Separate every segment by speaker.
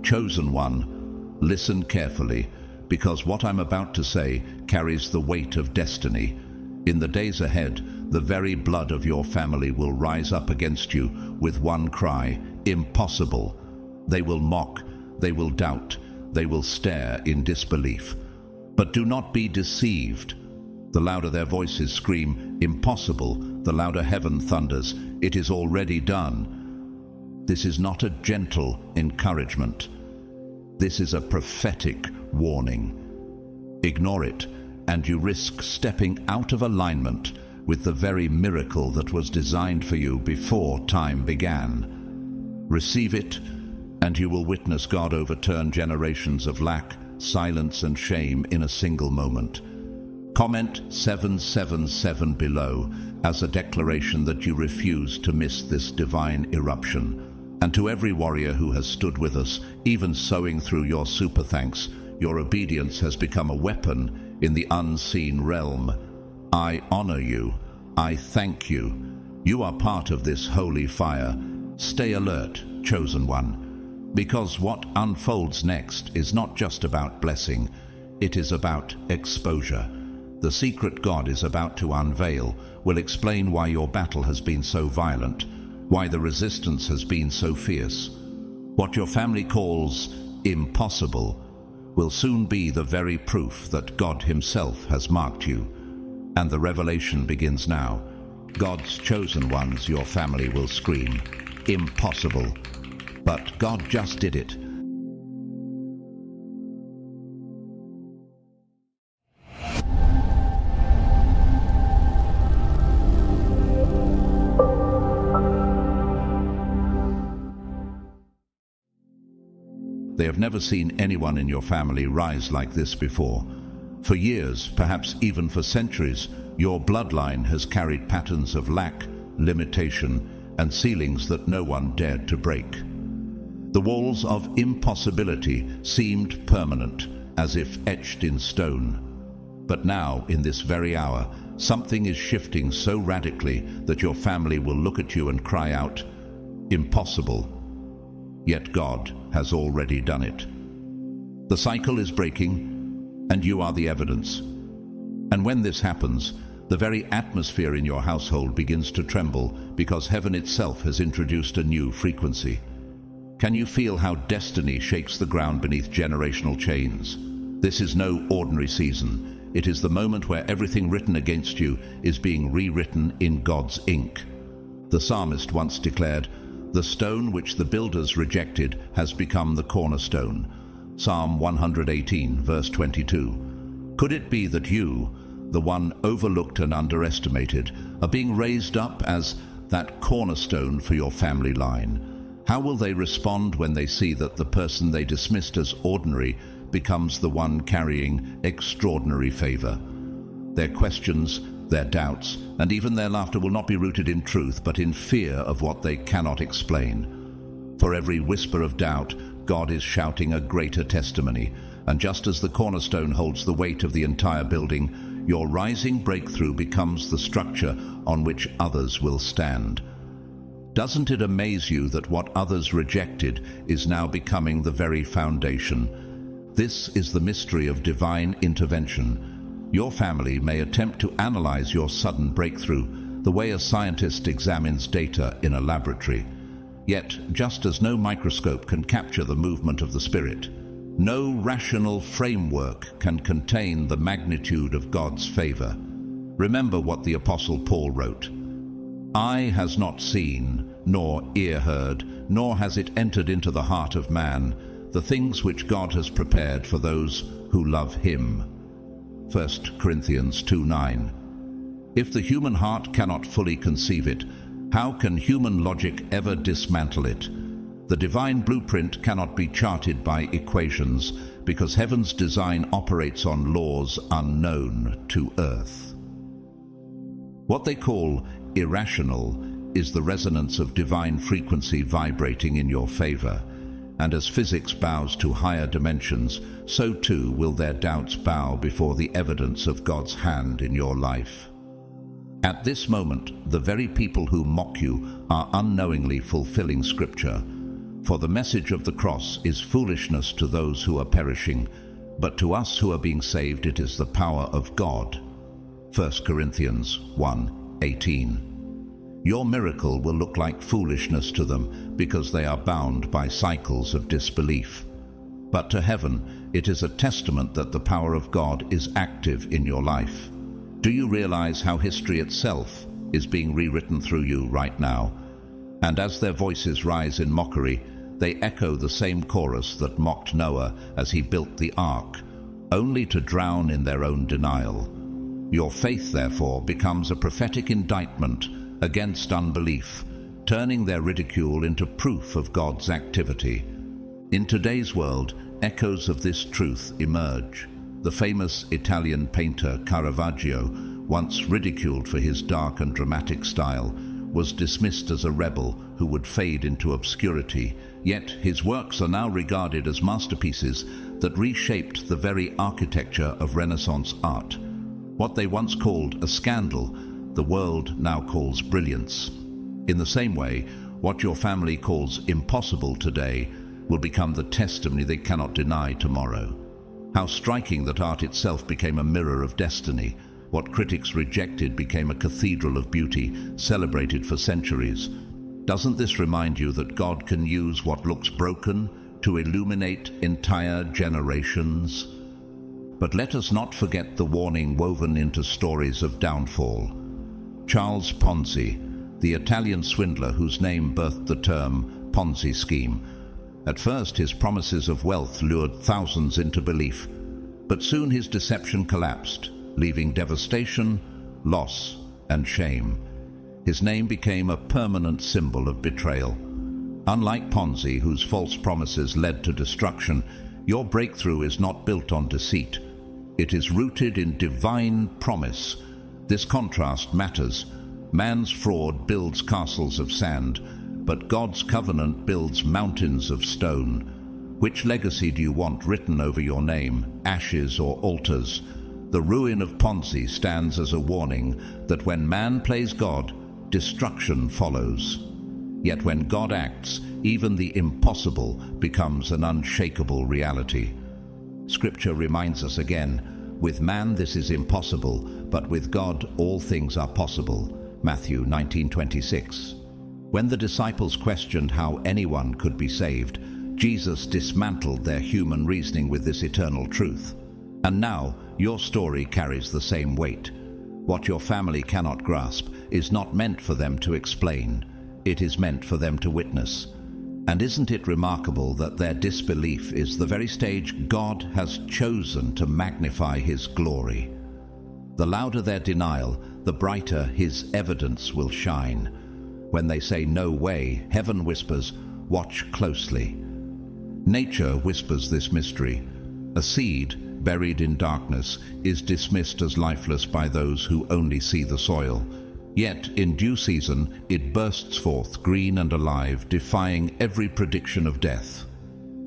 Speaker 1: Chosen one, listen carefully, because what I'm about to say carries the weight of destiny. In the days ahead, the very blood of your family will rise up against you with one cry, impossible. They will mock, they will doubt, they will stare in disbelief. But do not be deceived. The louder their voices scream, impossible, the louder heaven thunders, it is already done. This is not a gentle encouragement. This is a prophetic warning. Ignore it, and you risk stepping out of alignment with the very miracle that was designed for you before time began. Receive it, and you will witness God overturn generations of lack, silence, and shame in a single moment. Comment 777 below as a declaration that you refuse to miss this divine eruption. And to every warrior who has stood with us, even sowing through your super thanks, your obedience has become a weapon in the unseen realm. I honor you. I thank you. You are part of this holy fire. Stay alert, chosen one, because what unfolds next is not just about blessing, it is about exposure. The secret God is about to unveil will explain why your battle has been so violent, why the resistance has been so fierce. What your family calls impossible will soon be the very proof that God Himself has marked you. And the revelation begins now. God's chosen ones, your family will scream, impossible. But God just did it. They have never seen anyone in your family rise like this before. For years, perhaps even for centuries, your bloodline has carried patterns of lack, limitation, and ceilings that no one dared to break. The walls of impossibility seemed permanent, as if etched in stone. But now, in this very hour, something is shifting so radically that your family will look at you and cry out, impossible. Yet God has already done it. The cycle is breaking, and you are the evidence. And when this happens, the very atmosphere in your household begins to tremble because heaven itself has introduced a new frequency. Can you feel how destiny shakes the ground beneath generational chains? This is no ordinary season. It is the moment where everything written against you is being rewritten in God's ink. The psalmist once declared, "The stone which the builders rejected has become the cornerstone." Psalm 118, verse 22. Could it be that you, the one overlooked and underestimated, are being raised up as that cornerstone for your family line? How will they respond when they see that the person they dismissed as ordinary becomes the one carrying extraordinary favor? Their questions, their doubts, and even their laughter will not be rooted in truth, but in fear of what they cannot explain. For every whisper of doubt, God is shouting a greater testimony, and just as the cornerstone holds the weight of the entire building, your rising breakthrough becomes the structure on which others will stand. Doesn't it amaze you that what others rejected is now becoming the very foundation? This is the mystery of divine intervention. Your family may attempt to analyze your sudden breakthrough the way a scientist examines data in a laboratory. Yet, just as no microscope can capture the movement of the Spirit, no rational framework can contain the magnitude of God's favor. Remember what the Apostle Paul wrote. "Eye has not seen, nor ear heard, nor has it entered into the heart of man, the things which God has prepared for those who love Him." 1 Corinthians 2:9. If the human heart cannot fully conceive it, how can human logic ever dismantle it? The divine blueprint cannot be charted by equations, because heaven's design operates on laws unknown to earth. What they call irrational is the resonance of divine frequency vibrating in your favor. And as physics bows to higher dimensions, so too will their doubts bow before the evidence of God's hand in your life. At this moment, the very people who mock you are unknowingly fulfilling Scripture. For the message of the cross is foolishness to those who are perishing, but to us who are being saved it is the power of God. 1 Corinthians 1:18. Your miracle will look like foolishness to them because they are bound by cycles of disbelief. But to heaven, it is a testament that the power of God is active in your life. Do you realize how history itself is being rewritten through you right now? And as their voices rise in mockery, they echo the same chorus that mocked Noah as he built the ark, only to drown in their own denial. Your faith, therefore, becomes a prophetic indictment against unbelief, turning their ridicule into proof of God's activity. In today's world, echoes of this truth emerge. The famous Italian painter Caravaggio, once ridiculed for his dark and dramatic style, was dismissed as a rebel who would fade into obscurity, yet his works are now regarded as masterpieces that reshaped the very architecture of Renaissance art. What they once called a scandal, the world now calls brilliance. In the same way, what your family calls impossible today will become the testimony they cannot deny tomorrow. How striking that art itself became a mirror of destiny. What critics rejected became a cathedral of beauty, celebrated for centuries. Doesn't this remind you that God can use what looks broken to illuminate entire generations? But let us not forget the warning woven into stories of downfall. Charles Ponzi, the Italian swindler whose name birthed the term Ponzi scheme. At first, his promises of wealth lured thousands into belief, but soon his deception collapsed, leaving devastation, loss, and shame. His name became a permanent symbol of betrayal. Unlike Ponzi, whose false promises led to destruction, your breakthrough is not built on deceit. It is rooted in divine promise. This contrast matters. Man's fraud builds castles of sand, but God's covenant builds mountains of stone. Which legacy do you want written over your name, ashes or altars? The ruin of Ponzi stands as a warning that when man plays God, destruction follows. Yet when God acts, even the impossible becomes an unshakable reality. Scripture reminds us again, with man this is impossible, but with God all things are possible. Matthew 19:26. When the disciples questioned how anyone could be saved, Jesus dismantled their human reasoning with this eternal truth. And now, your story carries the same weight. What your family cannot grasp is not meant for them to explain. It is meant for them to witness. And isn't it remarkable that their disbelief is the very stage God has chosen to magnify His glory? The louder their denial, the brighter His evidence will shine. When they say no way, heaven whispers, watch closely. Nature whispers this mystery. A seed, buried in darkness, is dismissed as lifeless by those who only see the soil. Yet, in due season, it bursts forth green and alive, defying every prediction of death.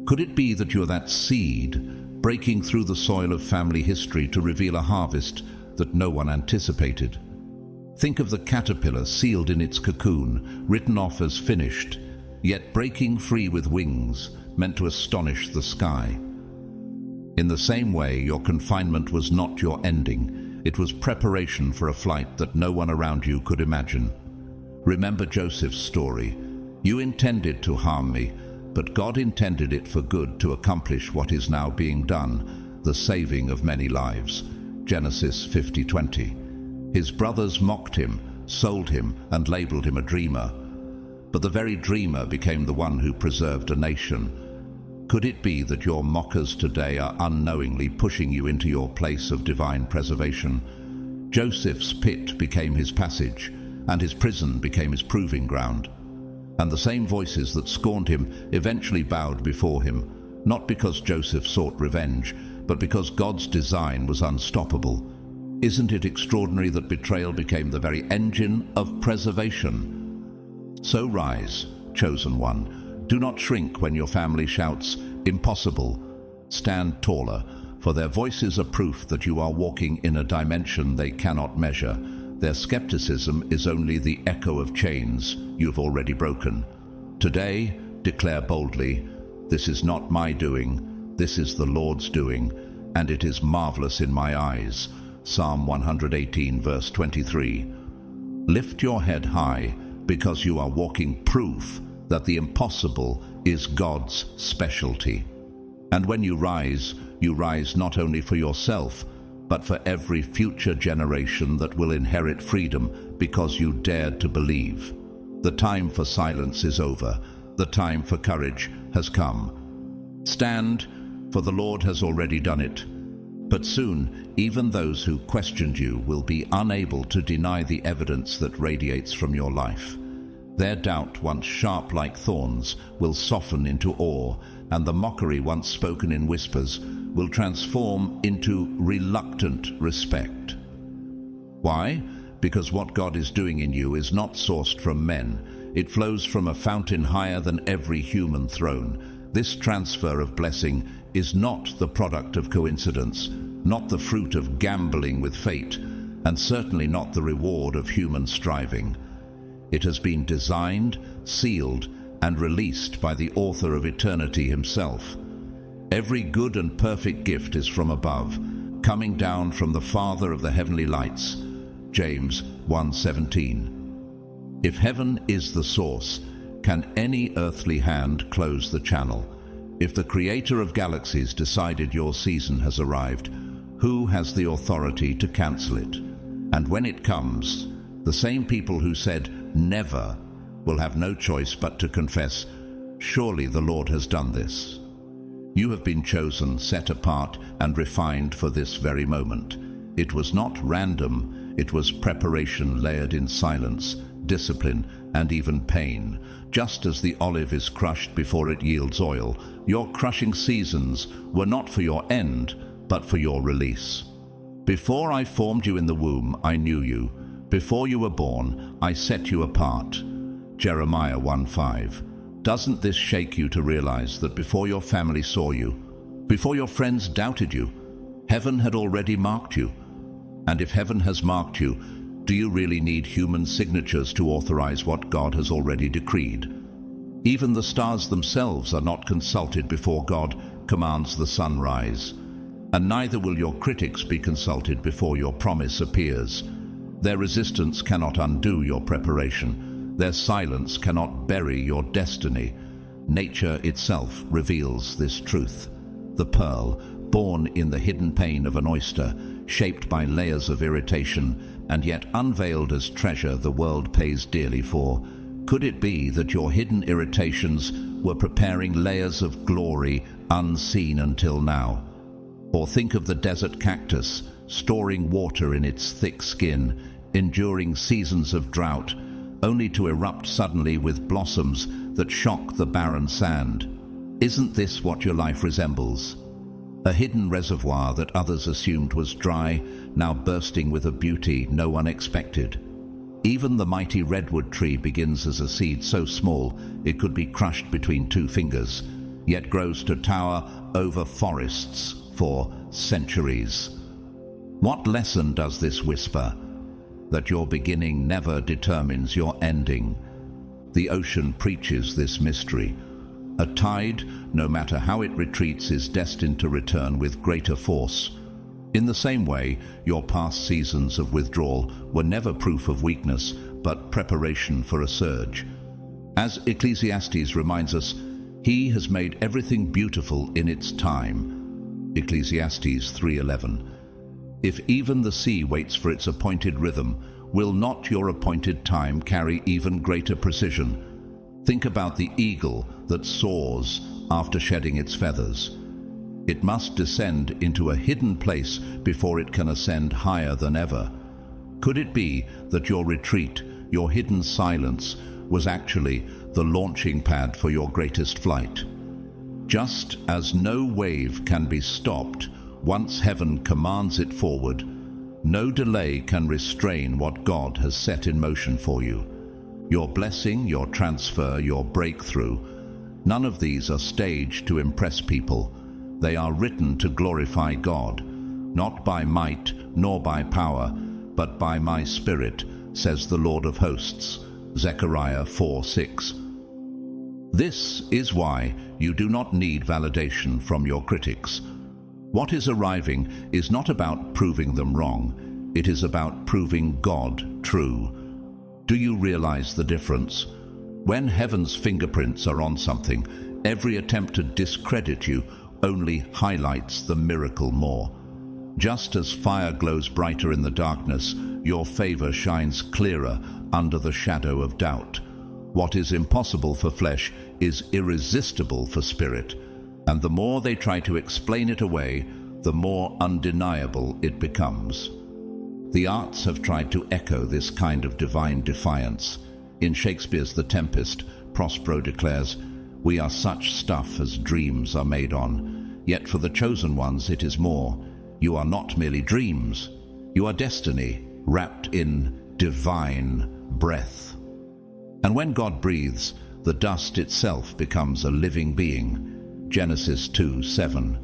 Speaker 1: Could it be that you're that seed, breaking through the soil of family history to reveal a harvest that no one anticipated? Think of the caterpillar sealed in its cocoon, written off as finished, yet breaking free with wings, meant to astonish the sky. In the same way, your confinement was not your ending. It was preparation for a flight that no one around you could imagine. Remember Joseph's story. You intended to harm me, but God intended it for good to accomplish what is now being done, the saving of many lives. Genesis 50:20. His brothers mocked him, sold him, and labeled him a dreamer. But the very dreamer became the one who preserved a nation. Could it be that your mockers today are unknowingly pushing you into your place of divine preservation? Joseph's pit became his passage, and his prison became his proving ground. And the same voices that scorned him eventually bowed before him, not because Joseph sought revenge, but because God's design was unstoppable. Isn't it extraordinary that betrayal became the very engine of preservation? So rise, chosen one. Do not shrink when your family shouts, "Impossible." Stand taller, for their voices are proof that you are walking in a dimension they cannot measure. Their skepticism is only the echo of chains you've already broken. Today, Declare boldly, "This is not my doing, this is the Lord's doing, and it is marvelous in my eyes." Psalm 118, verse 23. Lift your head high, because you are walking proof that the impossible is God's specialty. And when you rise not only for yourself, but for every future generation that will inherit freedom because you dared to believe. The time for silence is over. The time for courage has come. Stand, for the Lord has already done it. But soon, even those who questioned you will be unable to deny the evidence that radiates from your life. Their doubt, once sharp like thorns, will soften into awe, and the mockery once spoken in whispers will transform into reluctant respect. Why? Because what God is doing in you is not sourced from men. It flows from a fountain higher than every human throne. This transfer of blessing is not the product of coincidence, not the fruit of gambling with fate, and certainly not the reward of human striving. It has been designed, sealed, and released by the author of eternity himself. Every good and perfect gift is from above, coming down from the Father of the heavenly lights. James 1:17. If heaven is the source, can any earthly hand close the channel? If the creator of galaxies decided your season has arrived, who has the authority to cancel it? And when it comes, the same people who said never will have no choice but to confess, "Surely the Lord has done this." You have been chosen, set apart, and refined for this very moment. It was not random, it was preparation layered in silence, discipline, and even pain. Just as the olive is crushed before it yields oil, your crushing seasons were not for your end, but for your release. Before I formed you in the womb, I knew you. Before you were born, I set you apart. Jeremiah 1:5. Doesn't this shake you to realize that before your family saw you, before your friends doubted you, heaven had already marked you? And if heaven has marked you, do you really need human signatures to authorize what God has already decreed? Even the stars themselves are not consulted before God commands the sunrise. And neither will your critics be consulted before your promise appears. Their resistance cannot undo your preparation. Their silence cannot bury your destiny. Nature itself reveals this truth. The pearl, born in the hidden pain of an oyster, shaped by layers of irritation, and yet unveiled as treasure the world pays dearly for. Could it be that your hidden irritations were preparing layers of glory unseen until now? Or think of the desert cactus, storing water in its thick skin, enduring seasons of drought, only to erupt suddenly with blossoms that shock the barren sand. Isn't this what your life resembles? A hidden reservoir that others assumed was dry, now bursting with a beauty no one expected. Even the mighty redwood tree begins as a seed so small it could be crushed between two fingers, yet grows to tower over forests for centuries. What lesson does this whisper? That your beginning never determines your ending. The ocean preaches this mystery. A tide, no matter how it retreats, is destined to return with greater force. In the same way, your past seasons of withdrawal were never proof of weakness, but preparation for a surge. As Ecclesiastes reminds us, He has made everything beautiful in its time. Ecclesiastes 3:11. If even the sea waits for its appointed rhythm, will not your appointed time carry even greater precision? Think about the eagle that soars after shedding its feathers. It must descend into a hidden place before it can ascend higher than ever. Could it be that your retreat, your hidden silence, was actually the launching pad for your greatest flight? Just as no wave can be stopped once heaven commands it forward, no delay can restrain what God has set in motion for you. Your blessing, your transfer, your breakthrough, none of these are staged to impress people. They are written to glorify God, not by might nor by power, but by my Spirit, says the Lord of hosts. Zechariah 4:6. This is why you do not need validation from your critics. What is arriving is not about proving them wrong. It is about proving God true. Do you realize the difference? When heaven's fingerprints are on something, every attempt to discredit you only highlights the miracle more. Just as fire glows brighter in the darkness, your favor shines clearer under the shadow of doubt. What is impossible for flesh is irresistible for spirit, and the more they try to explain it away, the more undeniable it becomes. The arts have tried to echo this kind of divine defiance. In Shakespeare's The Tempest, Prospero declares, "We are such stuff as dreams are made on. Yet for the chosen ones it is more. You are not merely dreams. You are destiny, wrapped in divine breath." And when God breathes, the dust itself becomes a living being. Genesis 2:7.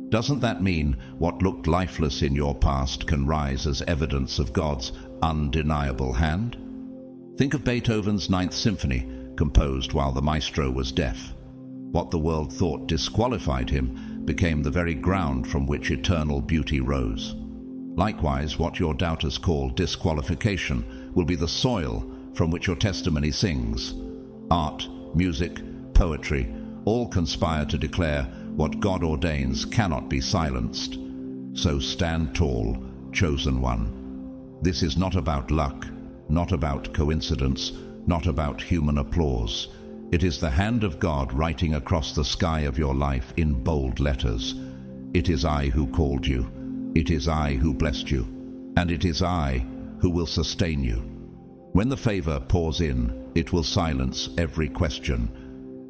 Speaker 1: Doesn't that mean what looked lifeless in your past can rise as evidence of God's undeniable hand? Think of Beethoven's Ninth Symphony, composed while the maestro was deaf. What the world thought disqualified him became the very ground from which eternal beauty rose. Likewise, what your doubters call disqualification will be the soil from which your testimony sings. Art, music, poetry, all conspire to declare what God ordains cannot be silenced. So stand tall, chosen one. This is not about luck, not about coincidence, not about human applause. It is the hand of God writing across the sky of your life in bold letters. It is I who called you. It is I who blessed you. And it is I who will sustain you. When the favor pours in, it will silence every question.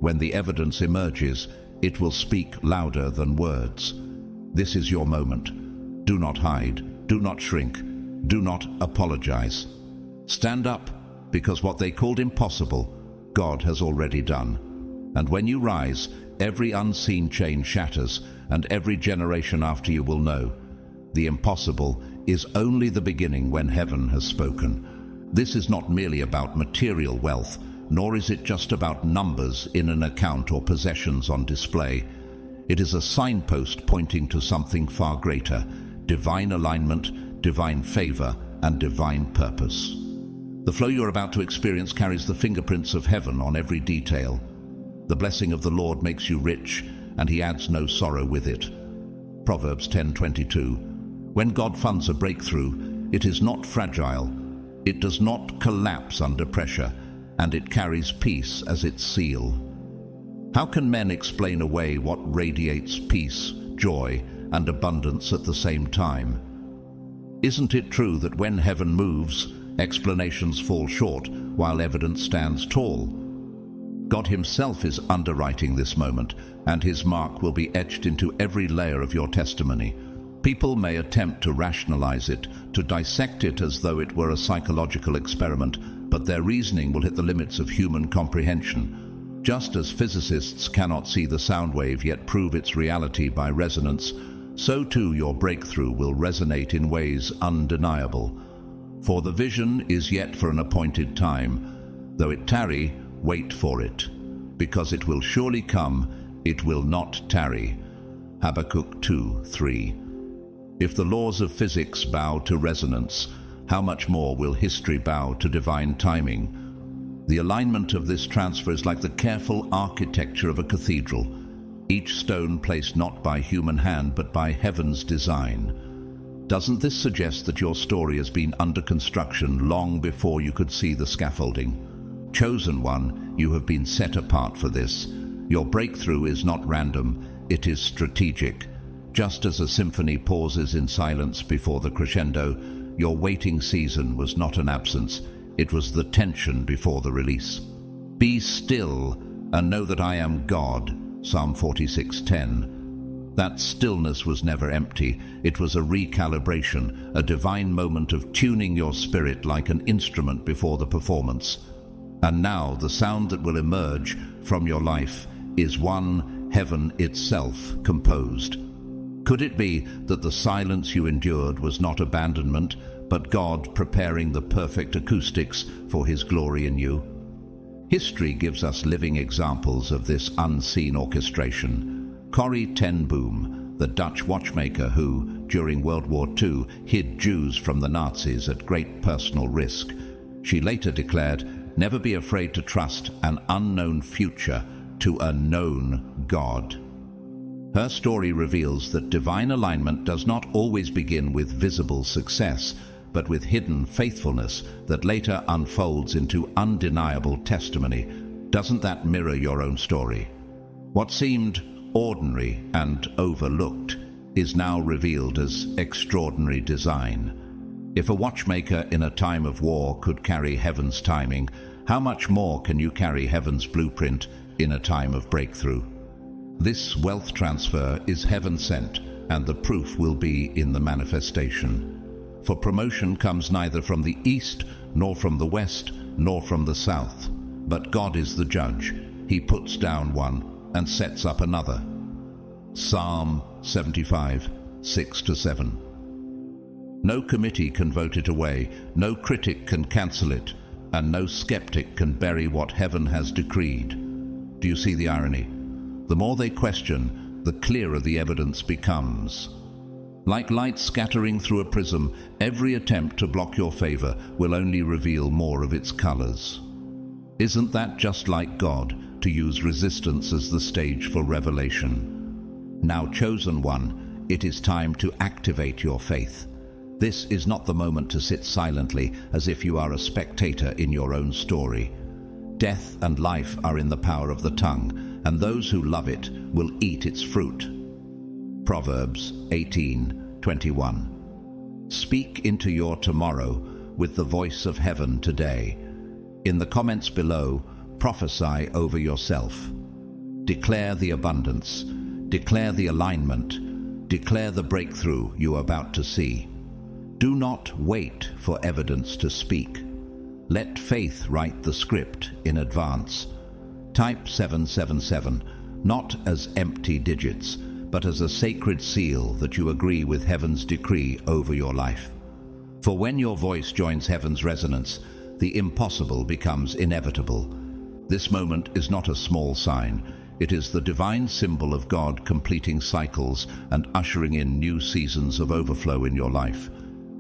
Speaker 1: When the evidence emerges, it will speak louder than words. This is your moment. Do not hide. Do not shrink. Do not apologize. Stand up, because what they called impossible, God has already done. And when you rise, every unseen chain shatters, and every generation after you will know. The impossible is only the beginning when heaven has spoken. This is not merely about material wealth, nor is it just about numbers in an account or possessions on display. It is a signpost pointing to something far greater: divine alignment, divine favor, and divine purpose. The flow you're about to experience carries the fingerprints of heaven on every detail. The blessing of the Lord makes you rich, and he adds no sorrow with it. Proverbs 10:22. When God funds a breakthrough, it is not fragile. It does not collapse under pressure, and it carries peace as its seal. How can men explain away what radiates peace, joy, and abundance at the same time? Isn't it true that when heaven moves, explanations fall short while evidence stands tall? God himself is underwriting this moment, and his mark will be etched into every layer of your testimony. People may attempt to rationalize it, to dissect it as though it were a psychological experiment, but their reasoning will hit the limits of human comprehension. Just as physicists cannot see the sound wave yet prove its reality by resonance, so too your breakthrough will resonate in ways undeniable. For the vision is yet for an appointed time. Though it tarry, wait for it, because it will surely come, it will not tarry. Habakkuk 2:3. If the laws of physics bow to resonance, how much more will history bow to divine timing? The alignment of this transfer is like the careful architecture of a cathedral, each stone placed not by human hand but by heaven's design. Doesn't this suggest that your story has been under construction long before you could see the scaffolding? Chosen one, you have been set apart for this. Your breakthrough is not random, it is strategic. Just as a symphony pauses in silence before the crescendo, your waiting season was not an absence, it was the tension before the release. Be still and know that I am God, Psalm 46:10. That stillness was never empty, it was a recalibration, a divine moment of tuning your spirit like an instrument before the performance. And now the sound that will emerge from your life is one heaven itself composed. Could it be that the silence you endured was not abandonment, but God preparing the perfect acoustics for his glory in you? History gives us living examples of this unseen orchestration. Corrie ten Boom, the Dutch watchmaker who, during World War II, hid Jews from the Nazis at great personal risk. She later declared, "Never be afraid to trust an unknown future to a known God." Her story reveals that divine alignment does not always begin with visible success, but with hidden faithfulness that later unfolds into undeniable testimony. Doesn't that mirror your own story? What seemed ordinary and overlooked is now revealed as extraordinary design. If a watchmaker in a time of war could carry heaven's timing, how much more can you carry heaven's blueprint in a time of breakthrough? This wealth transfer is heaven-sent, and the proof will be in the manifestation. For promotion comes neither from the east, nor from the west, nor from the south. But God is the judge. He puts down one and sets up another. Psalm 75, 6-7. No committee can vote it away, no critic can cancel it, and no skeptic can bury what heaven has decreed. Do you see the irony? The more they question, the clearer the evidence becomes. Like light scattering through a prism, every attempt to block your favor will only reveal more of its colors. Isn't that just like God, to use resistance as the stage for revelation? Now, chosen one, it is time to activate your faith. This is not the moment to sit silently as if you are a spectator in your own story. Death and life are in the power of the tongue, and those who love it will eat its fruit. Proverbs 18:21. Speak into your tomorrow with the voice of heaven today. In the comments below, prophesy over yourself. Declare the abundance, declare the alignment, declare the breakthrough you are about to see. Do not wait for evidence to speak. Let faith write the script in advance. Type 777, not as empty digits, but as a sacred seal that you agree with heaven's decree over your life. For when your voice joins heaven's resonance, the impossible becomes inevitable. This moment is not a small sign. It is the divine symbol of God completing cycles and ushering in new seasons of overflow in your life.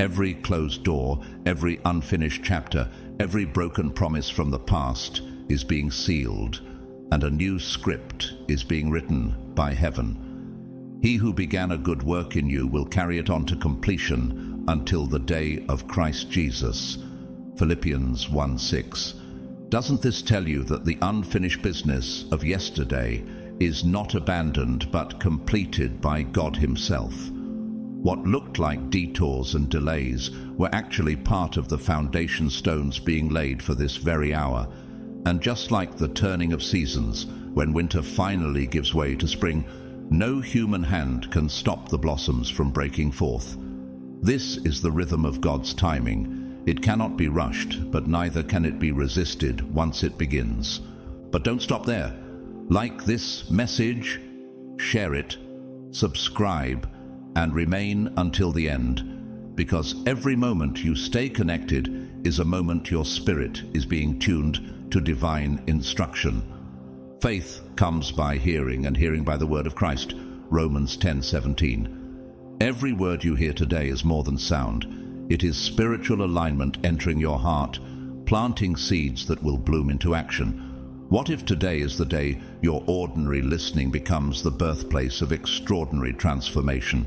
Speaker 1: Every closed door, every unfinished chapter, every broken promise from the past is being sealed, and a new script is being written by heaven. He who began a good work in you will carry it on to completion until the day of Christ Jesus. Philippians 1:6. Doesn't this tell you that the unfinished business of yesterday is not abandoned but completed by God Himself? What looked like detours and delays were actually part of the foundation stones being laid for this very hour. And just like the turning of seasons, when winter finally gives way to spring, no human hand can stop the blossoms from breaking forth. This is the rhythm of God's timing. It cannot be rushed, but neither can it be resisted once it begins. But don't stop there. Like this message, share it, subscribe, and remain until the end, because every moment you stay connected is a moment your spirit is being tuned to divine instruction. Faith comes by hearing, and hearing by the word of Christ, Romans 10:17. Every word you hear today is more than sound. It is spiritual alignment entering your heart, planting seeds that will bloom into action. What if today is the day your ordinary listening becomes the birthplace of extraordinary transformation?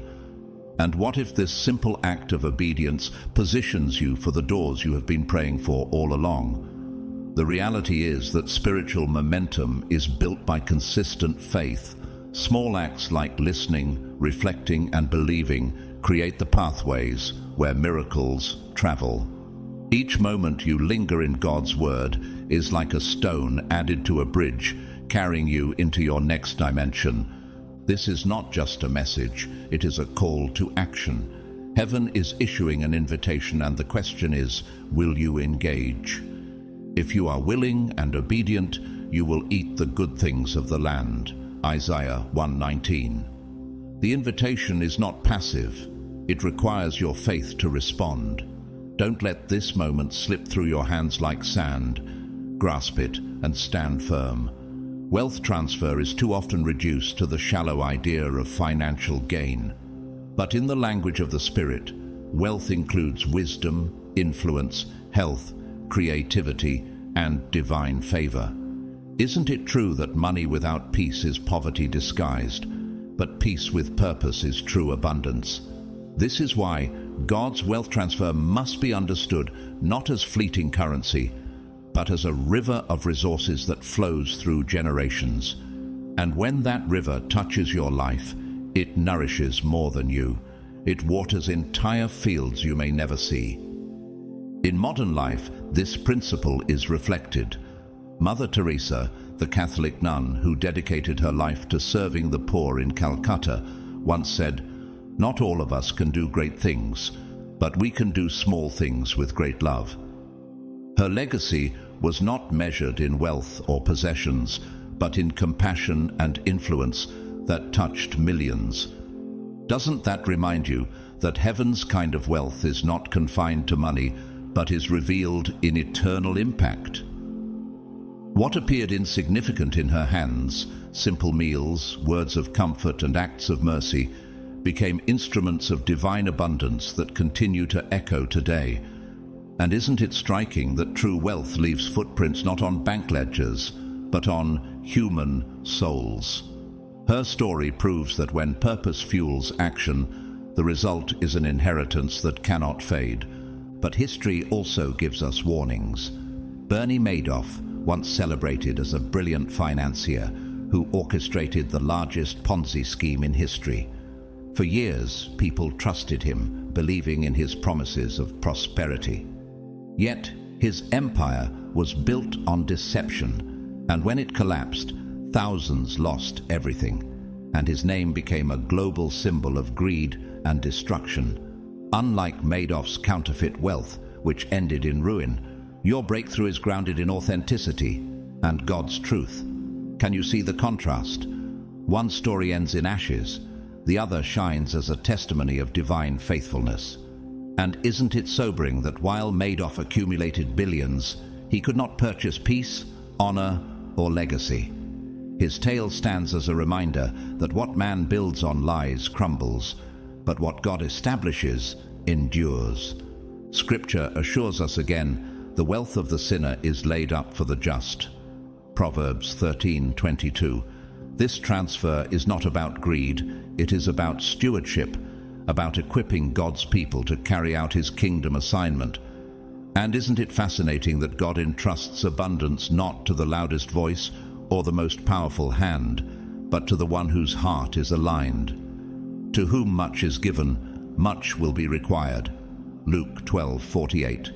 Speaker 1: And what if this simple act of obedience positions you for the doors you have been praying for all along? The reality is that spiritual momentum is built by consistent faith. Small acts like listening, reflecting, and believing create the pathways where miracles travel. Each moment you linger in God's word is like a stone added to a bridge, carrying you into your next dimension. This is not just a message, it is a call to action. Heaven is issuing an invitation, and the question is, will you engage? If you are willing and obedient, you will eat the good things of the land. Isaiah 1:19. The invitation is not passive. It requires your faith to respond. Don't let this moment slip through your hands like sand. grasp it, and stand firm. Wealth transfer is too often reduced to the shallow idea of financial gain. But in the language of the Spirit, wealth includes wisdom, influence, health, creativity, and divine favor. Isn't it true that money without peace is poverty disguised, but peace with purpose is true abundance? This is why God's wealth transfer must be understood not as fleeting currency, but as a river of resources that flows through generations. And when that river touches your life, it nourishes more than you. It waters entire fields you may never see. In modern life, this principle is reflected. Mother Teresa, the Catholic nun who dedicated her life to serving the poor in Calcutta, once said, "Not all of us can do great things, but we can do small things with great love." Her legacy was not measured in wealth or possessions, but in compassion and influence that touched millions. Doesn't that remind you that heaven's kind of wealth is not confined to money, but is revealed in eternal impact? What appeared insignificant in her hands, simple meals, words of comfort, and acts of mercy, became instruments of divine abundance that continue to echo today. And isn't it striking that true wealth leaves footprints not on bank ledgers, but on human souls? Her story proves that when purpose fuels action, the result is an inheritance that cannot fade. But history also gives us warnings. Bernie Madoff, once celebrated as a brilliant financier who orchestrated the largest Ponzi scheme in history. For years, people trusted him, believing in his promises of prosperity. Yet, his empire was built on deception, and when it collapsed, thousands lost everything, and his name became a global symbol of greed and destruction. Unlike Madoff's counterfeit wealth, which ended in ruin, your breakthrough is grounded in authenticity and God's truth. Can you see the contrast? One story ends in ashes, the other shines as a testimony of divine faithfulness. And isn't it sobering that while Madoff accumulated billions, he could not purchase peace, honor, or legacy? His tale stands as a reminder that what man builds on lies crumbles, but what God establishes endures. Scripture assures us again, the wealth of the sinner is laid up for the just. Proverbs 13:22. This transfer is not about greed, it is about stewardship, about equipping God's people to carry out his kingdom assignment. And isn't it fascinating that God entrusts abundance not to the loudest voice or the most powerful hand, but to the one whose heart is aligned? To whom much is given, much will be required. Luke 12:48.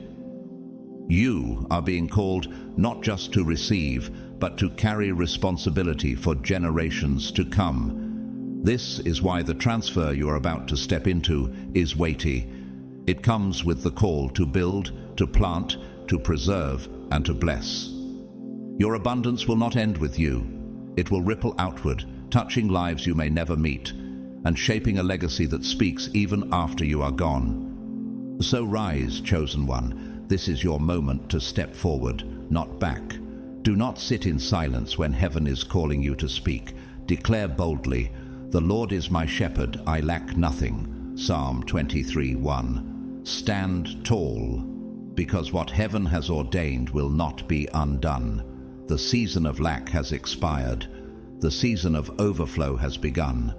Speaker 1: You are being called not just to receive, but to carry responsibility for generations to come. This is why the transfer you are about to step into is weighty. It comes with the call to build, to plant, to preserve, and to bless. Your abundance will not end with you. It will ripple outward, touching lives you may never meet, and shaping a legacy that speaks even after you are gone. So rise, chosen one. This is your moment to step forward, not back. Do not sit in silence when heaven is calling you to speak. Declare boldly, "The Lord is my shepherd, I lack nothing." Psalm 23:1. Stand tall, because what heaven has ordained will not be undone. The season of lack has expired. The season of overflow has begun.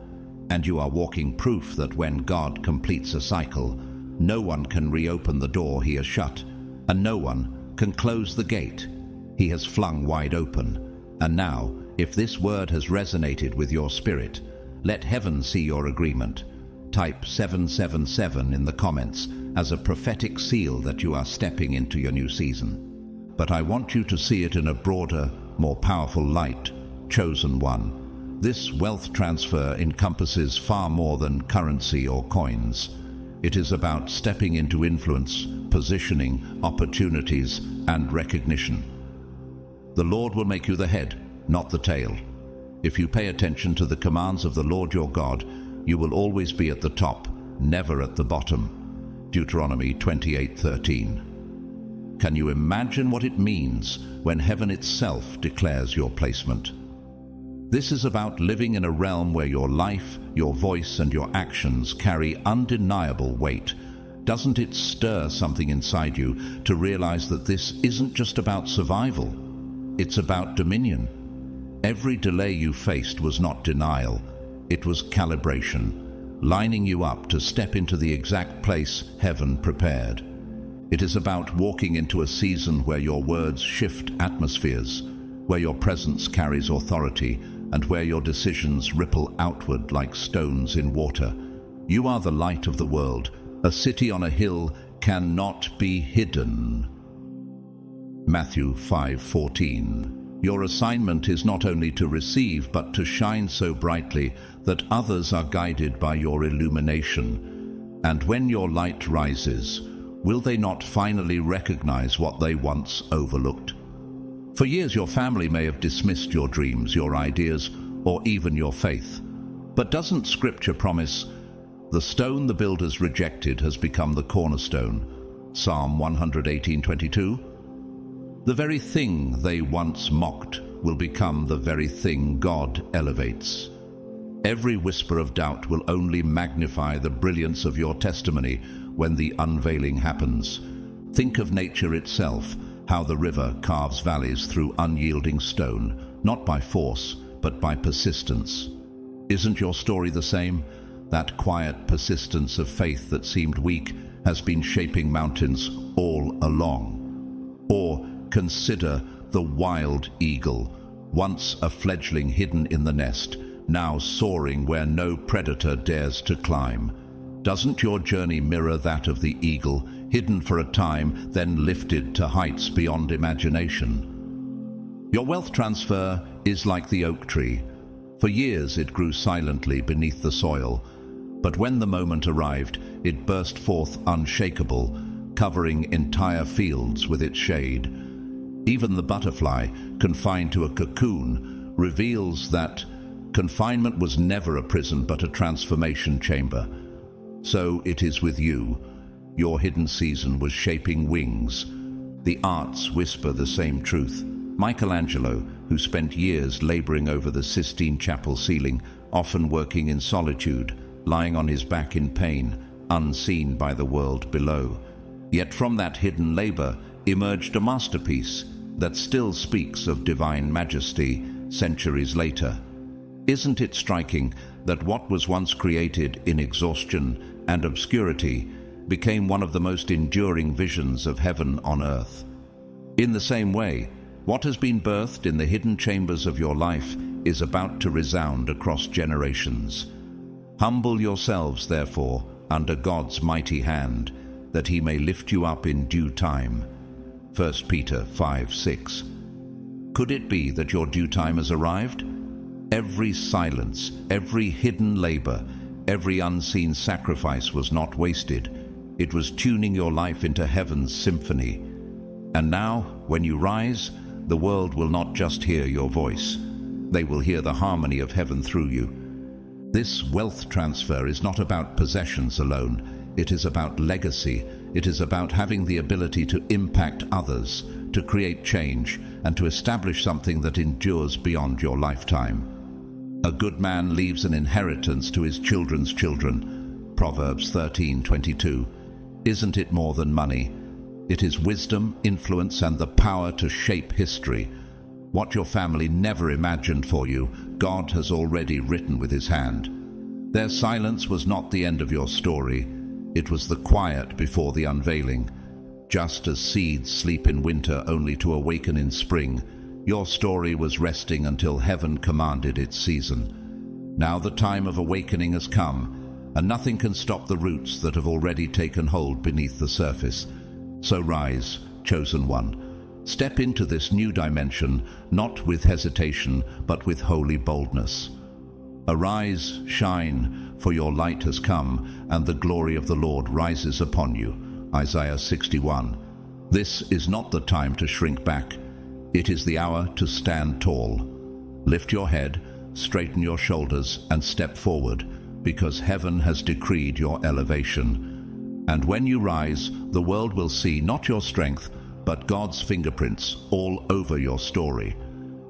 Speaker 1: And you are walking proof that when God completes a cycle, no one can reopen the door he has shut, and no one can close the gate he has flung wide open. And now, if this word has resonated with your spirit, let heaven see your agreement. Type 777 in the comments as a prophetic seal that you are stepping into your new season. But I want you to see it in a broader, more powerful light. Chosen one. This wealth transfer encompasses far more than currency or coins. It is about stepping into influence, positioning, opportunities, and recognition. The Lord will make you the head, not the tail. If you pay attention to the commands of the Lord your God, you will always be at the top, never at the bottom. Deuteronomy 28:13. Can you imagine what it means when heaven itself declares your placement? This is about living in a realm where your life, your voice, and your actions carry undeniable weight. Doesn't it stir something inside you to realize that this isn't just about survival? It's about dominion. Every delay you faced was not denial. It was calibration, lining you up to step into the exact place heaven prepared. It is about walking into a season where your words shift atmospheres, where your presence carries authority, and where your decisions ripple outward like stones in water. You are the light of the world. A city on a hill cannot be hidden. Matthew 5:14. Your assignment is not only to receive, but to shine so brightly that others are guided by your illumination. And when your light rises, will they not finally recognize what they once overlooked? For years, your family may have dismissed your dreams, your ideas, or even your faith. But doesn't Scripture promise, "The stone the builders rejected has become the cornerstone"? Psalm 118:22. The very thing they once mocked will become the very thing God elevates. Every whisper of doubt will only magnify the brilliance of your testimony when the unveiling happens. Think of nature itself, how the river carves valleys through unyielding stone, not by force, but by persistence. Isn't your story the same? That quiet persistence of faith that seemed weak has been shaping mountains all along. Or consider the wild eagle, once a fledgling hidden in the nest, now soaring where no predator dares to climb. Doesn't your journey mirror that of the eagle, hidden for a time, then lifted to heights beyond imagination? Your wealth transfer is like the oak tree. For years it grew silently beneath the soil, but when the moment arrived, it burst forth unshakable, covering entire fields with its shade. Even the butterfly, confined to a cocoon, reveals that confinement was never a prison but a transformation chamber. So it is with you. Your hidden season was shaping wings. The arts whisper the same truth. Michelangelo, who spent years laboring over the Sistine Chapel ceiling, often working in solitude, lying on his back in pain, unseen by the world below. Yet from that hidden labor emerged a masterpiece that still speaks of divine majesty centuries later. Isn't it striking that what was once created in exhaustion and obscurity became one of the most enduring visions of heaven on earth? In the same way, what has been birthed in the hidden chambers of your life is about to resound across generations. Humble yourselves, therefore, under God's mighty hand, that he may lift you up in due time. 1 Peter 5:6. Could it be that your due time has arrived? Every silence, every hidden labor, every unseen sacrifice was not wasted. It was tuning your life into heaven's symphony. And now, when you rise, the world will not just hear your voice. They will hear the harmony of heaven through you. This wealth transfer is not about possessions alone. It is about legacy. It is about having the ability to impact others, to create change, and to establish something that endures beyond your lifetime. A good man leaves an inheritance to his children's children. Proverbs 13:22. Isn't it more than money? It is wisdom, influence, and the power to shape history. What your family never imagined for you, God has already written with his hand. Their silence was not the end of your story. It was the quiet before the unveiling. Just as seeds sleep in winter only to awaken in spring, your story was resting until heaven commanded its season. Now the time of awakening has come, and nothing can stop the roots that have already taken hold beneath the surface. So rise, chosen one. Step into this new dimension, not with hesitation, but with holy boldness. Arise, shine, for your light has come, and the glory of the Lord rises upon you. Isaiah 61. This is not the time to shrink back. It is the hour to stand tall. Lift your head, straighten your shoulders, and step forward, because heaven has decreed your elevation. And when you rise, the world will see not your strength, but God's fingerprints all over your story.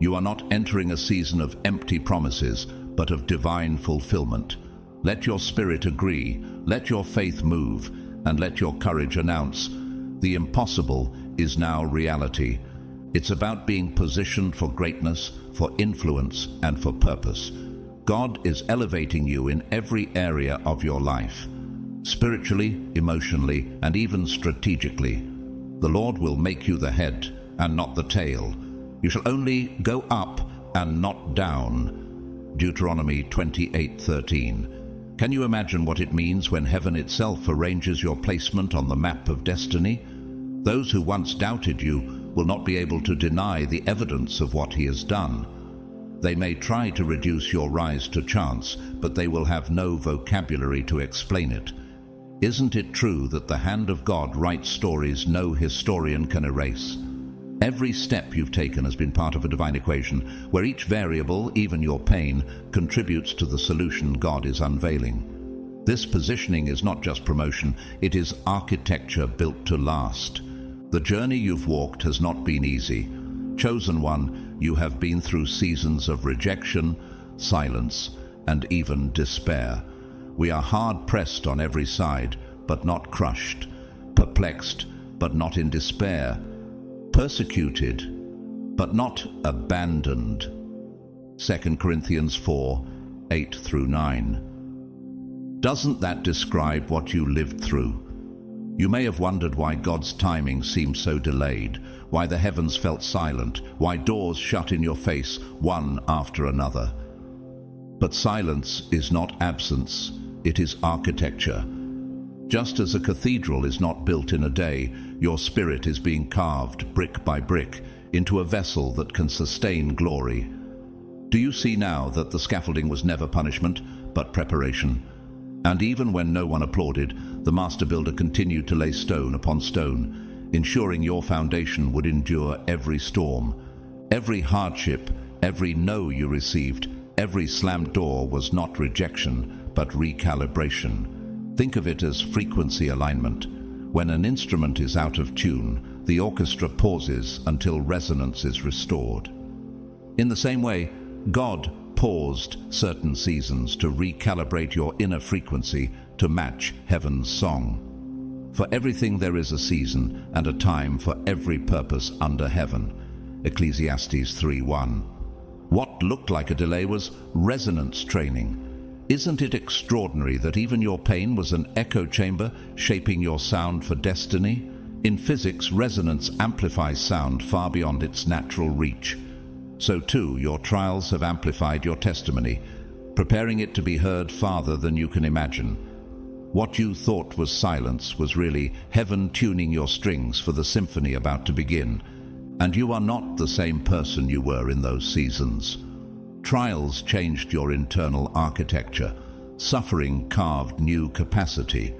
Speaker 1: You are not entering a season of empty promises, but of divine fulfillment. Let your spirit agree, let your faith move, and let your courage announce, the impossible is now reality. It's about being positioned for greatness, for influence, and for purpose. God is elevating you in every area of your life, spiritually, emotionally, and even strategically. The Lord will make you the head and not the tail. You shall only go up and not down. Deuteronomy 28:13. Can you imagine what it means when heaven itself arranges your placement on the map of destiny? Those who once doubted you will not be able to deny the evidence of what He has done. They may try to reduce your rise to chance, but they will have no vocabulary to explain it. Isn't it true that the hand of God writes stories no historian can erase? Every step you've taken has been part of a divine equation, where each variable, even your pain, contributes to the solution God is unveiling. This positioning is not just promotion, it is architecture built to last. The journey you've walked has not been easy. Chosen one, you have been through seasons of rejection, silence, and even despair. We are hard-pressed on every side, but not crushed, perplexed, but not in despair, persecuted, but not abandoned. 2 Corinthians 4:8-9. Doesn't that describe what you lived through? You may have wondered why God's timing seemed so delayed, why the heavens felt silent, why doors shut in your face one after another. But silence is not absence, it is architecture. Just as a cathedral is not built in a day, your spirit is being carved brick by brick into a vessel that can sustain glory. Do you see now that the scaffolding was never punishment, but preparation? And even when no one applauded, the master builder continued to lay stone upon stone, ensuring your foundation would endure every storm. Every hardship, every no you received, every slammed door was not rejection, but recalibration. Think of it as frequency alignment. When an instrument is out of tune, the orchestra pauses until resonance is restored. In the same way, God paused certain seasons to recalibrate your inner frequency to match heaven's song. For everything there is a season and a time for every purpose under heaven. Ecclesiastes 3:1. What looked like a delay was resonance training. Isn't it extraordinary that even your pain was an echo chamber shaping your sound for destiny? In physics, resonance amplifies sound far beyond its natural reach. So too, your trials have amplified your testimony, preparing it to be heard farther than you can imagine. What you thought was silence was really heaven tuning your strings for the symphony about to begin. And you are not the same person you were in those seasons. Trials changed your internal architecture. Suffering carved new capacity.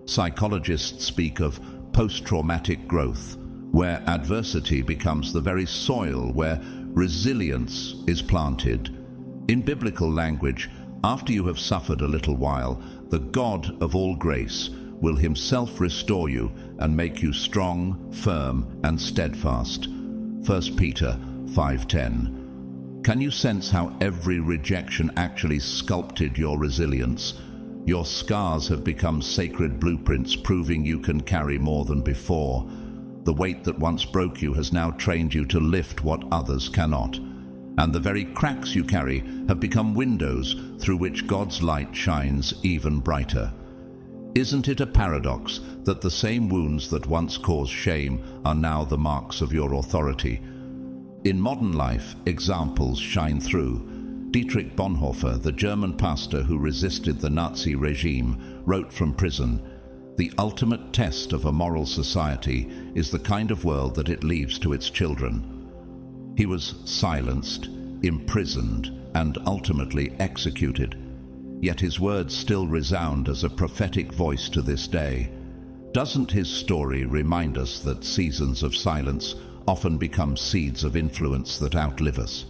Speaker 1: Psychologists speak of post-traumatic growth, where adversity becomes the very soil where resilience is planted. In biblical language, after you have suffered a little while, the God of all grace will Himself restore you and make you strong, firm, and steadfast. 1 Peter 5:10. Can you sense how every rejection actually sculpted your resilience? Your scars have become sacred blueprints, proving you can carry more than before. The weight that once broke you has now trained you to lift what others cannot. And the very cracks you carry have become windows through which God's light shines even brighter. Isn't it a paradox that the same wounds that once caused shame are now the marks of your authority? In modern life, examples shine through. Dietrich Bonhoeffer, the German pastor who resisted the Nazi regime, wrote from prison, "The ultimate test of a moral society is the kind of world that it leaves to its children." He was silenced, imprisoned, and ultimately executed. Yet his words still resound as a prophetic voice to this day. Doesn't his story remind us that seasons of silence often become seeds of influence that outlive us?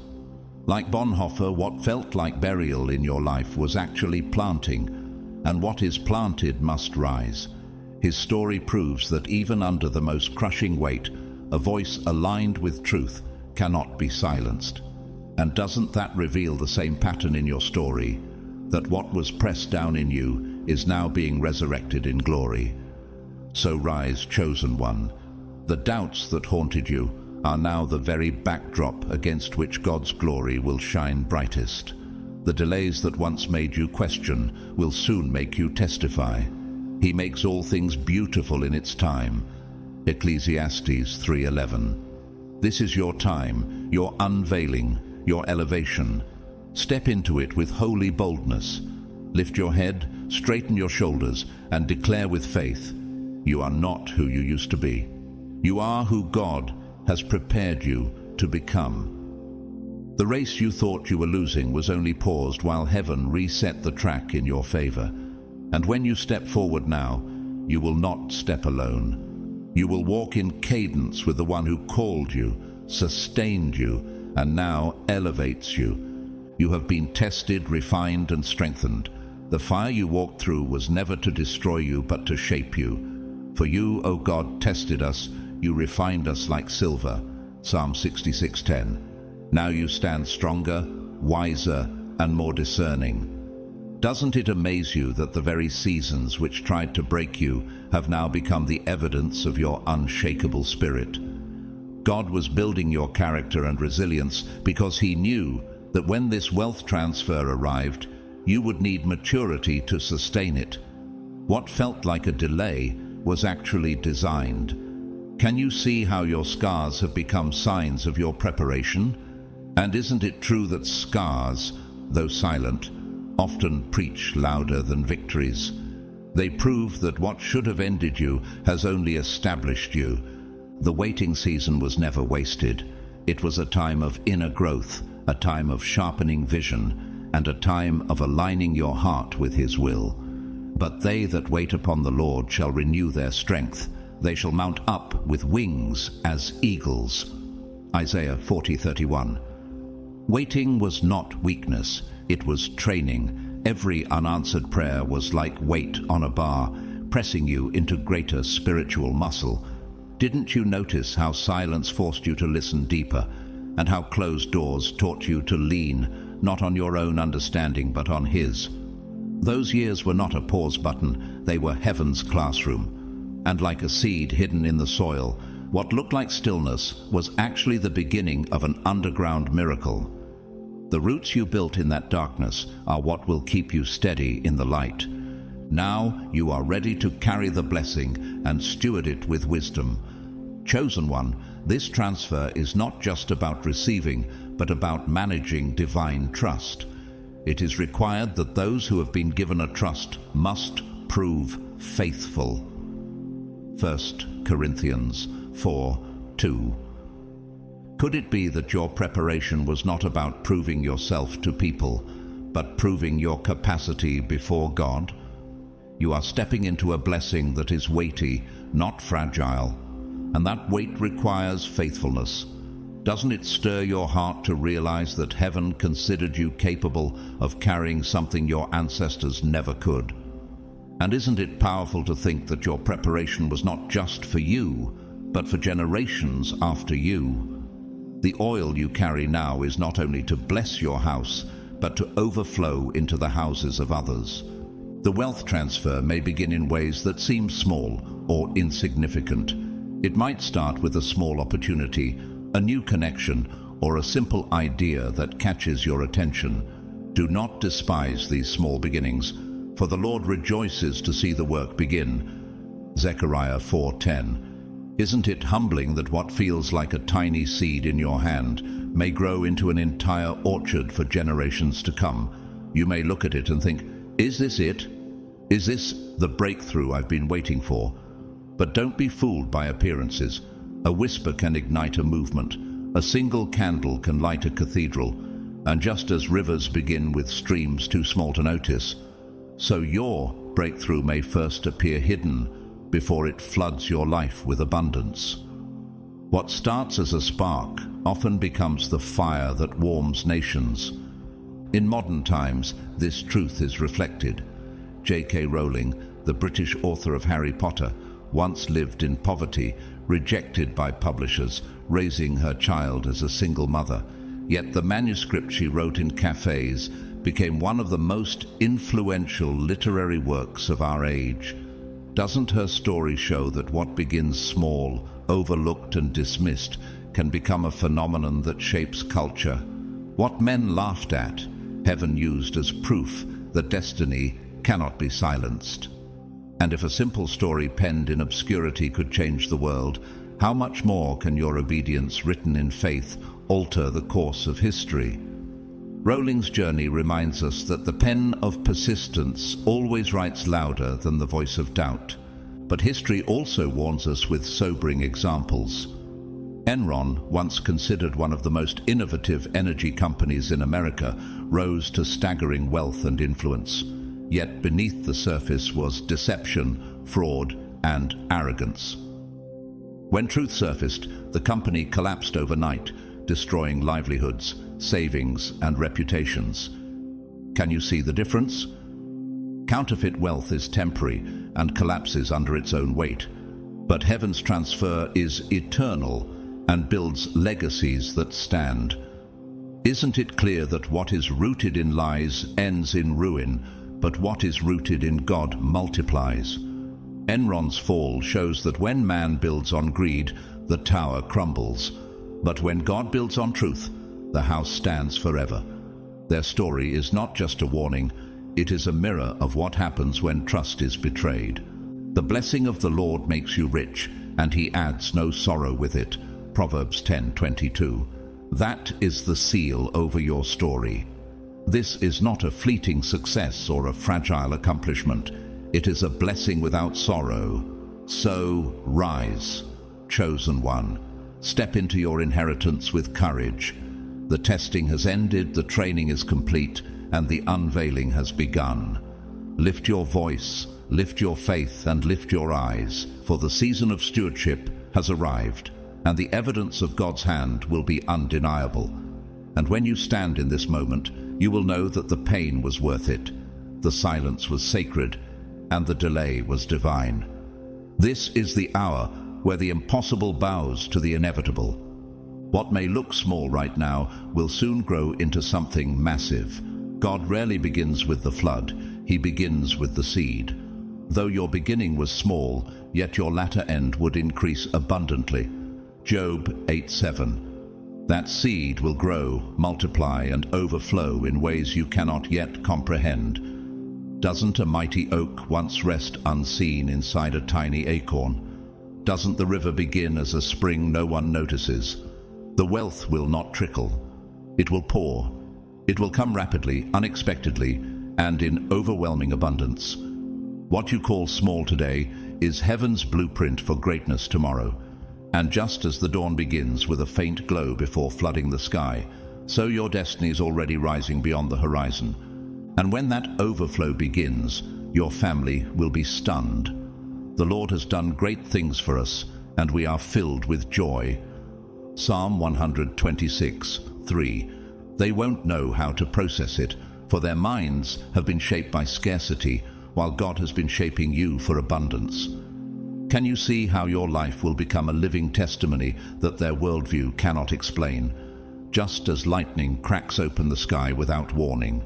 Speaker 1: Like Bonhoeffer, what felt like burial in your life was actually planting, and what is planted must rise. His story proves that even under the most crushing weight, A voice aligned with truth cannot be silenced. And doesn't that reveal the same pattern in your story? That what was pressed down in you is now being resurrected in glory. So rise, chosen one. The doubts that haunted you are now the very backdrop against which God's glory will shine brightest. The delays that once made you question will soon make you testify. He makes all things beautiful in its time. Ecclesiastes 3:11. This is your time, your unveiling, your elevation. Step into it with holy boldness. Lift your head, straighten your shoulders, and declare with faith, you are not who you used to be. You are who God has prepared you to become. The race you thought you were losing was only paused while heaven reset the track in your favor. And when you step forward now, you will not step alone. You will walk in cadence with the one who called you, sustained you, and now elevates you. You have been tested, refined, and strengthened. The fire you walked through was never to destroy you, but to shape you. For you, O God, tested us. You refined us like silver. Psalm 66:10. Now you stand stronger, wiser, and more discerning. Doesn't it amaze you that the very seasons which tried to break you have now become the evidence of your unshakable spirit? God was building your character and resilience because He knew that when this wealth transfer arrived, you would need maturity to sustain it. What felt like a delay was actually designed. Can you see how your scars have become signs of your preparation? And isn't it true that scars, though silent, often preach louder than victories? They prove that what should have ended you has only established you. The waiting season was never wasted. It was a time of inner growth, a time of sharpening vision, and a time of aligning your heart with His will. But they that wait upon the Lord shall renew their strength. They shall mount up with wings as eagles. Isaiah 40:31. Waiting was not weakness, it was training. Every unanswered prayer was like weight on a bar, pressing you into greater spiritual muscle. Didn't you notice how silence forced you to listen deeper, and how closed doors taught you to lean, not on your own understanding, but on His? Those years were not a pause button, they were heaven's classroom. And like a seed hidden in the soil, what looked like stillness was actually the beginning of an underground miracle. The roots you built in that darkness are what will keep you steady in the light. Now you are ready to carry the blessing and steward it with wisdom. Chosen one, this transfer is not just about receiving, but about managing divine trust. It is required that those who have been given a trust must prove faithful. 1 Corinthians 4:2. Could it be that your preparation was not about proving yourself to people, but proving your capacity before God? You are stepping into a blessing that is weighty, not fragile, and that weight requires faithfulness. Doesn't it stir your heart to realize that heaven considered you capable of carrying something your ancestors never could? And isn't it powerful to think that your preparation was not just for you, but for generations after you? The oil you carry now is not only to bless your house, but to overflow into the houses of others. The wealth transfer may begin in ways that seem small or insignificant. It might start with a small opportunity, a new connection, or a simple idea that catches your attention. Do not despise these small beginnings, for the Lord rejoices to see the work begin. Zechariah 4:10. Isn't it humbling that what feels like a tiny seed in your hand may grow into an entire orchard for generations to come? You may look at it and think, is this it? Is this the breakthrough I've been waiting for? But don't be fooled by appearances. A whisper can ignite a movement. A single candle can light a cathedral. And just as rivers begin with streams too small to notice, so your breakthrough may first appear hidden before it floods your life with abundance. What starts as a spark often becomes the fire that warms nations. In modern times, this truth is reflected. J.K. Rowling, the British author of Harry Potter, once lived in poverty, rejected by publishers, raising her child as a single mother. Yet the manuscript she wrote in cafes became one of the most influential literary works of our age. Doesn't her story show that what begins small, overlooked and dismissed, can become a phenomenon that shapes culture? What men laughed at, heaven used as proof that destiny cannot be silenced. And if a simple story penned in obscurity could change the world, how much more can your obedience written in faith alter the course of history? Rowling's journey reminds us that the pen of persistence always writes louder than the voice of doubt. But history also warns us with sobering examples. Enron, once considered one of the most innovative energy companies in America, rose to staggering wealth and influence. Yet beneath the surface was deception, fraud, and arrogance. When truth surfaced, the company collapsed overnight, destroying livelihoods, savings, and reputations. Can you see the difference? Counterfeit wealth is temporary and collapses under its own weight, but heaven's transfer is eternal and builds legacies that stand. Isn't it clear that what is rooted in lies ends in ruin, but what is rooted in God multiplies? Enron's fall shows that when man builds on greed, the tower crumbles. But when God builds on truth, the house stands forever. Their story is not just a warning, it is a mirror of what happens when trust is betrayed. The blessing of the Lord makes you rich, and he adds no sorrow with it. Proverbs 10:22. That is the seal over your story. This is not a fleeting success or a fragile accomplishment. It is a blessing without sorrow. So rise, chosen one. Step into your inheritance with courage. The testing has ended, the training is complete, and the unveiling has begun. Lift your voice, lift your faith, and lift your eyes, for the season of stewardship has arrived, and the evidence of God's hand will be undeniable. And when you stand in this moment, you will know that the pain was worth it, the silence was sacred, and the delay was divine. This is the hour where the impossible bows to the inevitable. What may look small right now will soon grow into something massive. God rarely begins with the flood, he begins with the seed. Though your beginning was small, yet your latter end would increase abundantly. Job 8:7. That seed will grow, multiply, and overflow in ways you cannot yet comprehend. Doesn't a mighty oak once rest unseen inside a tiny acorn? Doesn't the river begin as a spring no one notices? The wealth will not trickle. It will pour. It will come rapidly, unexpectedly, and in overwhelming abundance. What you call small today is heaven's blueprint for greatness tomorrow. And just as the dawn begins with a faint glow before flooding the sky, so your destiny is already rising beyond the horizon. And when that overflow begins, your family will be stunned. The Lord has done great things for us, and we are filled with joy. Psalm 126:3. They won't know how to process it, for their minds have been shaped by scarcity, while God has been shaping you for abundance. Can you see how your life will become a living testimony that their worldview cannot explain? Just as lightning cracks open the sky without warning,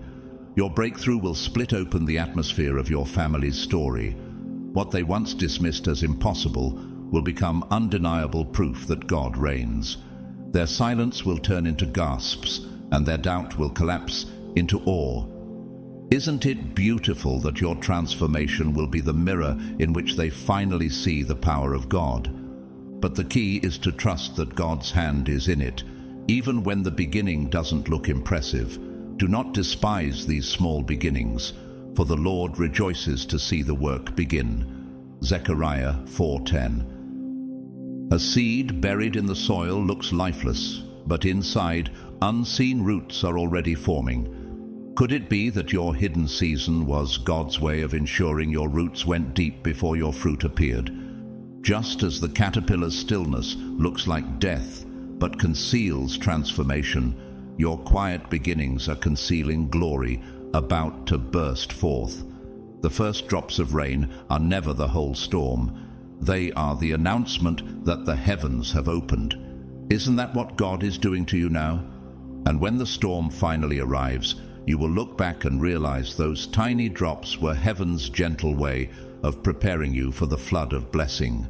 Speaker 1: your breakthrough will split open the atmosphere of your family's story. What they once dismissed as impossible will become undeniable proof that God reigns. Their silence will turn into gasps, and their doubt will collapse into awe. Isn't it beautiful that your transformation will be the mirror in which they finally see the power of God? But the key is to trust that God's hand is in it, even when the beginning doesn't look impressive. Do not despise these small beginnings, for the Lord rejoices to see the work begin. Zechariah 4:10. A seed buried in the soil looks lifeless, but inside, unseen roots are already forming. Could it be that your hidden season was God's way of ensuring your roots went deep before your fruit appeared? Just as the caterpillar's stillness looks like death, but conceals transformation, your quiet beginnings are concealing glory about to burst forth. The first drops of rain are never the whole storm. They are the announcement that the heavens have opened. Isn't that what God is doing to you now? And when the storm finally arrives, you will look back and realize those tiny drops were heaven's gentle way of preparing you for the flood of blessing.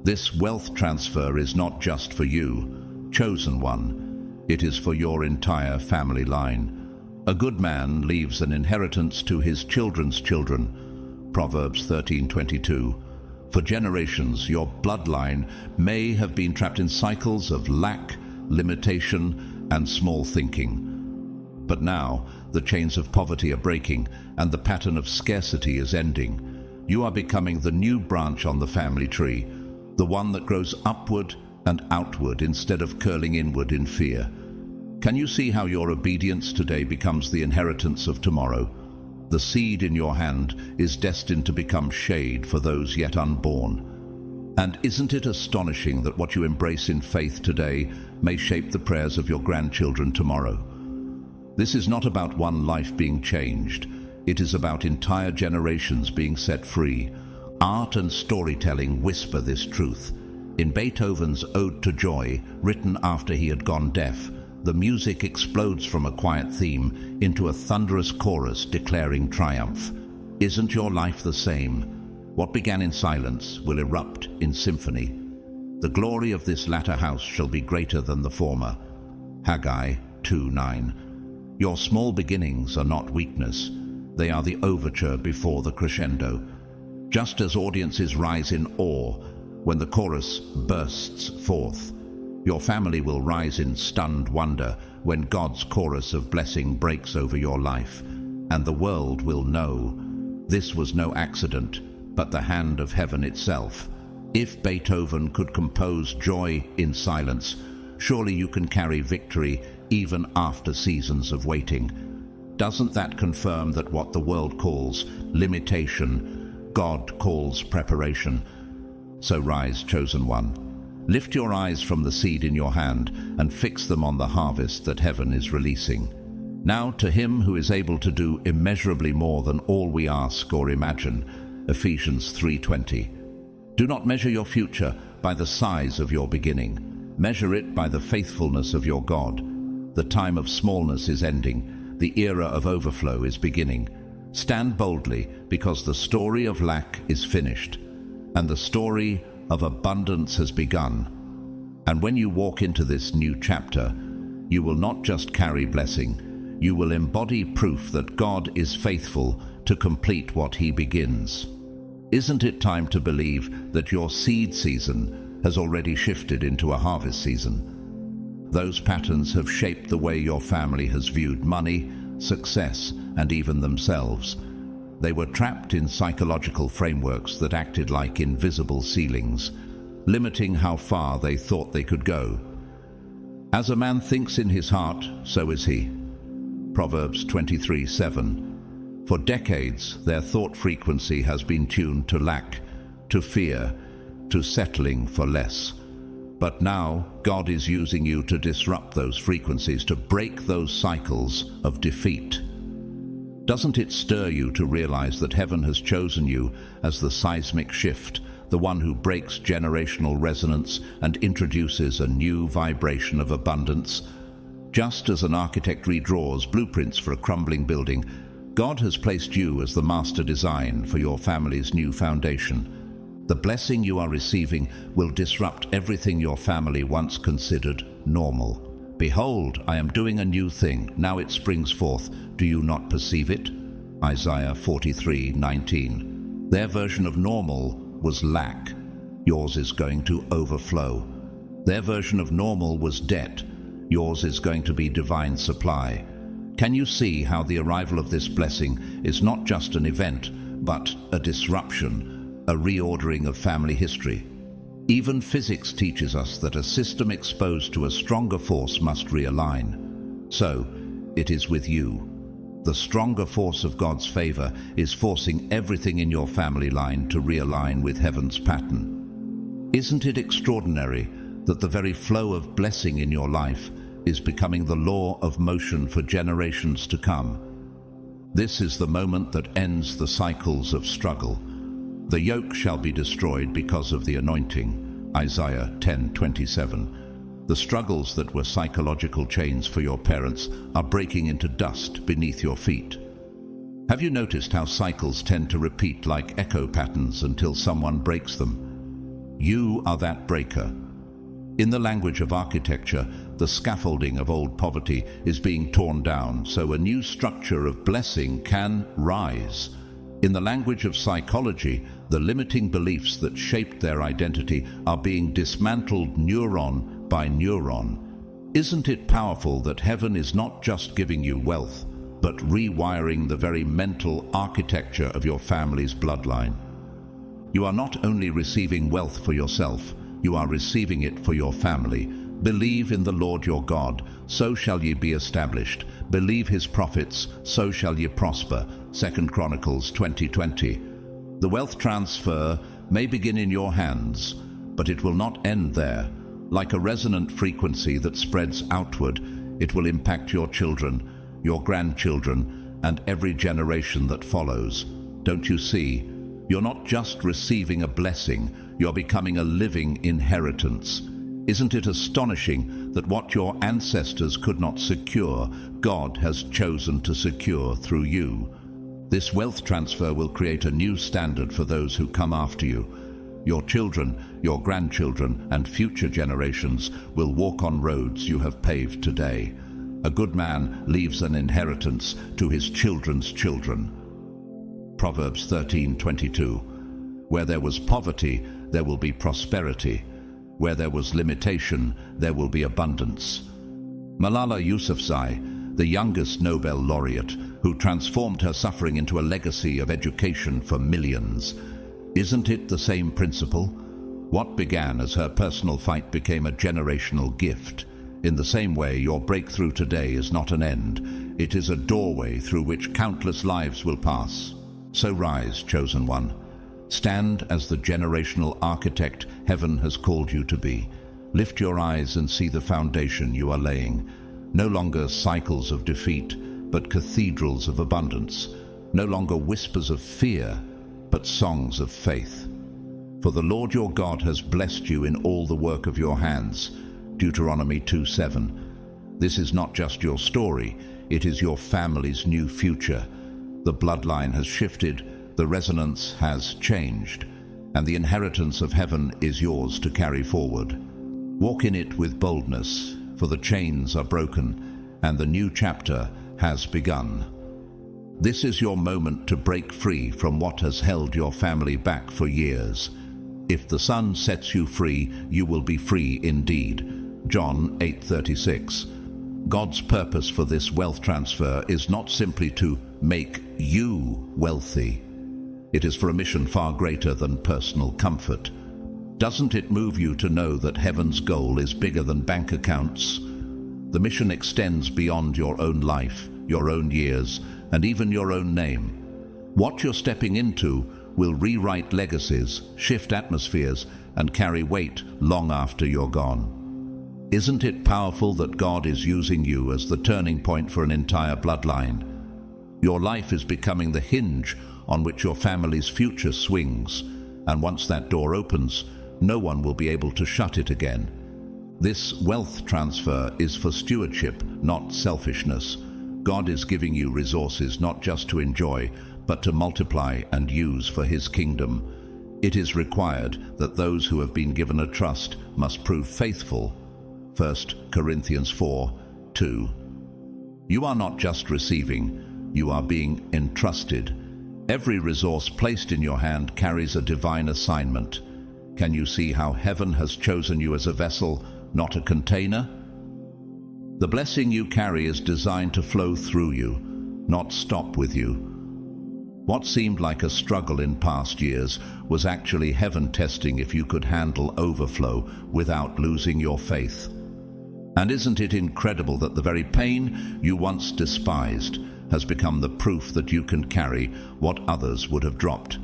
Speaker 1: This wealth transfer is not just for you, chosen one. It is for your entire family line. A good man leaves an inheritance to his children's children. Proverbs 13:22. For generations, your bloodline may have been trapped in cycles of lack, limitation, and small thinking. But now, the chains of poverty are breaking, and the pattern of scarcity is ending. You are becoming the new branch on the family tree, the one that grows upward and outward instead of curling inward in fear. Can you see how your obedience today becomes the inheritance of tomorrow? The seed in your hand is destined to become shade for those yet unborn. And isn't it astonishing that what you embrace in faith today may shape the prayers of your grandchildren tomorrow? This is not about one life being changed. It is about entire generations being set free. Art and storytelling whisper this truth. In Beethoven's Ode to Joy, written after he had gone deaf, the music explodes from a quiet theme into a thunderous chorus declaring triumph. Isn't your life the same? What began in silence will erupt in symphony. The glory of this latter house shall be greater than the former. Haggai 2:9. Your small beginnings are not weakness. They are the overture before the crescendo. Just as audiences rise in awe when the chorus bursts forth, your family will rise in stunned wonder when God's chorus of blessing breaks over your life, and the world will know this was no accident, but the hand of heaven itself. If Beethoven could compose joy in silence, surely you can carry victory even after seasons of waiting. Doesn't that confirm that what the world calls limitation, God calls preparation? So rise, chosen one. Lift your eyes from the seed in your hand and fix them on the harvest that heaven is releasing. Now to him who is able to do immeasurably more than all we ask or imagine. Ephesians 3:20. Do not measure your future by the size of your beginning. Measure it by the faithfulness of your God. The time of smallness is ending. The era of overflow is beginning. Stand boldly, because the story of lack is finished, and the story of abundance has begun. And when you walk into this new chapter, you will not just carry blessing, you will embody proof that God is faithful to complete what he begins. Isn't it time to believe that your seed season has already shifted into a harvest season? Those patterns have shaped the way your family has viewed money, success, and even themselves. They were trapped in psychological frameworks that acted like invisible ceilings, limiting how far they thought they could go. As a man thinks in his heart, so is he. Proverbs 23:7. For decades, their thought frequency has been tuned to lack, to fear, to settling for less. But now, God is using you to disrupt those frequencies, to break those cycles of defeat. Doesn't it stir you to realize that heaven has chosen you as the seismic shift, the one who breaks generational resonance and introduces a new vibration of abundance? Just as an architect redraws blueprints for a crumbling building, God has placed you as the master design for your family's new foundation. The blessing you are receiving will disrupt everything your family once considered normal. Behold, I am doing a new thing. Now it springs forth. Do you not perceive it? Isaiah 43:19. Their version of normal was lack. Yours is going to overflow. Their version of normal was debt. Yours is going to be divine supply. Can you see how the arrival of this blessing is not just an event, but a disruption, a reordering of family history? Even physics teaches us that a system exposed to a stronger force must realign. So, it is with you. The stronger force of God's favor is forcing everything in your family line to realign with heaven's pattern. Isn't it extraordinary that the very flow of blessing in your life is becoming the law of motion for generations to come? This is the moment that ends the cycles of struggle, The yoke shall be destroyed because of the anointing. Isaiah 10:27. The struggles that were psychological chains for your parents are breaking into dust beneath your feet. Have you noticed how cycles tend to repeat like echo patterns until someone breaks them? You are that breaker. In the language of architecture, the scaffolding of old poverty is being torn down so a new structure of blessing can rise. In the language of psychology, the limiting beliefs that shaped their identity are being dismantled neuron by neuron. Isn't it powerful that heaven is not just giving you wealth, but rewiring the very mental architecture of your family's bloodline? You are not only receiving wealth for yourself, you are receiving it for your family. Believe in the Lord your God, so shall ye be established. Believe his prophets, so shall ye prosper. 2 Chronicles 20:20. The wealth transfer may begin in your hands, but it will not end there. Like a resonant frequency that spreads outward, it will impact your children, your grandchildren, and every generation that follows. Don't you see? You're not just receiving a blessing, you're becoming a living inheritance. Isn't it astonishing that what your ancestors could not secure, God has chosen to secure through you? This wealth transfer will create a new standard for those who come after you. Your children, your grandchildren, and future generations will walk on roads you have paved today. A good man leaves an inheritance to his children's children. Proverbs 13:22. Where there was poverty, there will be prosperity. Where there was limitation, there will be abundance. Malala Yousafzai, the youngest Nobel laureate, who transformed her suffering into a legacy of education for millions. Isn't it the same principle? What began as her personal fight became a generational gift. In the same way, your breakthrough today is not an end. It is a doorway through which countless lives will pass. So rise, chosen one. Stand as the generational architect heaven has called you to be. Lift your eyes and see the foundation you are laying. No longer cycles of defeat, but cathedrals of abundance. No longer whispers of fear, but songs of faith. For the Lord your God has blessed you in all the work of your hands. Deuteronomy 2:7. This is not just your story, it is your family's new future. The bloodline has shifted, the resonance has changed, and the inheritance of heaven is yours to carry forward. Walk in it with boldness, for the chains are broken, and the new chapter has begun. This is your moment to break free from what has held your family back for years. If the Son sets you free, you will be free indeed. John 8:36. God's purpose for this wealth transfer is not simply to make you wealthy. It is for a mission far greater than personal comfort. Doesn't it move you to know that heaven's goal is bigger than bank accounts? The mission extends beyond your own life, your own years, and even your own name. What you're stepping into will rewrite legacies, shift atmospheres, and carry weight long after you're gone. Isn't it powerful that God is using you as the turning point for an entire bloodline? Your life is becoming the hinge on which your family's future swings, and once that door opens, no one will be able to shut it again. This wealth transfer is for stewardship, not selfishness. God is giving you resources not just to enjoy, but to multiply and use for his kingdom. It is required that those who have been given a trust must prove faithful. 1 Corinthians 4:2. You are not just receiving, you are being entrusted. Every resource placed in your hand carries a divine assignment. Can you see how heaven has chosen you as a vessel, not a container? The blessing you carry is designed to flow through you, not stop with you. What seemed like a struggle in past years was actually heaven testing if you could handle overflow without losing your faith. And isn't it incredible that the very pain you once despised has become the proof that you can carry what others would have dropped?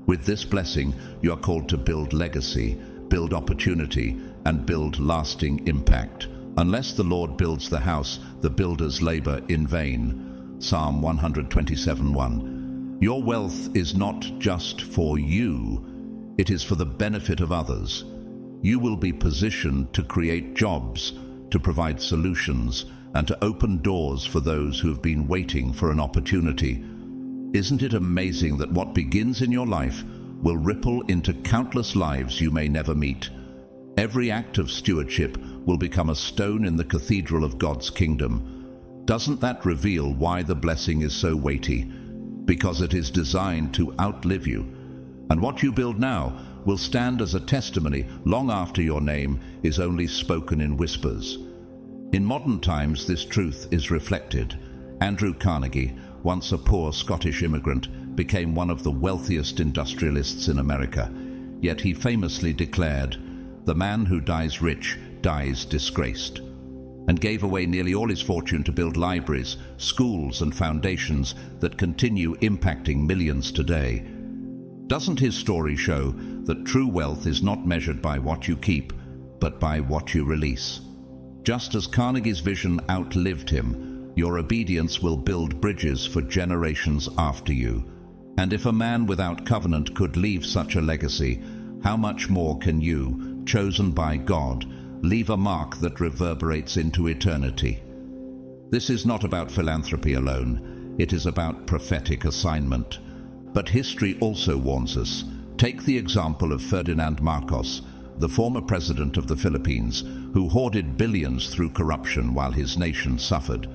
Speaker 1: With this blessing, you are called to build legacy, build opportunity, and build lasting impact. Unless the Lord builds the house, the builders labor in vain. Psalm 127:1. Your wealth is not just for you, it is for the benefit of others. You will be positioned to create jobs, to provide solutions, and to open doors for those who have been waiting for an opportunity. Isn't it amazing that what begins in your life will ripple into countless lives you may never meet? Every act of stewardship will become a stone in the cathedral of God's kingdom. Doesn't that reveal why the blessing is so weighty? Because it is designed to outlive you. And what you build now will stand as a testimony long after your name is only spoken in whispers. In modern times, this truth is reflected. Andrew Carnegie, once a poor Scottish immigrant, became one of the wealthiest industrialists in America. Yet he famously declared, "The man who dies rich dies disgraced," and gave away nearly all his fortune to build libraries, schools, and foundations that continue impacting millions today. Doesn't his story show that true wealth is not measured by what you keep, but by what you release? Just as Carnegie's vision outlived him, your obedience will build bridges for generations after you. And if a man without covenant could leave such a legacy, how much more can you, chosen by God, leave a mark that reverberates into eternity? This is not about philanthropy alone. It is about prophetic assignment. But history also warns us. Take the example of Ferdinand Marcos, the former president of the Philippines, who hoarded billions through corruption while his nation suffered.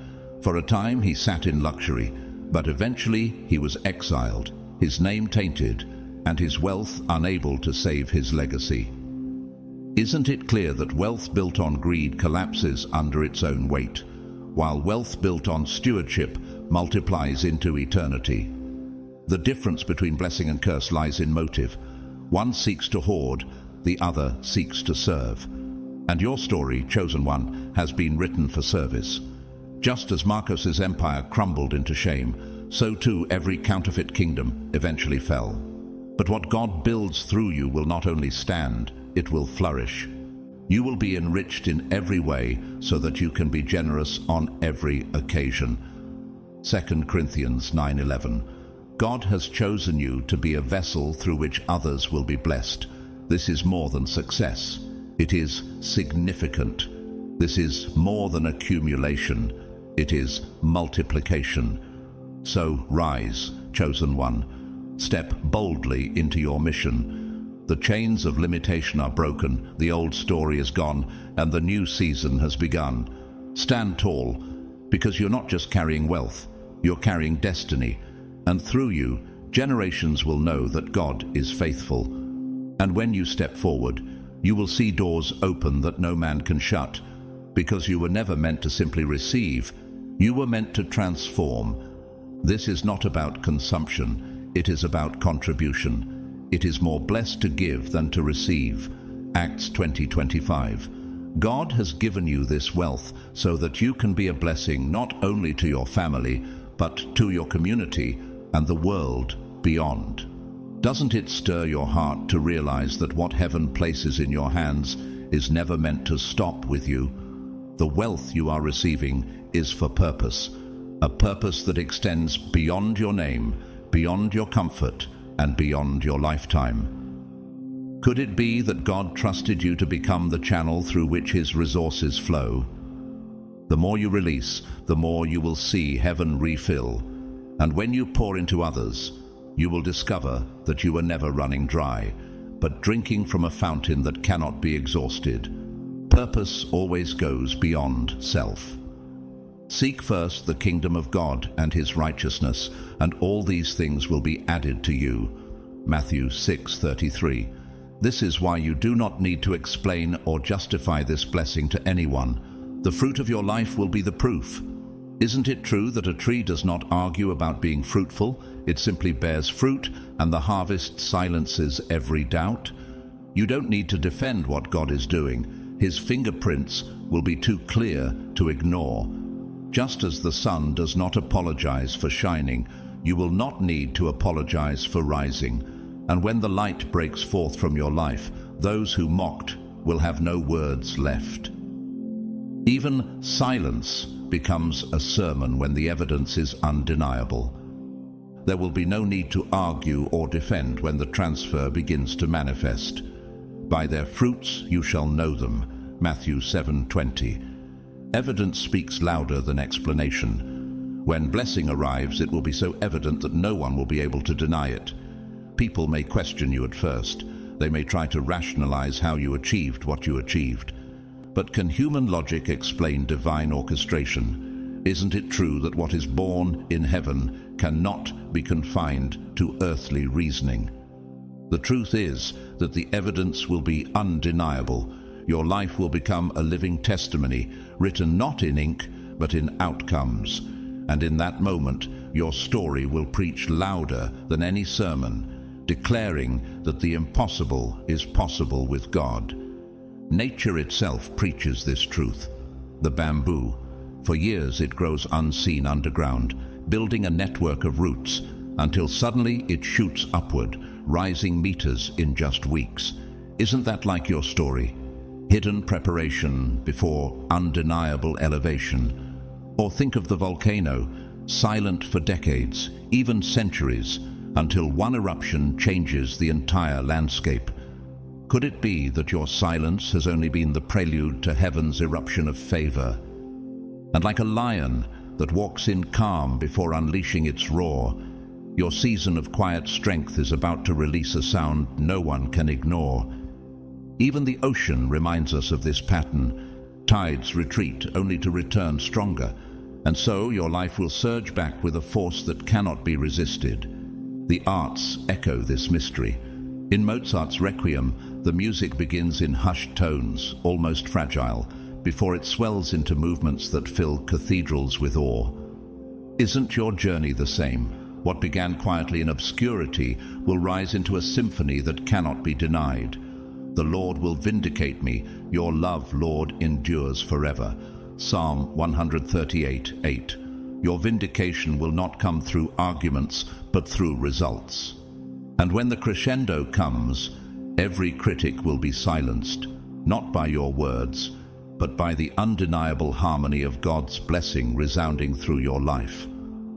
Speaker 1: For a time he sat in luxury, but eventually he was exiled, his name tainted, and his wealth unable to save his legacy. Isn't it clear that wealth built on greed collapses under its own weight, while wealth built on stewardship multiplies into eternity? The difference between blessing and curse lies in motive. One seeks to hoard, the other seeks to serve. And your story, chosen one, has been written for service. Just as Marcos's empire crumbled into shame, so too every counterfeit kingdom eventually fell. But what God builds through you will not only stand, it will flourish. You will be enriched in every way so that you can be generous on every occasion. 2 Corinthians 9:11. God has chosen you to be a vessel through which others will be blessed. This is more than success. It is significant. This is more than accumulation. It is multiplication. So rise, chosen one. Step boldly into your mission. The chains of limitation are broken, the old story is gone, and the new season has begun. Stand tall, because you're not just carrying wealth, you're carrying destiny. And through you, generations will know that God is faithful. And when you step forward, you will see doors open that no man can shut, because you were never meant to simply receive, you were meant to transform. This is not about consumption, it is about contribution. It is more blessed to give than to receive. Acts 20:25. God has given you this wealth so that you can be a blessing not only to your family, but to your community and the world beyond. Doesn't it stir your heart to realize that what heaven places in your hands is never meant to stop with you? The wealth you are receiving is for purpose, a purpose that extends beyond your name, beyond your comfort, and beyond your lifetime. Could it be that God trusted you to become the channel through which His resources flow? The more you release, the more you will see heaven refill. And when you pour into others, you will discover that you were never running dry, but drinking from a fountain that cannot be exhausted. Purpose always goes beyond self. Seek first the kingdom of God and His righteousness, and all these things will be added to you. Matthew 6:33. This is why you do not need to explain or justify this blessing to anyone. The fruit of your life will be the proof. Isn't it true that a tree does not argue about being fruitful? It simply bears fruit, and the harvest silences every doubt. You don't need to defend what God is doing. His fingerprints will be too clear to ignore. Just as the sun does not apologize for shining, you will not need to apologize for rising. And when the light breaks forth from your life, those who mocked will have no words left. Even silence becomes a sermon when the evidence is undeniable. There will be no need to argue or defend when the transfer begins to manifest. By their fruits you shall know them. Matthew 7:20. Evidence speaks louder than explanation. When blessing arrives, it will be so evident that no one will be able to deny it. People may question you at first. They may try to rationalize how you achieved what you achieved. But can human logic explain divine orchestration? Isn't it true that what is born in heaven cannot be confined to earthly reasoning? The truth is that the evidence will be undeniable. Your life will become a living testimony, written not in ink, but in outcomes. And in that moment, your story will preach louder than any sermon, declaring that the impossible is possible with God. Nature itself preaches this truth. The bamboo. For years it grows unseen underground, building a network of roots, until suddenly it shoots upward, rising meters in just weeks. Isn't that like your story? Hidden preparation before undeniable elevation. Or think of the volcano, silent for decades, even centuries, until one eruption changes the entire landscape. Could it be that your silence has only been the prelude to heaven's eruption of favor? And like a lion that walks in calm before unleashing its roar, your season of quiet strength is about to release a sound no one can ignore. Even the ocean reminds us of this pattern. Tides retreat only to return stronger, and so your life will surge back with a force that cannot be resisted. The arts echo this mystery. In Mozart's Requiem, the music begins in hushed tones, almost fragile, before it swells into movements that fill cathedrals with awe. Isn't your journey the same? What began quietly in obscurity will rise into a symphony that cannot be denied. The Lord will vindicate me. Your love, Lord, endures forever. Psalm 138:8. Your vindication will not come through arguments, but through results. And when the crescendo comes, every critic will be silenced, not by your words, but by the undeniable harmony of God's blessing resounding through your life.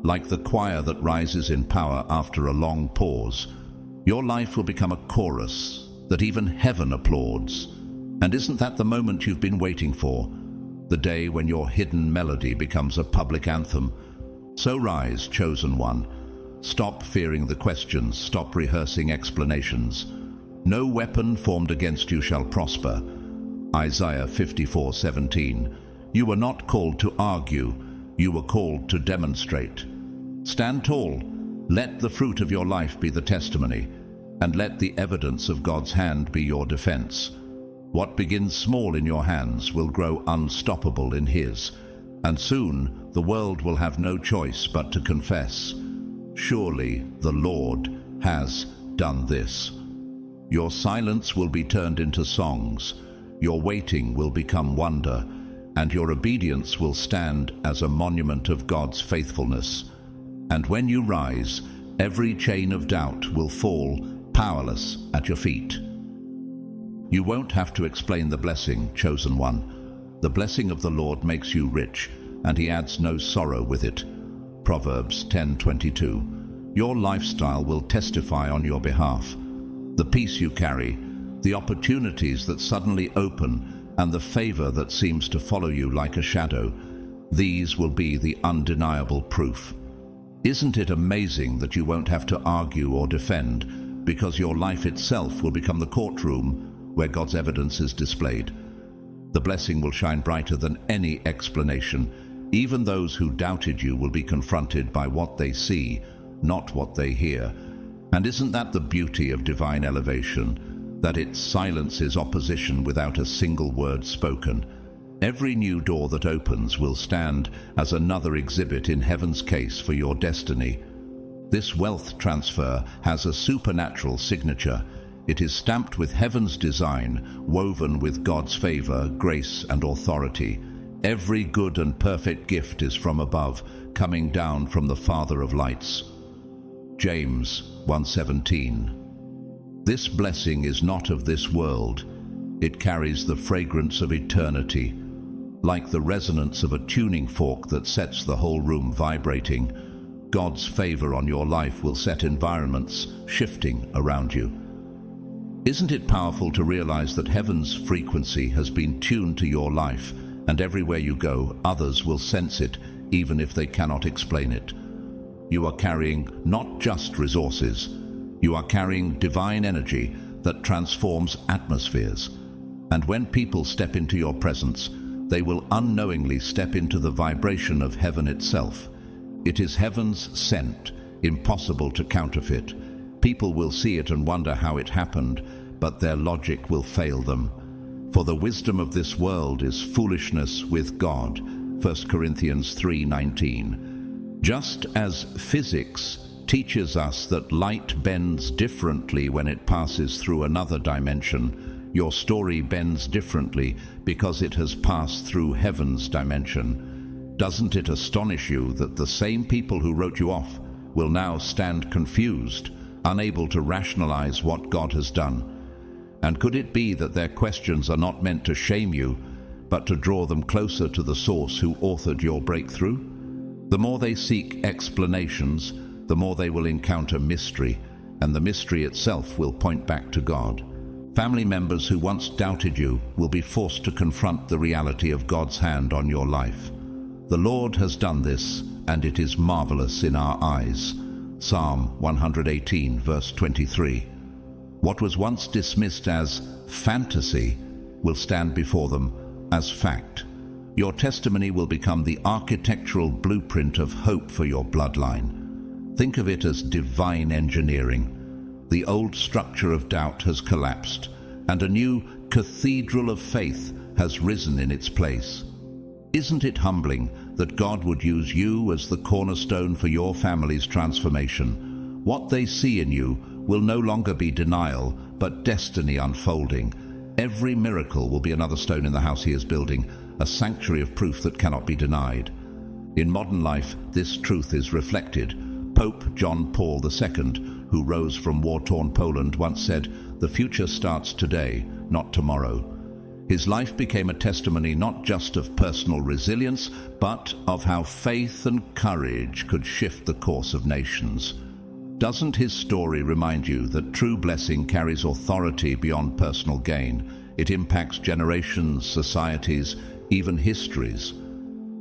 Speaker 1: Like the choir that rises in power after a long pause, your life will become a chorus that even heaven applauds. And isn't that the moment you've been waiting for? The day when your hidden melody becomes a public anthem. So rise, chosen one. Stop fearing the questions, stop rehearsing explanations. No weapon formed against you shall prosper. Isaiah 54:17. You were not called to argue, you were called to demonstrate. Stand tall, let the fruit of your life be the testimony, and let the evidence of God's hand be your defense. What begins small in your hands will grow unstoppable in His, and soon the world will have no choice but to confess, surely the Lord has done this. Your silence will be turned into songs, your waiting will become wonder, and your obedience will stand as a monument of God's faithfulness. And when you rise, every chain of doubt will fall powerless at your feet. You won't have to explain the blessing, chosen one. The blessing of the Lord makes you rich, and He adds no sorrow with it. Proverbs 10:22. Your lifestyle will testify on your behalf. The peace you carry, the opportunities that suddenly open, and the favor that seems to follow you like a shadow, these will be the undeniable proof. Isn't it amazing that you won't have to argue or defend, because your life itself will become the courtroom where God's evidence is displayed? The blessing will shine brighter than any explanation. Even those who doubted you will be confronted by what they see, not what they hear. And isn't that the beauty of divine elevation? That it silences opposition without a single word spoken. Every new door that opens will stand as another exhibit in heaven's case for your destiny. This wealth transfer has a supernatural signature. It is stamped with heaven's design, woven with God's favor, grace, and authority. Every good and perfect gift is from above, coming down from the Father of lights. James 1:17. This blessing is not of this world. It carries the fragrance of eternity, like the resonance of a tuning fork that sets the whole room vibrating. God's favor on your life will set environments shifting around you. Isn't it powerful to realize that heaven's frequency has been tuned to your life, and everywhere you go, others will sense it, even if they cannot explain it? You are carrying not just resources, you are carrying divine energy that transforms atmospheres. And when people step into your presence, they will unknowingly step into the vibration of heaven itself. It is heaven's scent, impossible to counterfeit. People will see it and wonder how it happened, but their logic will fail them. For the wisdom of this world is foolishness with God. 1 Corinthians 3:19. Just as physics teaches us that light bends differently when it passes through another dimension, your story bends differently because it has passed through heaven's dimension. Doesn't it astonish you that the same people who wrote you off will now stand confused, unable to rationalize what God has done? And could it be that their questions are not meant to shame you, but to draw them closer to the source who authored your breakthrough? The more they seek explanations, the more they will encounter mystery, and the mystery itself will point back to God. Family members who once doubted you will be forced to confront the reality of God's hand on your life. The Lord has done this, and it is marvelous in our eyes. Psalm 118, verse 23. What was once dismissed as fantasy will stand before them as fact. Your testimony will become the architectural blueprint of hope for your bloodline. Think of it as divine engineering. The old structure of doubt has collapsed, and a new cathedral of faith has risen in its place. Isn't it humbling that God would use you as the cornerstone for your family's transformation? What they see in you will no longer be denial, but destiny unfolding. Every miracle will be another stone in the house he is building, a sanctuary of proof that cannot be denied. In modern life, this truth is reflected. Pope John Paul II, who rose from war-torn Poland, once said, "The future starts today, not tomorrow." His life became a testimony not just of personal resilience, but of how faith and courage could shift the course of nations. Doesn't his story remind you that true blessing carries authority beyond personal gain? It impacts generations, societies, even histories.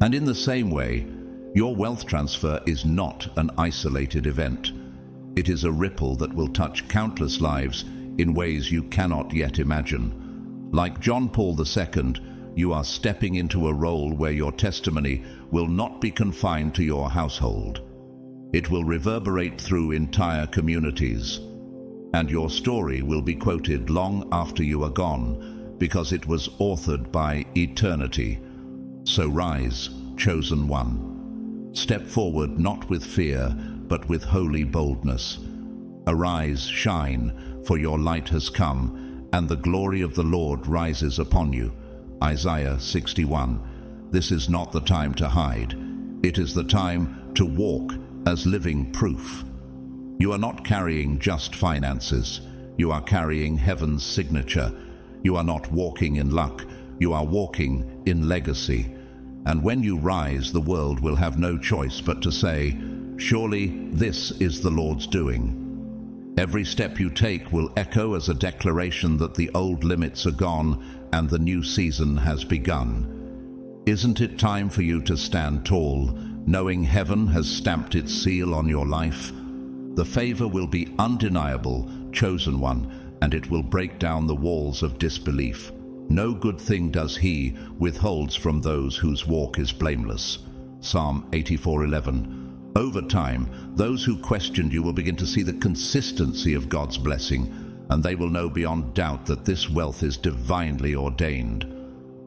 Speaker 1: And in the same way, your wealth transfer is not an isolated event. It is a ripple that will touch countless lives in ways you cannot yet imagine. Like John Paul II, you are stepping into a role where your testimony will not be confined to your household. It will reverberate through entire communities, and your story will be quoted long after you are gone, because it was authored by eternity. So rise, chosen one. Step forward not with fear, but with holy boldness. Arise, shine, for your light has come, and the glory of the Lord rises upon you. Isaiah 61. This is not the time to hide. It is the time to walk as living proof. You are not carrying just finances. You are carrying heaven's signature. You are not walking in luck. You are walking in legacy. And when you rise, the world will have no choice but to say, "Surely this is the Lord's doing." Every step you take will echo as a declaration that the old limits are gone and the new season has begun. Isn't it time for you to stand tall, knowing heaven has stamped its seal on your life? The favor will be undeniable, chosen one, and it will break down the walls of disbelief. No good thing does he withholds from those whose walk is blameless. Psalm 84:11. Over time, those who questioned you will begin to see the consistency of God's blessing, and they will know beyond doubt that this wealth is divinely ordained.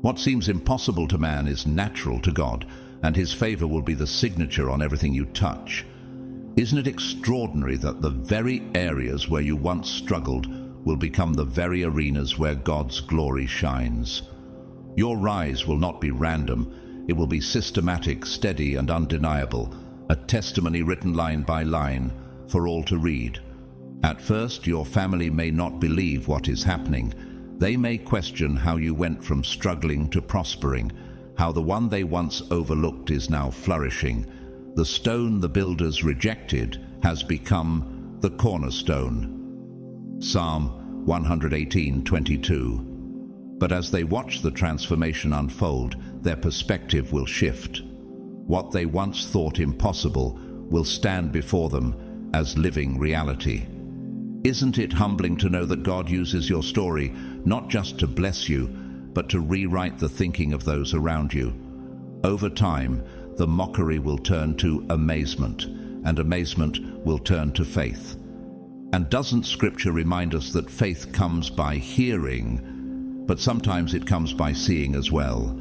Speaker 1: What seems impossible to man is natural to God, and his favor will be the signature on everything you touch. Isn't it extraordinary that the very areas where you once struggled will become the very arenas where God's glory shines? Your rise will not be random. It will be systematic, steady, and undeniable, a testimony written line by line for all to read. At first, your family may not believe what is happening. They may question how you went from struggling to prospering, how the one they once overlooked is now flourishing. The stone the builders rejected has become the cornerstone. Psalm 118:22. But as they watch the transformation unfold, their perspective will shift. What they once thought impossible will stand before them as living reality. Isn't it humbling to know that God uses your story not just to bless you, but to rewrite the thinking of those around you? Over time, the mockery will turn to amazement, and amazement will turn to faith. And doesn't Scripture remind us that faith comes by hearing, but sometimes it comes by seeing as well?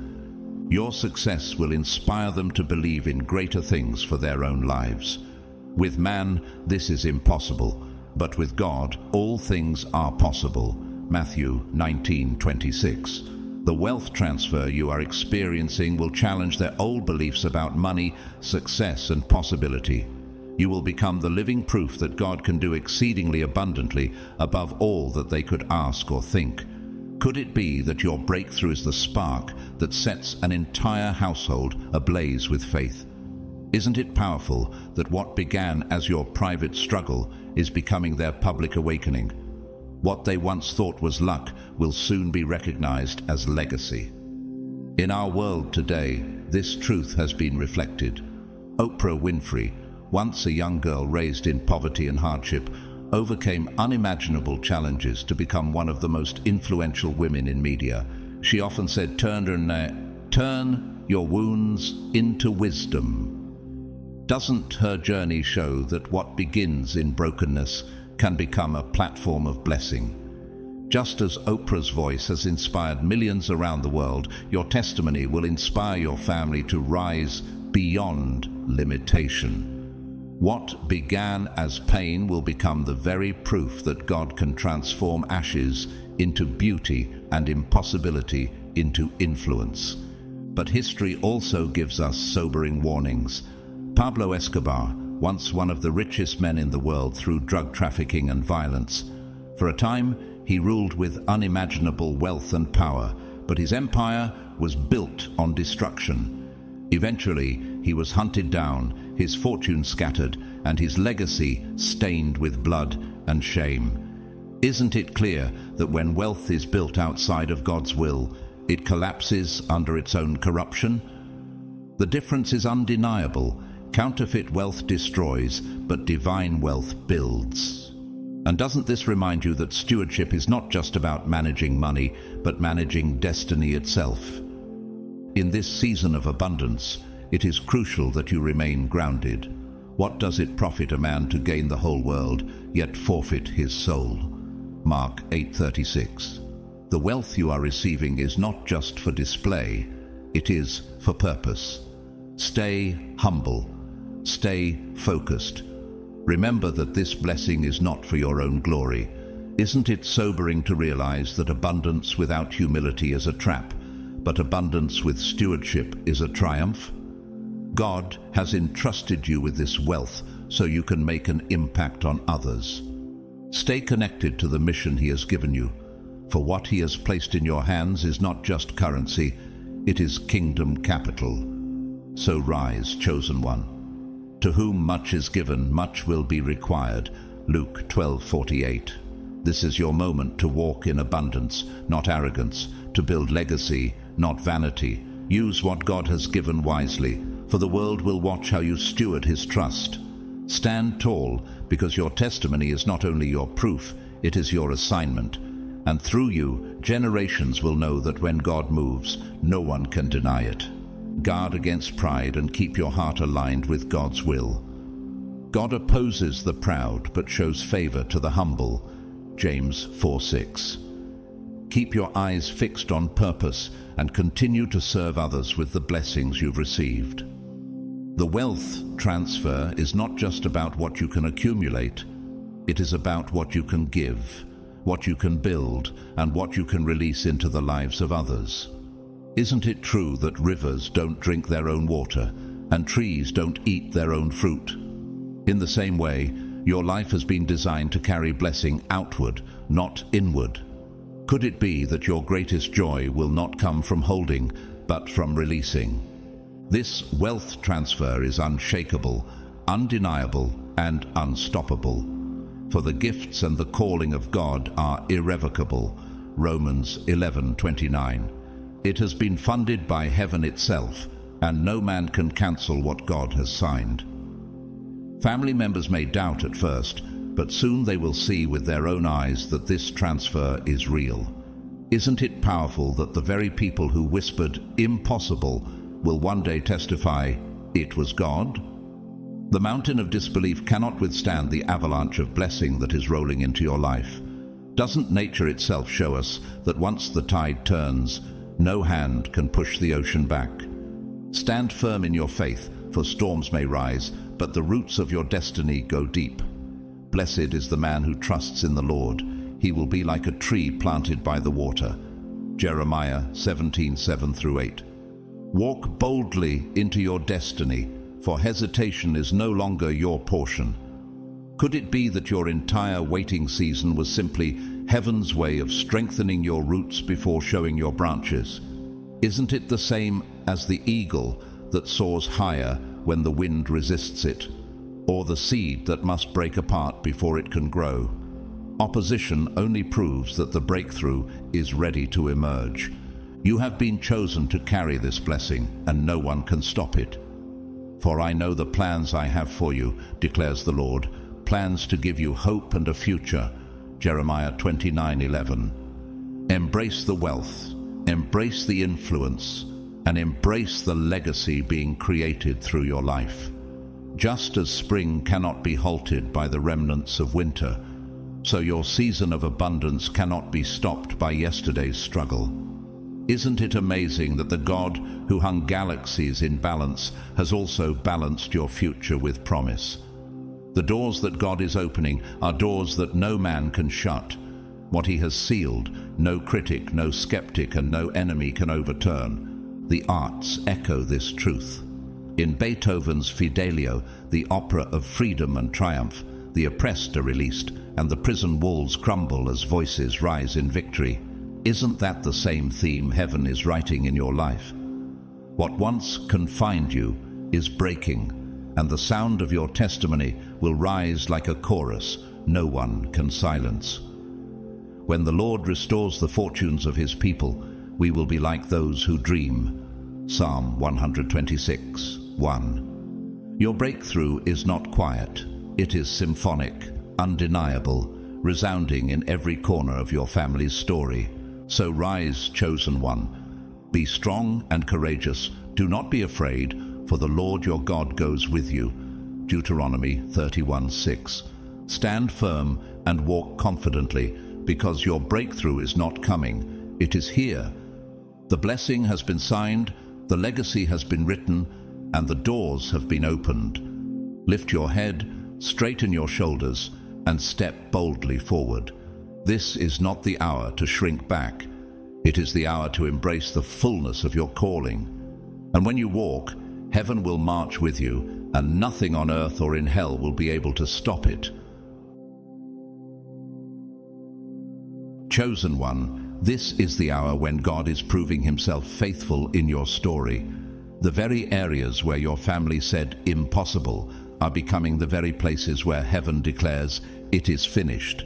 Speaker 1: Your success will inspire them to believe in greater things for their own lives. With man, this is impossible, but with God, all things are possible. Matthew 19:26. The wealth transfer you are experiencing will challenge their old beliefs about money, success, and possibility. You will become the living proof that God can do exceedingly abundantly above all that they could ask or think. Could it be that your breakthrough is the spark that sets an entire household ablaze with faith? Isn't it powerful that what began as your private struggle is becoming their public awakening? What they once thought was luck will soon be recognized as legacy. In our world today, this truth has been reflected. Oprah Winfrey, once a young girl raised in poverty and hardship, overcame unimaginable challenges to become one of the most influential women in media. She often said, turn your wounds into wisdom. Doesn't her journey show that what begins in brokenness can become a platform of blessing? Just as Oprah's voice has inspired millions around the world, your testimony will inspire your family to rise beyond limitation. What began as pain will become the very proof that God can transform ashes into beauty and impossibility into influence. But history also gives us sobering warnings. Pablo Escobar, once one of the richest men in the world through drug trafficking and violence. For a time, he ruled with unimaginable wealth and power, but his empire was built on destruction. Eventually, he was hunted down, his fortune scattered, and his legacy stained with blood and shame. Isn't it clear that when wealth is built outside of God's will, it collapses under its own corruption? The difference is undeniable. Counterfeit wealth destroys, but divine wealth builds. And doesn't this remind you that stewardship is not just about managing money, but managing destiny itself? In this season of abundance, it is crucial that you remain grounded. What does it profit a man to gain the whole world, yet forfeit his soul? Mark 8:36. The wealth you are receiving is not just for display, it is for purpose. Stay humble. Stay focused. Remember that this blessing is not for your own glory. Isn't it sobering to realize that abundance without humility is a trap, but abundance with stewardship is a triumph? God has entrusted you with this wealth so you can make an impact on others. Stay connected to the mission He has given you, for what He has placed in your hands is not just currency, it is kingdom capital. So rise, chosen one. To whom much is given, much will be required. Luke 12:48. This is your moment to walk in abundance, not arrogance, to build legacy, not vanity. Use what God has given wisely, for the world will watch how you steward His trust. Stand tall, because your testimony is not only your proof, it is your assignment. And through you, generations will know that when God moves, no one can deny it. Guard against pride and keep your heart aligned with God's will. God opposes the proud but shows favor to the humble. James 4:6. Keep your eyes fixed on purpose and continue to serve others with the blessings you've received. The wealth transfer is not just about what you can accumulate. It is about what you can give, what you can build, and what you can release into the lives of others. Isn't it true that rivers don't drink their own water and trees don't eat their own fruit? In the same way, your life has been designed to carry blessing outward, not inward. Could it be that your greatest joy will not come from holding, but from releasing? This wealth transfer is unshakable, undeniable, and unstoppable. For the gifts and the calling of God are irrevocable. Romans 11:29. It has been funded by heaven itself, and no man can cancel what God has signed. Family members may doubt at first, but soon they will see with their own eyes that this transfer is real. Isn't it powerful that the very people who whispered impossible will one day testify, it was God? The mountain of disbelief cannot withstand the avalanche of blessing that is rolling into your life. Doesn't nature itself show us that once the tide turns, no hand can push the ocean back? Stand firm in your faith, for storms may rise, but the roots of your destiny go deep. Blessed is the man who trusts in the Lord. He will be like a tree planted by the water. Jeremiah 17:7-8. Walk boldly into your destiny, for hesitation is no longer your portion. Could it be that your entire waiting season was simply heaven's way of strengthening your roots before showing your branches? Isn't it the same as the eagle that soars higher when the wind resists it, or the seed that must break apart before it can grow? Opposition only proves that the breakthrough is ready to emerge. You have been chosen to carry this blessing, and no one can stop it. For I know the plans I have for you, declares the Lord, plans to give you hope and a future. Jeremiah 29:11. Embrace the wealth, embrace the influence, and embrace the legacy being created through your life. Just as spring cannot be halted by the remnants of winter, so your season of abundance cannot be stopped by yesterday's struggle. Isn't it amazing that the God who hung galaxies in balance has also balanced your future with promise? The doors that God is opening are doors that no man can shut. What he has sealed, no critic, no skeptic, and no enemy can overturn. The arts echo this truth. In Beethoven's Fidelio, the opera of freedom and triumph, the oppressed are released, and the prison walls crumble as voices rise in victory. Isn't that the same theme heaven is writing in your life? What once confined you is breaking, and the sound of your testimony will rise like a chorus no one can silence. When the Lord restores the fortunes of his people, we will be like those who dream. Psalm 126:1. Your breakthrough is not quiet. It is symphonic, undeniable, resounding in every corner of your family's story. So rise, chosen one. Be strong and courageous. Do not be afraid, for the Lord your God goes with you. Deuteronomy 31:6. Stand firm and walk confidently, because your breakthrough is not coming. It is here. The blessing has been signed, the legacy has been written, and the doors have been opened. Lift your head, straighten your shoulders, and step boldly forward. This is not the hour to shrink back. It is the hour to embrace the fullness of your calling. And when you walk, heaven will march with you, and nothing on earth or in hell will be able to stop it. Chosen one, this is the hour when God is proving himself faithful in your story. The very areas where your family said impossible are becoming the very places where heaven declares it is finished.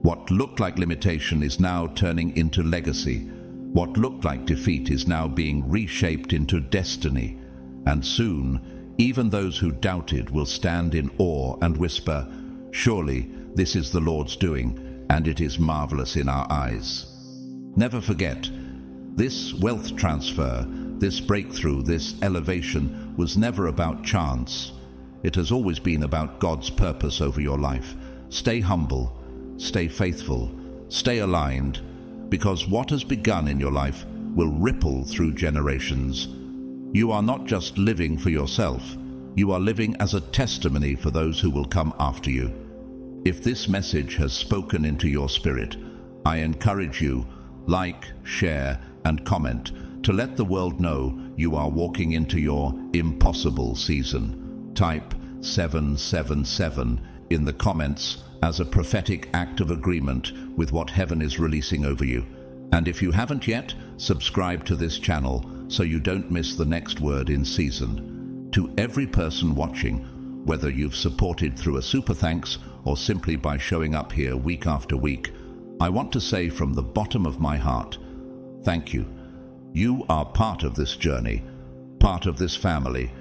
Speaker 1: What looked like limitation is now turning into legacy. What looked like defeat is now being reshaped into destiny. And soon, even those who doubted will stand in awe and whisper, "Surely this is the Lord's doing, and it is marvelous in our eyes." Never forget, this wealth transfer, this breakthrough, this elevation was never about chance. It has always been about God's purpose over your life. Stay humble, stay faithful, stay aligned, because what has begun in your life will ripple through generations. You are not just living for yourself, you are living as a testimony for those who will come after you. If this message has spoken into your spirit, I encourage you, like, share, and comment to let the world know you are walking into your impossible season. Type 777 in the comments as a prophetic act of agreement with what heaven is releasing over you. And if you haven't yet, subscribe to this channel so you don't miss the next word in season. To every person watching, whether you've supported through a super thanks or simply by showing up here week after week, I want to say from the bottom of my heart, thank you. You are part of this journey, part of this family,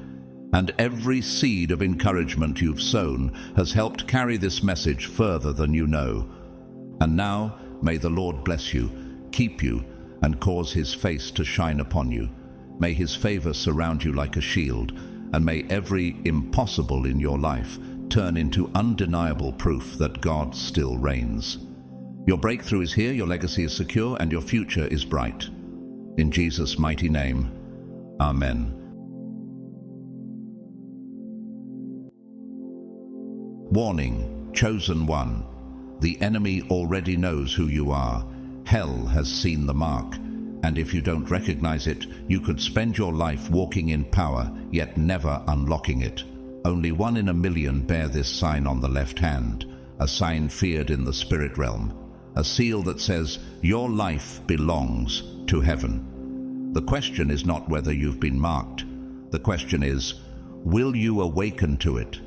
Speaker 1: and every seed of encouragement you've sown has helped carry this message further than you know. And now, may the Lord bless you, keep you, and cause his face to shine upon you. May his favor surround you like a shield, and may every impossible in your life turn into undeniable proof that God still reigns. Your breakthrough is here, your legacy is secure, and your future is bright. In Jesus' mighty name, Amen. Warning, chosen one. The enemy already knows who you are. Hell has seen the mark, and if you don't recognize it, you could spend your life walking in power, yet never unlocking it. Only 1 in a million bear this sign on the left hand, a sign feared in the spirit realm, a seal that says, your life belongs to heaven. The question is not whether you've been marked. The question is, will you awaken to it?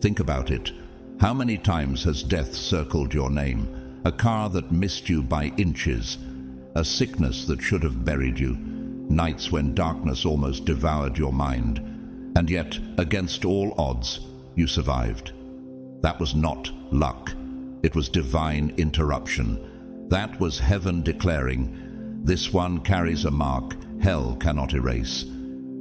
Speaker 1: Think about it. How many times has death circled your name? A car that missed you by inches, a sickness that should have buried you, nights when darkness almost devoured your mind, and yet, against all odds, you survived. That was not luck. It was divine interruption. That was heaven declaring, this one carries a mark hell cannot erase.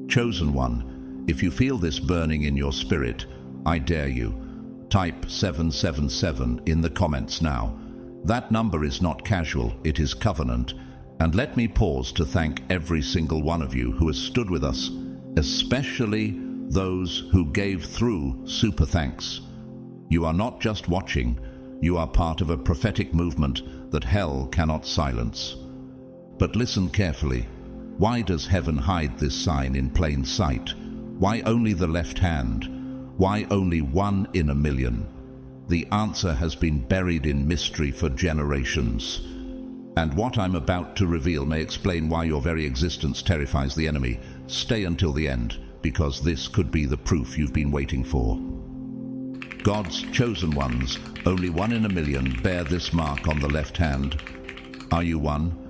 Speaker 1: Chosen one, if you feel this burning in your spirit, I dare you, type 777 in the comments now. That number is not casual, it is covenant. And let me pause to thank every single one of you who has stood with us, especially those who gave through super thanks. You are not just watching, you are part of a prophetic movement that hell cannot silence. But listen carefully. Why does heaven hide this sign in plain sight? Why only the left hand? Why only 1 in a million? The answer has been buried in mystery for generations. And what I'm about to reveal may explain why your very existence terrifies the enemy. Stay until the end, because this could be the proof you've been waiting for. God's chosen ones, only 1 in a million, bear this mark on the left hand. Are you one?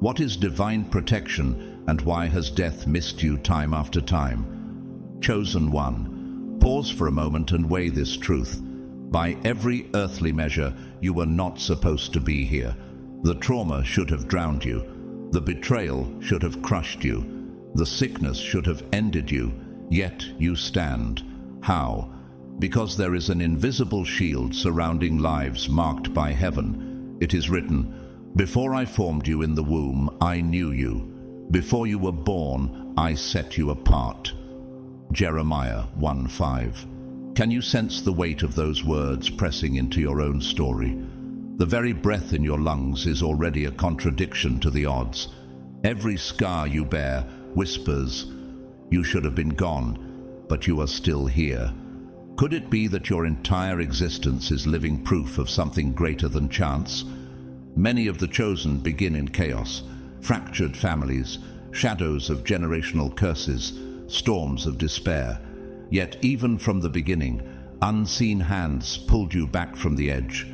Speaker 1: What is divine protection, and why has death missed you time after time? Chosen one, pause for a moment and weigh this truth. By every earthly measure, you were not supposed to be here. The trauma should have drowned you. The betrayal should have crushed you. The sickness should have ended you. Yet you stand. How? Because there is an invisible shield surrounding lives marked by heaven. It is written, before I formed you in the womb, I knew you. Before you were born, I set you apart. Jeremiah 1:5. Can you sense the weight of those words pressing into your own story? The very breath in your lungs is already a contradiction to the odds. Every scar you bear whispers, you should have been gone, but you are still here. Could it be that your entire existence is living proof of something greater than chance? Many of the chosen begin in chaos, fractured families, shadows of generational curses, storms of despair. Yet even from the beginning, unseen hands pulled you back from the edge.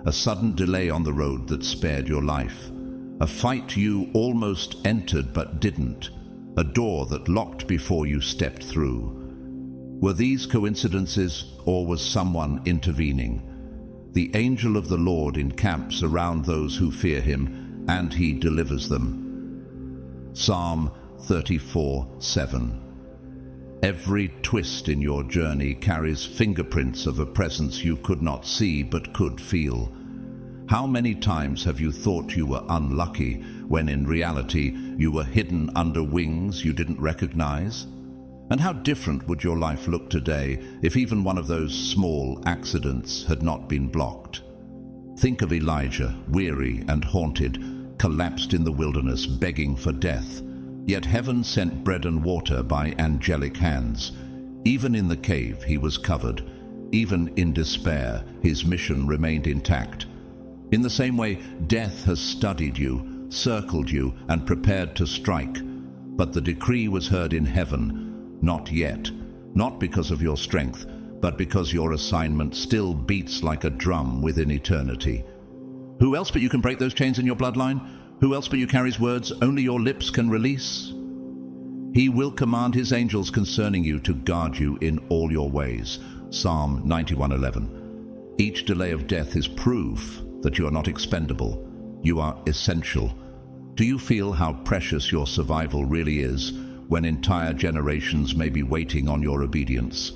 Speaker 1: A sudden delay on the road that spared your life. A fight you almost entered but didn't. A door that locked before you stepped through. Were these coincidences, or was someone intervening? The angel of the Lord encamps around those who fear him, and he delivers them. Psalm 34:7. Every twist in your journey carries fingerprints of a presence you could not see but could feel. How many times have you thought you were unlucky, when in reality you were hidden under wings you didn't recognize? And how different would your life look today if even one of those small accidents had not been blocked? Think of Elijah, weary and haunted, collapsed in the wilderness begging for death. Yet heaven sent bread and water by angelic hands. Even in the cave he was covered. Even in despair, his mission remained intact. In the same way, death has studied you, circled you, and prepared to strike. But the decree was heard in heaven, not yet. Not because of your strength, but because your assignment still beats like a drum within eternity. Who else but you can break those chains in your bloodline? Who else but you carries words only your lips can release? He will command his angels concerning you to guard you in all your ways. Psalm 91:11. Each delay of death is proof that you are not expendable. You are essential. Do you feel how precious your survival really is when entire generations may be waiting on your obedience?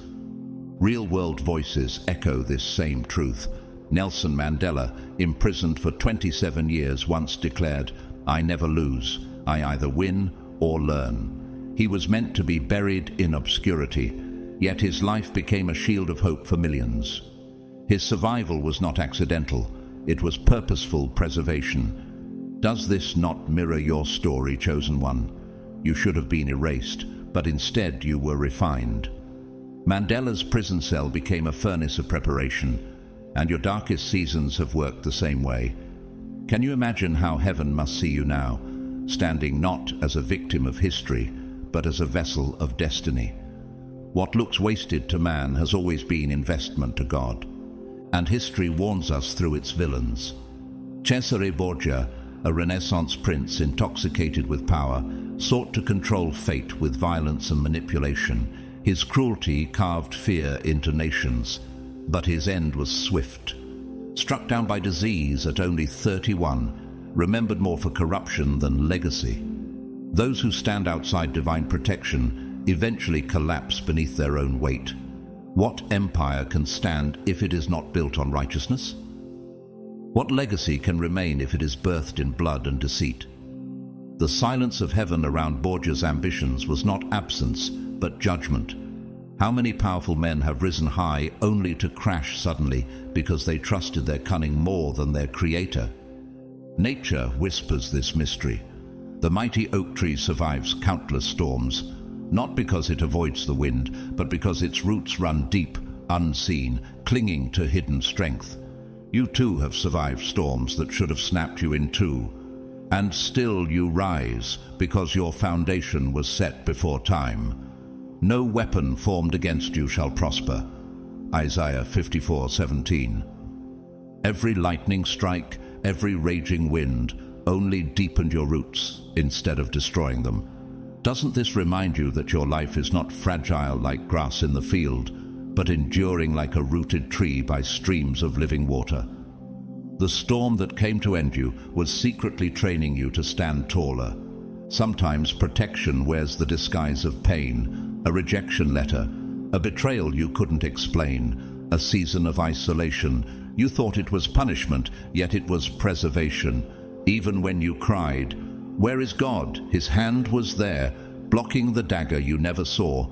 Speaker 1: Real-world voices echo this same truth. Nelson Mandela, imprisoned for 27 years, once declared, "I never lose. I either win or learn." He was meant to be buried in obscurity, yet his life became a shield of hope for millions. His survival was not accidental. It was purposeful preservation. Does this not mirror your story, chosen one? You should have been erased, but instead you were refined. Mandela's prison cell became a furnace of preparation, and your darkest seasons have worked the same way. Can you imagine how heaven must see you now, standing not as a victim of history, but as a vessel of destiny? What looks wasted to man has always been investment to God, and history warns us through its villains. Cesare Borgia, a Renaissance prince intoxicated with power, sought to control fate with violence and manipulation. His cruelty carved fear into nations, but his end was swift. Struck down by disease at only 31, remembered more for corruption than legacy. Those who stand outside divine protection eventually collapse beneath their own weight. What empire can stand if it is not built on righteousness? What legacy can remain if it is birthed in blood and deceit? The silence of heaven around Borgia's ambitions was not absence, but judgment. How many powerful men have risen high only to crash suddenly because they trusted their cunning more than their creator? Nature whispers this mystery. The mighty oak tree survives countless storms, not because it avoids the wind, but because its roots run deep, unseen, clinging to hidden strength. You too have survived storms that should have snapped you in two, and still you rise because your foundation was set before time. No weapon formed against you shall prosper. Isaiah 54:17. Every lightning strike, every raging wind only deepened your roots instead of destroying them. Doesn't this remind you that your life is not fragile like grass in the field, but enduring like a rooted tree by streams of living water? The storm that came to end you was secretly training you to stand taller. Sometimes protection wears the disguise of pain, a rejection letter, a betrayal you couldn't explain, a season of isolation. You thought it was punishment, yet it was preservation. Even when you cried, "Where is God?" His hand was there, blocking the dagger you never saw.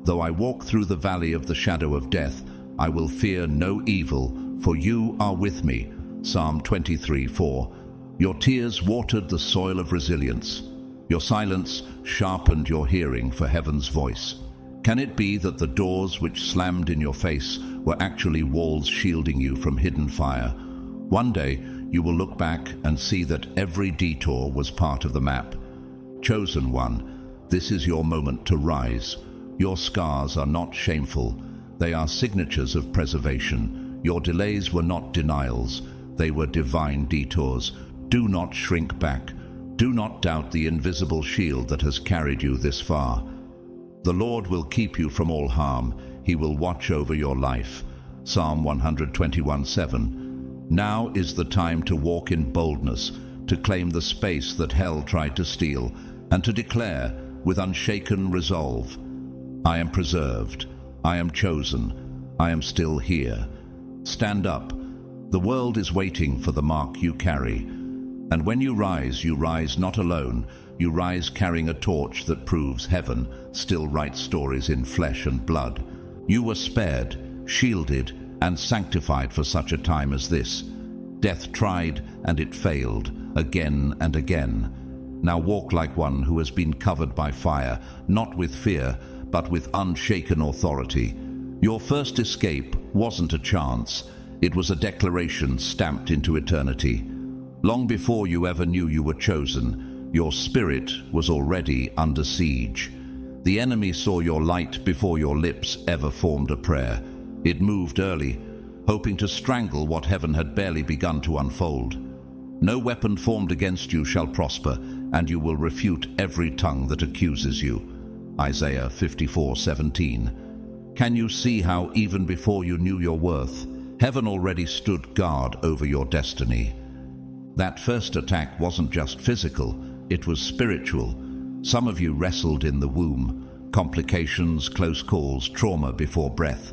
Speaker 1: Though I walk through the valley of the shadow of death, I will fear no evil, for you are with me. Psalm 23:4. Your tears watered the soil of resilience. Your silence sharpened your hearing for heaven's voice. Can it be that the doors which slammed in your face were actually walls shielding you from hidden fire? One day, you will look back and see that every detour was part of the map. Chosen one, this is your moment to rise. Your scars are not shameful. They are signatures of preservation. Your delays were not denials. They were divine detours. Do not shrink back. Do not doubt the invisible shield that has carried you this far. The Lord will keep you from all harm. He will watch over your life. Psalm 121:7. Now is the time to walk in boldness, to claim the space that hell tried to steal, and to declare with unshaken resolve, I am preserved, I am chosen, I am still here. Stand up. The world is waiting for the mark you carry. And when you rise not alone. You rise carrying a torch that proves heaven still writes stories in flesh and blood. You were spared, shielded, and sanctified for such a time as this. Death tried, and it failed, again and again. Now walk like one who has been covered by fire, not with fear, but with unshaken authority. Your first escape wasn't a chance. It was a declaration stamped into eternity. Long before you ever knew you were chosen, your spirit was already under siege. The enemy saw your light before your lips ever formed a prayer. It moved early, hoping to strangle what heaven had barely begun to unfold. No weapon formed against you shall prosper, and you will refute every tongue that accuses you. Isaiah 54:17. Can you see how even before you knew your worth, heaven already stood guard over your destiny? That first attack wasn't just physical, it was spiritual. Some of you wrestled in the womb, complications, close calls, trauma before breath.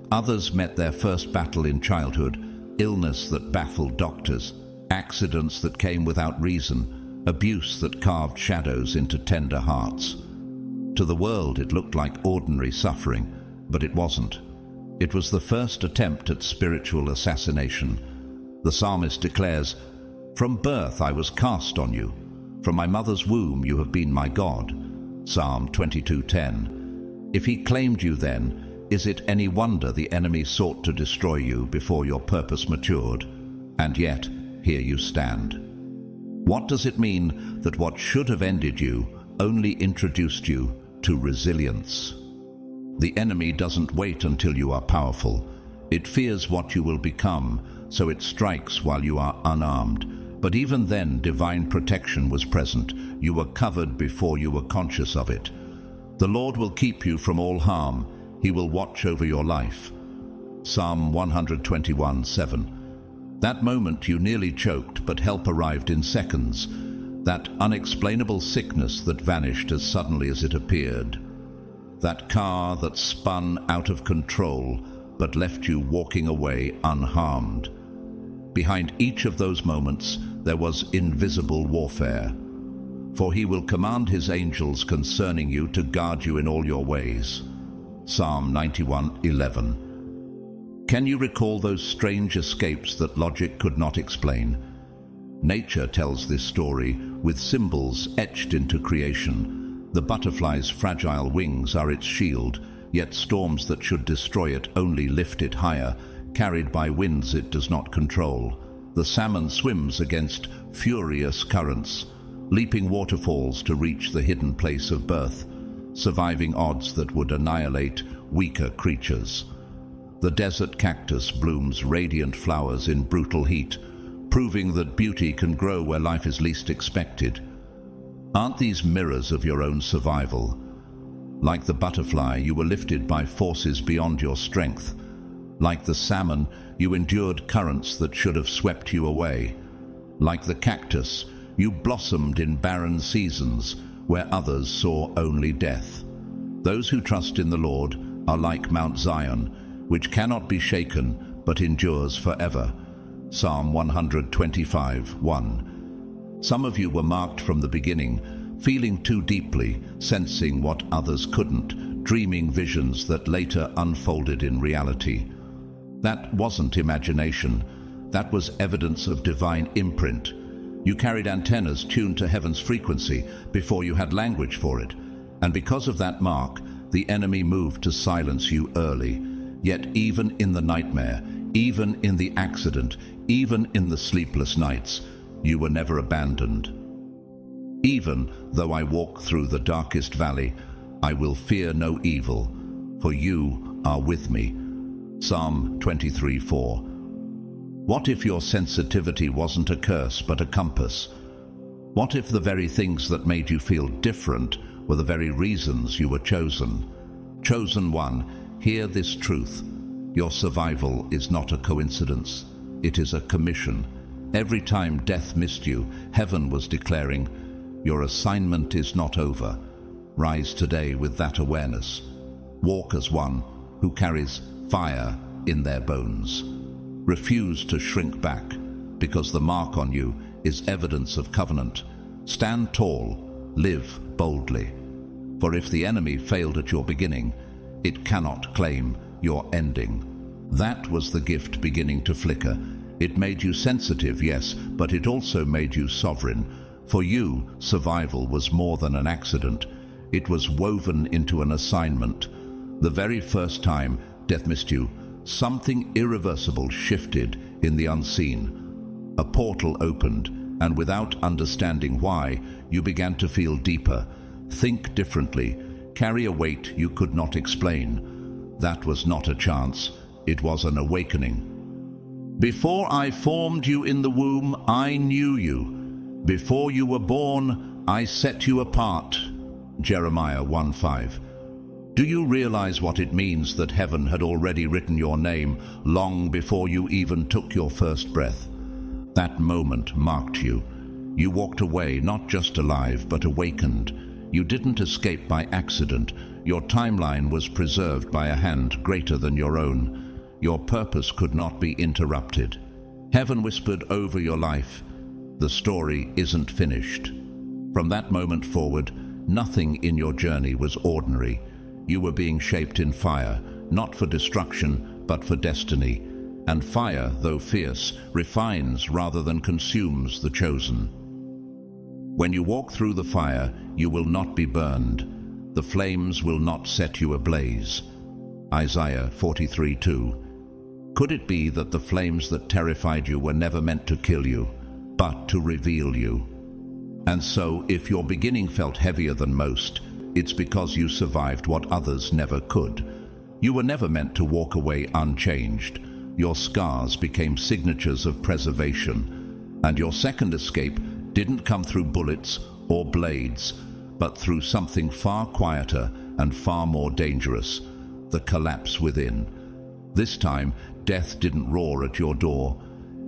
Speaker 1: Others met their first battle in childhood, illness that baffled doctors, accidents that came without reason, abuse that carved shadows into tender hearts. To the world it looked like ordinary suffering, but it wasn't. It was the first attempt at spiritual assassination. The psalmist declares, "From birth I was cast on you. From my mother's womb you have been my God." Psalm 22:10. If he claimed you then, is it any wonder the enemy sought to destroy you before your purpose matured? And yet, here you stand. What does it mean that what should have ended you only introduced you to resilience? The enemy doesn't wait until you are powerful. It fears what you will become, so it strikes while you are unarmed. But even then, divine protection was present. You were covered before you were conscious of it. The Lord will keep you from all harm. He will watch over your life. Psalm 121:7. That moment you nearly choked, but help arrived in seconds. That unexplainable sickness that vanished as suddenly as it appeared. That car that spun out of control, but left you walking away unharmed. Behind each of those moments, there was invisible warfare. For he will command his angels concerning you to guard you in all your ways. Psalm 91:11. Can you recall those strange escapes that logic could not explain? Nature tells this story with symbols etched into creation. The butterfly's fragile wings are its shield, yet storms that should destroy it only lift it higher, carried by winds it does not control. The salmon swims against furious currents, leaping waterfalls to reach the hidden place of birth, surviving odds that would annihilate weaker creatures. The desert cactus blooms radiant flowers in brutal heat, proving that beauty can grow where life is least expected. Aren't these mirrors of your own survival? Like the butterfly, you were lifted by forces beyond your strength. Like the salmon, you endured currents that should have swept you away. Like the cactus, you blossomed in barren seasons where others saw only death. Those who trust in the Lord are like Mount Zion, which cannot be shaken but endures forever. Psalm 125:1. Some of you were marked from the beginning, feeling too deeply, sensing what others couldn't, dreaming visions that later unfolded in reality. That wasn't imagination. That was evidence of divine imprint. You carried antennas tuned to heaven's frequency before you had language for it. And because of that mark, the enemy moved to silence you early. Yet even in the nightmare, even in the accident, even in the sleepless nights, you were never abandoned. Even though I walk through the darkest valley, I will fear no evil, for you are with me. Psalm 23:4. What if your sensitivity wasn't a curse but a compass? What if the very things that made you feel different were the very reasons you were chosen? Chosen one, hear this truth. Your survival is not a coincidence. It is a commission. Every time death missed you, heaven was declaring, your assignment is not over. Rise today with that awareness. Walk as one who carries fire in their bones. Refuse to shrink back, because the mark on you is evidence of covenant. Stand tall, live boldly. For if the enemy failed at your beginning, it cannot claim your ending. That was the gift beginning to flicker. It made you sensitive, yes, but it also made you sovereign. For you, survival was more than an accident. It was woven into an assignment. The very first time death missed you, something irreversible shifted in the unseen. A portal opened, and without understanding why, you began to feel deeper, think differently, carry a weight you could not explain. That was not a chance, it was an awakening. Before I formed you in the womb, I knew you. Before you were born, I set you apart. Jeremiah 1:5. Do you realize what it means that heaven had already written your name long before you even took your first breath? That moment marked you. You walked away not just alive, but awakened. You didn't escape by accident. Your timeline was preserved by a hand greater than your own. Your purpose could not be interrupted. Heaven whispered over your life, the story isn't finished. From that moment forward, nothing in your journey was ordinary. You were being shaped in fire, not for destruction, but for destiny. And fire, though fierce, refines rather than consumes the chosen. When you walk through the fire, you will not be burned. The flames will not set you ablaze. Isaiah 43:2. Could it be that the flames that terrified you were never meant to kill you, but to reveal you? And so, if your beginning felt heavier than most, it's because you survived what others never could. You were never meant to walk away unchanged. Your scars became signatures of preservation. And your second escape didn't come through bullets or blades, but through something far quieter and far more dangerous, the collapse within. This time, death didn't roar at your door.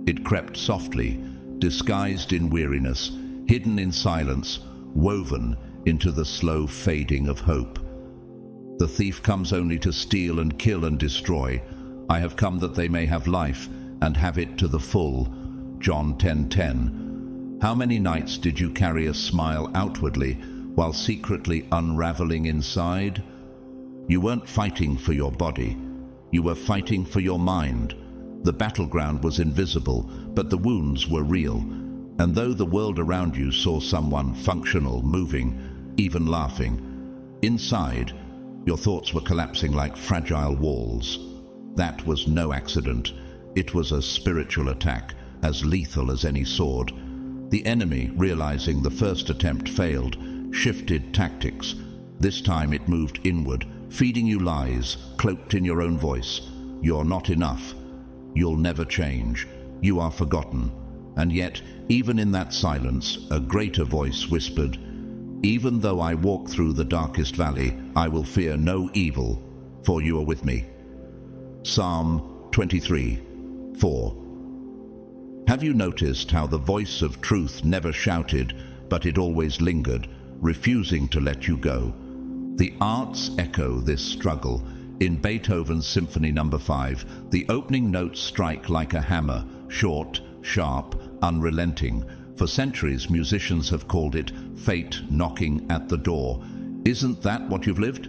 Speaker 1: It crept softly, disguised in weariness, hidden in silence, woven into the slow fading of hope. The thief comes only to steal and kill and destroy. I have come that they may have life and have it to the full. John 10:10. How many nights did you carry a smile outwardly while secretly unraveling inside? You weren't fighting for your body. You were fighting for your mind. The battleground was invisible, but the wounds were real. And though the world around you saw someone functional, moving, even laughing, inside, your thoughts were collapsing like fragile walls. That was no accident. It was a spiritual attack, as lethal as any sword. The enemy, realizing the first attempt failed, shifted tactics. This time it moved inward, feeding you lies, cloaked in your own voice. You're not enough. You'll never change. You are forgotten. And yet, even in that silence, a greater voice whispered, "Even though I walk through the darkest valley, I will fear no evil, for you are with me." Psalm 23:4. Have you noticed how the voice of truth never shouted, but it always lingered, refusing to let you go? The arts echo this struggle. In Beethoven's Symphony No. 5, the opening notes strike like a hammer, short, sharp, unrelenting. For centuries, musicians have called it fate knocking at the door. Isn't that what you've lived?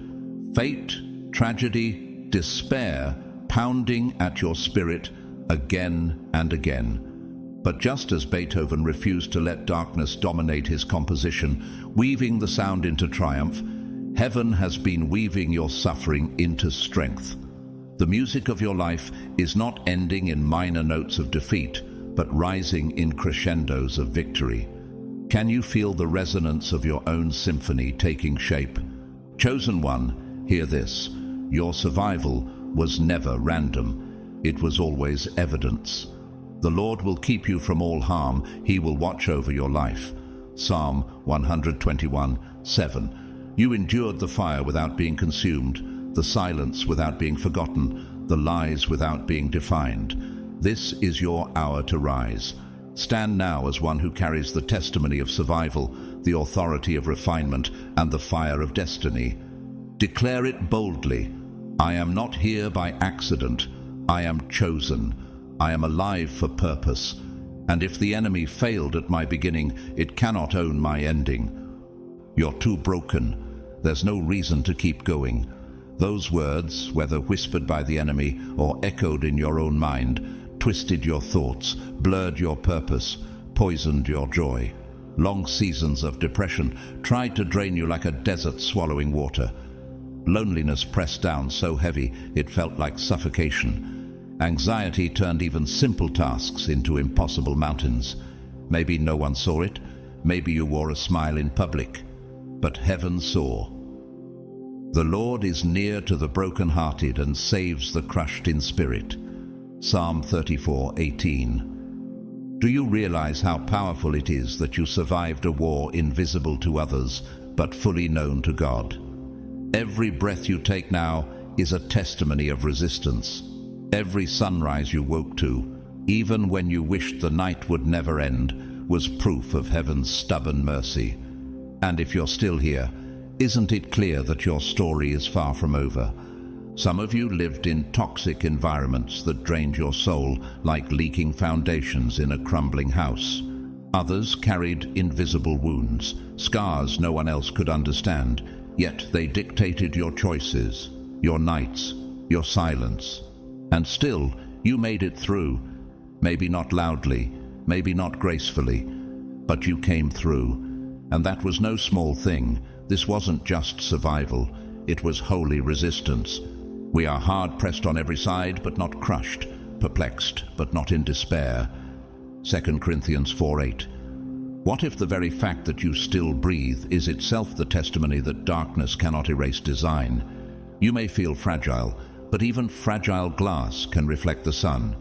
Speaker 1: Fate, tragedy, despair, pounding at your spirit again and again. But just as Beethoven refused to let darkness dominate his composition, weaving the sound into triumph, heaven has been weaving your suffering into strength. The music of your life is not ending in minor notes of defeat, but rising in crescendos of victory. Can you feel the resonance of your own symphony taking shape? Chosen one, hear this. Your survival was never random. It was always evidence. The Lord will keep you from all harm. He will watch over your life. Psalm 121:7. You endured the fire without being consumed, the silence without being forgotten, the lies without being defined. This is your hour to rise. Stand now as one who carries the testimony of survival, the authority of refinement, and the fire of destiny. Declare it boldly. I am not here by accident. I am chosen. I am alive for purpose. And if the enemy failed at my beginning, it cannot own my ending. You're too broken. There's no reason to keep going. Those words, whether whispered by the enemy or echoed in your own mind, twisted your thoughts, blurred your purpose, poisoned your joy. Long seasons of depression tried to drain you like a desert swallowing water. Loneliness pressed down so heavy it felt like suffocation. Anxiety turned even simple tasks into impossible mountains. Maybe no one saw it, maybe you wore a smile in public, but heaven saw. The Lord is near to the brokenhearted and saves the crushed in spirit. Psalm 34:18. Do you realize how powerful it is that you survived a war invisible to others, but fully known to God? Every breath you take now is a testimony of resistance. Every sunrise you woke to, even when you wished the night would never end, was proof of heaven's stubborn mercy. And if you're still here, isn't it clear that your story is far from over? Some of you lived in toxic environments that drained your soul like leaking foundations in a crumbling house. Others carried invisible wounds, scars no one else could understand, yet they dictated your choices, your nights, your silence. And still, you made it through. Maybe not loudly, maybe not gracefully, but you came through. And that was no small thing. This wasn't just survival, it was holy resistance. We are hard-pressed on every side, but not crushed, perplexed, but not in despair. 2 Corinthians 4:8. What if the very fact that you still breathe is itself the testimony that darkness cannot erase design? You may feel fragile, but even fragile glass can reflect the sun.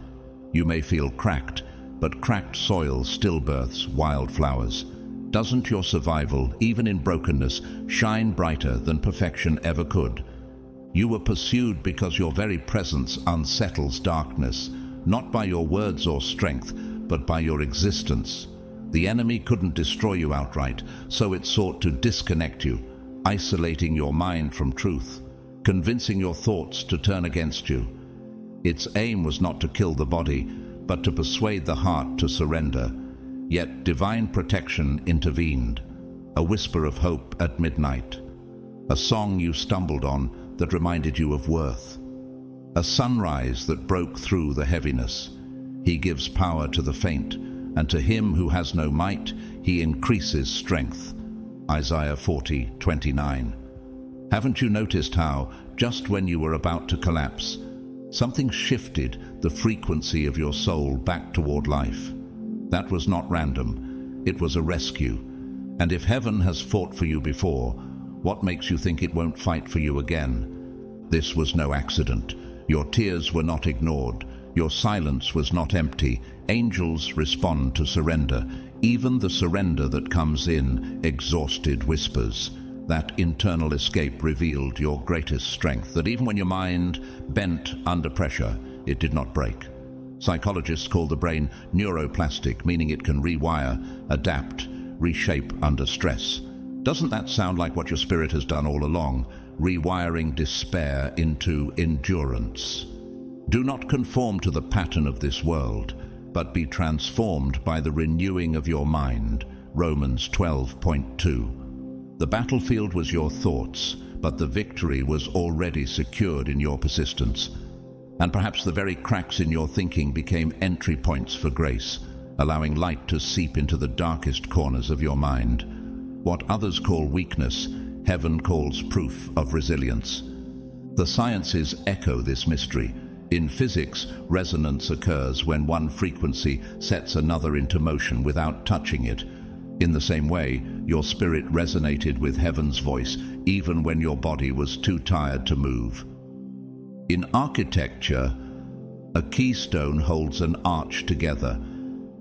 Speaker 1: You may feel cracked, but cracked soil still births wildflowers. Doesn't your survival, even in brokenness, shine brighter than perfection ever could? You were pursued because your very presence unsettles darkness, not by your words or strength, but by your existence. The enemy couldn't destroy you outright, so it sought to disconnect you, isolating your mind from truth, convincing your thoughts to turn against you. Its aim was not to kill the body, but to persuade the heart to surrender. Yet divine protection intervened, a whisper of hope at midnight, a song you stumbled on that reminded you of worth, a sunrise that broke through the heaviness. He gives power to the faint, and to him who has no might, he increases strength. Isaiah 40:29. Haven't you noticed how, just when you were about to collapse, something shifted the frequency of your soul back toward life? That was not random. It was a rescue. And if heaven has fought for you before, what makes you think it won't fight for you again? This was no accident. Your tears were not ignored. Your silence was not empty. Angels respond to surrender, even the surrender that comes in exhausted whispers. That internal escape revealed your greatest strength, that even when your mind bent under pressure, it did not break. Psychologists call the brain neuroplastic, meaning it can rewire, adapt, reshape under stress. Doesn't that sound like what your spirit has done all along, rewiring despair into endurance? Do not conform to the pattern of this world, but be transformed by the renewing of your mind. Romans 12:2. The battlefield was your thoughts, but the victory was already secured in your persistence. And perhaps the very cracks in your thinking became entry points for grace, allowing light to seep into the darkest corners of your mind. What others call weakness, heaven calls proof of resilience. The sciences echo this mystery. In physics, resonance occurs when one frequency sets another into motion without touching it. In the same way, your spirit resonated with heaven's voice even when your body was too tired to move. In architecture, a keystone holds an arch together,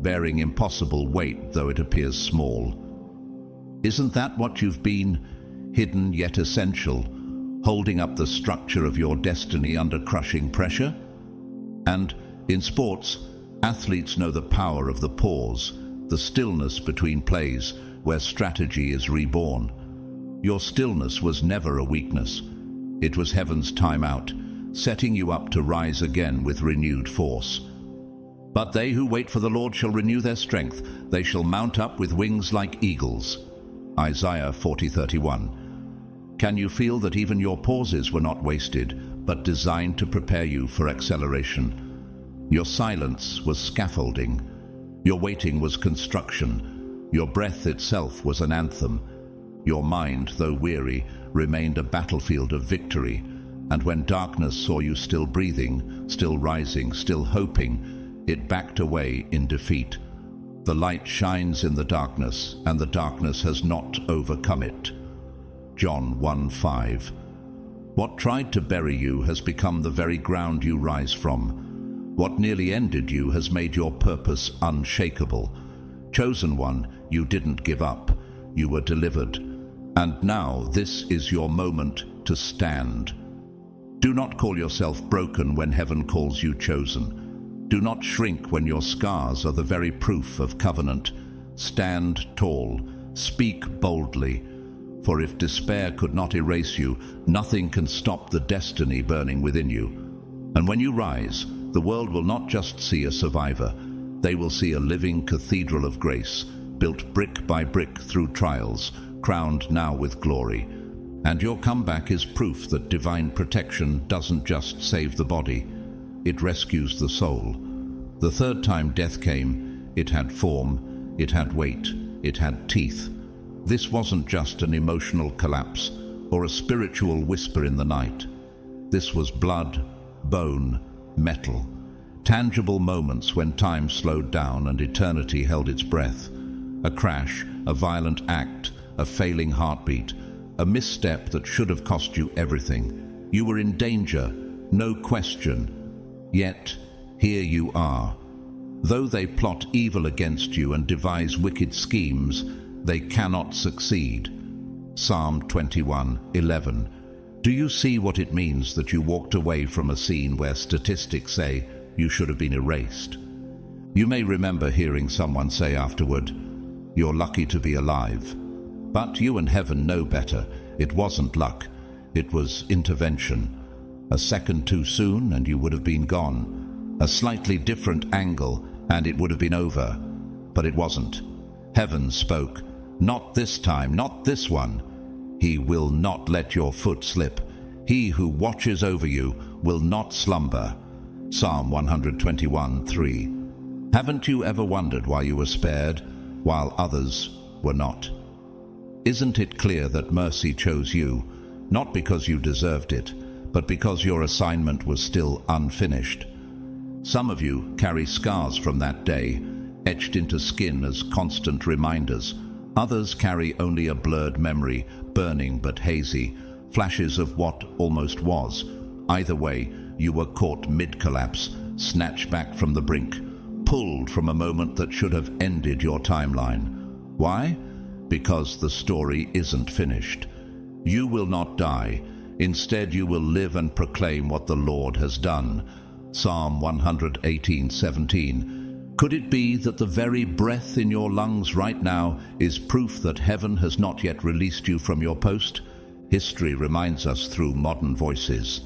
Speaker 1: bearing impossible weight though it appears small. Isn't that what you've been? Hidden yet essential, holding up the structure of your destiny under crushing pressure? And in sports, athletes know the power of the pause, the stillness between plays where strategy is reborn. Your stillness was never a weakness. It was heaven's timeout, setting you up to rise again with renewed force. But they who wait for the Lord shall renew their strength. They shall mount up with wings like eagles. Isaiah 40:31. Can you feel that even your pauses were not wasted, but designed to prepare you for acceleration? Your silence was scaffolding. Your waiting was construction. Your breath itself was an anthem. Your mind, though weary, remained a battlefield of victory. And when darkness saw you still breathing, still rising, still hoping, it backed away in defeat. The light shines in the darkness, and the darkness has not overcome it. John 1:5. What tried to bury you has become the very ground you rise from. What nearly ended you has made your purpose unshakable. Chosen one, you didn't give up. You were delivered. And now this is your moment to stand. Do not call yourself broken when heaven calls you chosen. Do not shrink when your scars are the very proof of covenant. Stand tall, speak boldly, for if despair could not erase you, nothing can stop the destiny burning within you. And when you rise, the world will not just see a survivor, they will see a living cathedral of grace, built brick by brick through trials, crowned now with glory. And your comeback is proof that divine protection doesn't just save the body, it rescues the soul. The third time death came, it had form, it had weight, it had teeth. This wasn't just an emotional collapse or a spiritual whisper in the night. This was blood, bone, metal. Tangible moments when time slowed down and eternity held its breath. A crash, a violent act, a failing heartbeat, a misstep that should have cost you everything. You were in danger, no question. Yet, here you are. Though they plot evil against you and devise wicked schemes, they cannot succeed. Psalm 21:11. Do you see what it means that you walked away from a scene where statistics say you should have been erased? You may remember hearing someone say afterward, "You're lucky to be alive." But you and heaven know better. It wasn't luck. It was intervention. A second too soon and you would have been gone. A slightly different angle and it would have been over. But it wasn't. Heaven spoke. Not this time, not this one. He will not let your foot slip. He who watches over you will not slumber. Psalm 121:3. Haven't you ever wondered why you were spared while others were not? Isn't it clear that mercy chose you, not because you deserved it, but because your assignment was still unfinished? Some of you carry scars from that day, etched into skin as constant reminders. Others carry only a blurred memory, burning but hazy, flashes of what almost was. Either way, you were caught mid-collapse, snatched back from the brink, pulled from a moment that should have ended your timeline. Why? Because the story isn't finished. You will not die. Instead, you will live and proclaim what the Lord has done. Psalm 118:17. Could it be that the very breath in your lungs right now is proof that heaven has not yet released you from your post? History reminds us through modern voices.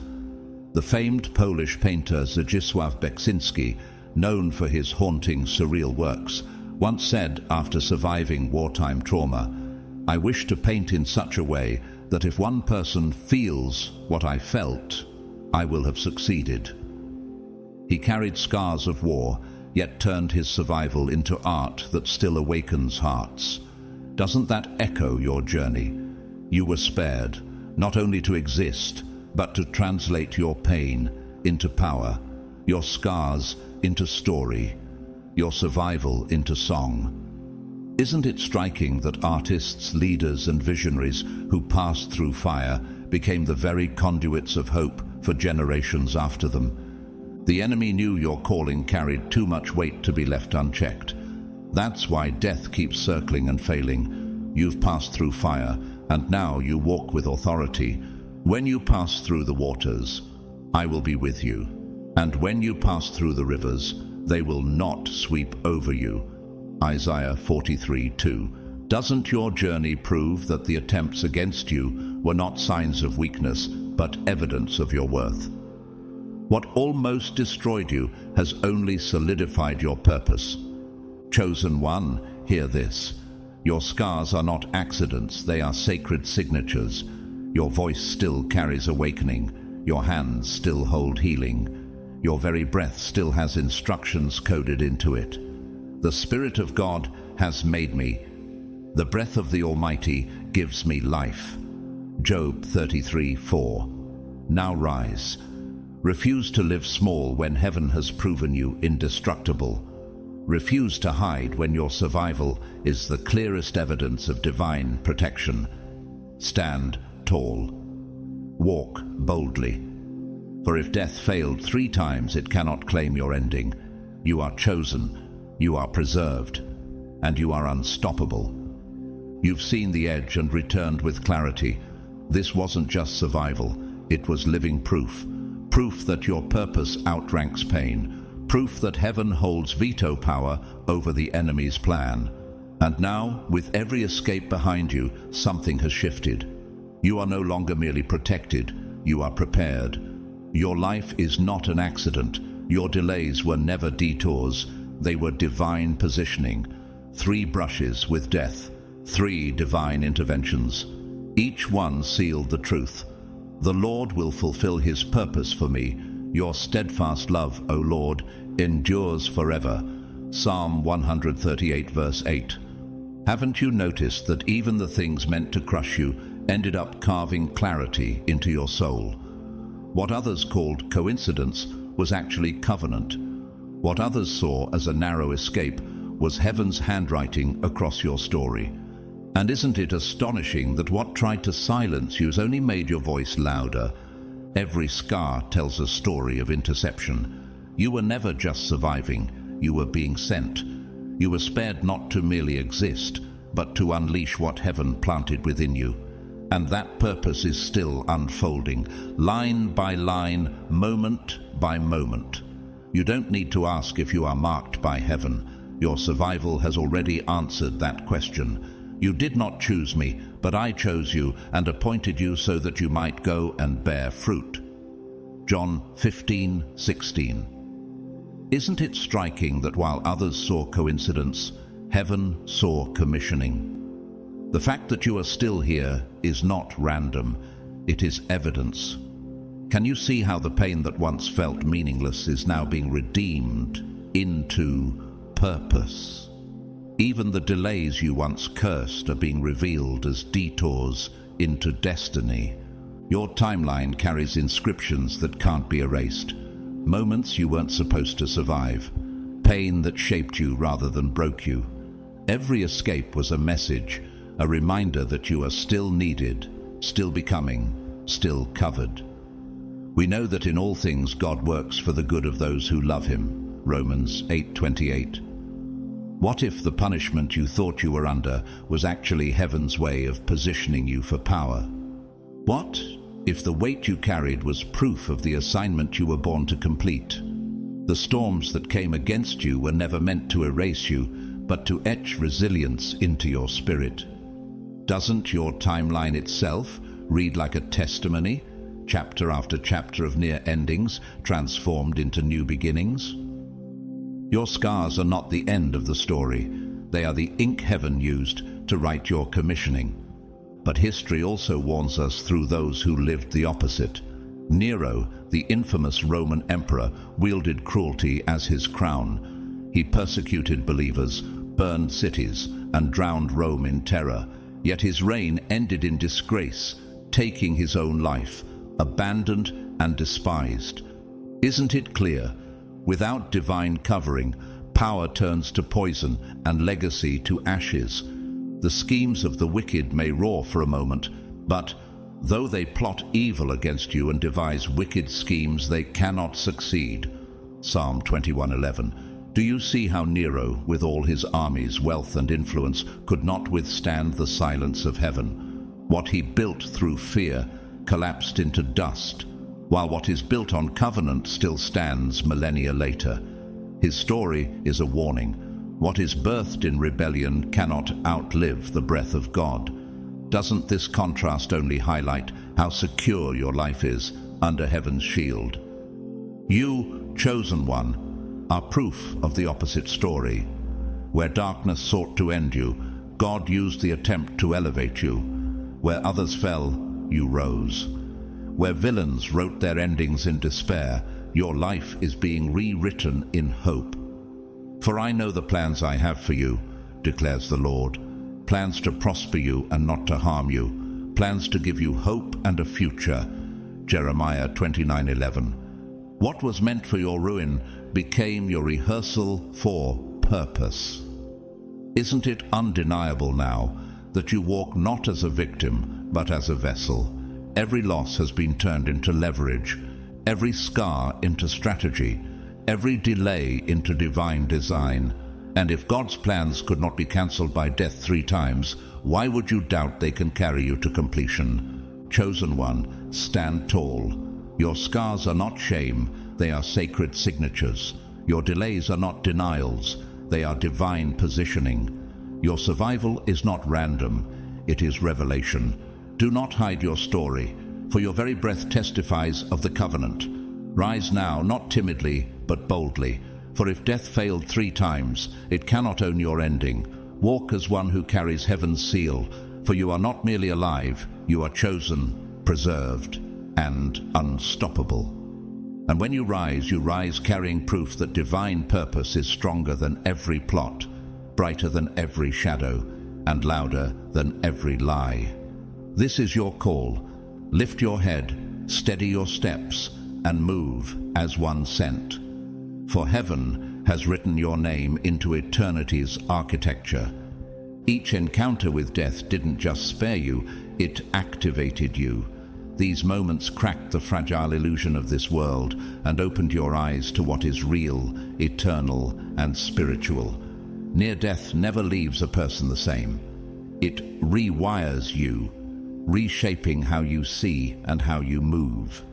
Speaker 1: The famed Polish painter Zdzisław Beksinski, known for his haunting surreal works, once said after surviving wartime trauma, "I wish to paint in such a way that if one person feels what I felt, I will have succeeded." He carried scars of war, yet turned his survival into art that still awakens hearts. Doesn't that echo your journey? You were spared, not only to exist, but to translate your pain into power, your scars into story, your survival into song. Isn't it striking that artists, leaders, and visionaries who passed through fire became the very conduits of hope for generations after them? The enemy knew your calling carried too much weight to be left unchecked. That's why death keeps circling and failing. You've passed through fire, and now you walk with authority. When you pass through the waters, I will be with you. And when you pass through the rivers, they will not sweep over you. Isaiah 43:2. Doesn't your journey prove that the attempts against you were not signs of weakness, but evidence of your worth? What almost destroyed you has only solidified your purpose. Chosen one, hear this. Your scars are not accidents, they are sacred signatures. Your voice still carries awakening. Your hands still hold healing. Your very breath still has instructions coded into it. The Spirit of God has made me, The breath of the Almighty gives me life. Job 33:4. Now rise. Refuse to live small when heaven has proven you indestructible. Refuse to hide when your survival is the clearest evidence of divine protection. Stand tall. Walk boldly. For if death failed 3 times, it cannot claim your ending. You are chosen, you are preserved, and you are unstoppable. You've seen the edge and returned with clarity. This wasn't just survival, it was living proof. Proof that your purpose outranks pain. Proof that heaven holds veto power over the enemy's plan. And now, with every escape behind you, something has shifted. You are no longer merely protected, you are prepared. Your life is not an accident. Your delays were never detours, they were divine positioning. 3 brushes with death, 3 divine interventions. Each one sealed the truth. The Lord will fulfill his purpose for me. Your steadfast love, O Lord, endures forever. Psalm 138 verse 8. Haven't you noticed that even the things meant to crush you ended up carving clarity into your soul? What others called coincidence was actually covenant. What others saw as a narrow escape was heaven's handwriting across your story. And isn't it astonishing that what tried to silence you has only made your voice louder? Every scar tells a story of interception. You were never just surviving, you were being sent. You were spared not to merely exist, but to unleash what heaven planted within you. And that purpose is still unfolding, line by line, moment by moment. You don't need to ask if you are marked by heaven. Your survival has already answered that question. You did not choose me, but I chose you and appointed you so that you might go and bear fruit. John 15:16. Isn't it striking that while others saw coincidence, heaven saw commissioning? The fact that you are still here is not random, it is evidence. Can you see how the pain that once felt meaningless is now being redeemed into purpose? Even the delays you once cursed are being revealed as detours into destiny. Your timeline carries inscriptions that can't be erased. Moments you weren't supposed to survive. Pain that shaped you rather than broke you. Every escape was a message, a reminder that you are still needed, still becoming, still covered. We know that in all things God works for the good of those who love him. Romans 8:28. What if the punishment you thought you were under was actually heaven's way of positioning you for power? What if the weight you carried was proof of the assignment you were born to complete? The storms that came against you were never meant to erase you, but to etch resilience into your spirit. Doesn't your timeline itself read like a testimony, chapter after chapter of near endings transformed into new beginnings? Your scars are not the end of the story. They are the ink heaven used to write your commissioning. But history also warns us through those who lived the opposite. Nero, the infamous Roman emperor, wielded cruelty as his crown. He persecuted believers, burned cities, and drowned Rome in terror. Yet his reign ended in disgrace, taking his own life, abandoned and despised. Isn't it clear? Without divine covering, power turns to poison and legacy to ashes. The schemes of the wicked may roar for a moment, but though they plot evil against you and devise wicked schemes, they cannot succeed. Psalm 21:11. Do you see how Nero, with all his armies, wealth and influence, could not withstand the silence of heaven? What he built through fear collapsed into dust, while what is built on covenant still stands millennia later. His story is a warning. What is birthed in rebellion cannot outlive the breath of God. Doesn't this contrast only highlight how secure your life is under heaven's shield? You, chosen one, are proof of the opposite story. Where darkness sought to end you, God used the attempt to elevate you. Where others fell, you rose. Where villains wrote their endings in despair, your life is being rewritten in hope. For I know the plans I have for you, declares the Lord, plans to prosper you and not to harm you, plans to give you hope and a future. Jeremiah 29:11. What was meant for your ruin became your rehearsal for purpose. Isn't it undeniable now that you walk not as a victim, but as a vessel? Every loss has been turned into leverage, every scar into strategy, every delay into divine design. And if God's plans could not be cancelled by death 3 times, why would you doubt they can carry you to completion? Chosen one, stand tall. Your scars are not shame, they are sacred signatures. Your delays are not denials, they are divine positioning. Your survival is not random, it is revelation. Do not hide your story, for your very breath testifies of the covenant. Rise now, not timidly, but boldly. For if death failed 3 times, it cannot own your ending. Walk as one who carries heaven's seal, for you are not merely alive, you are chosen, preserved, and unstoppable. And when you rise carrying proof that divine purpose is stronger than every plot, brighter than every shadow, and louder than every lie. This is your call. Lift your head, steady your steps, and move as one sent. For heaven has written your name into eternity's architecture. Each encounter with death didn't just spare you, it activated you. These moments cracked the fragile illusion of this world and opened your eyes to what is real, eternal, and spiritual. Near death never leaves a person the same. It rewires you, reshaping how you see and how you move.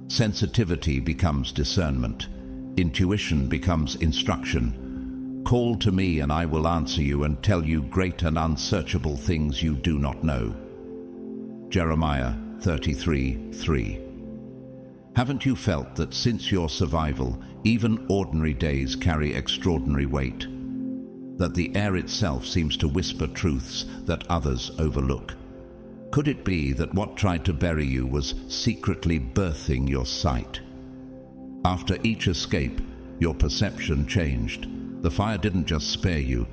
Speaker 1: Sensitivity becomes discernment. Intuition becomes instruction. Call to me and I will answer you and tell you great and unsearchable things you do not know. Jeremiah 33:3. Haven't you felt that since your survival, even ordinary days carry extraordinary weight? That the air itself seems to whisper truths that others overlook? Could it be that what tried to bury you was secretly birthing your sight? After each escape, your perception changed. The fire didn't just spare you,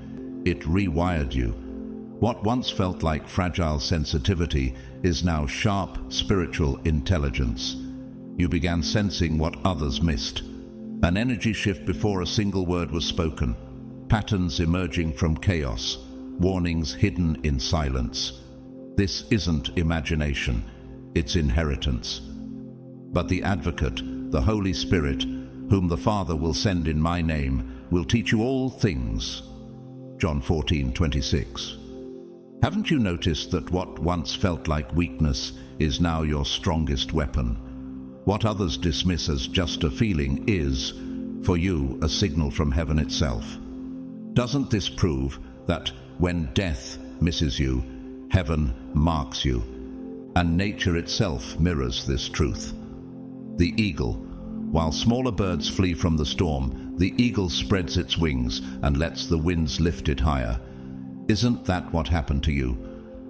Speaker 1: it rewired you. What once felt like fragile sensitivity is now sharp spiritual intelligence. You began sensing what others missed. An energy shift before a single word was spoken. Patterns emerging from chaos. Warnings hidden in silence. This isn't imagination, it's inheritance. But the Advocate, the Holy Spirit, whom the Father will send in my name, will teach you all things. John 14:26. Haven't you noticed that what once felt like weakness is now your strongest weapon? What others dismiss as just a feeling is, for you, a signal from heaven itself. Doesn't this prove that when death misses you, heaven marks you? And nature itself mirrors this truth. The eagle, while smaller birds flee from the storm, the eagle spreads its wings and lets the winds lift it higher. Isn't that what happened to you?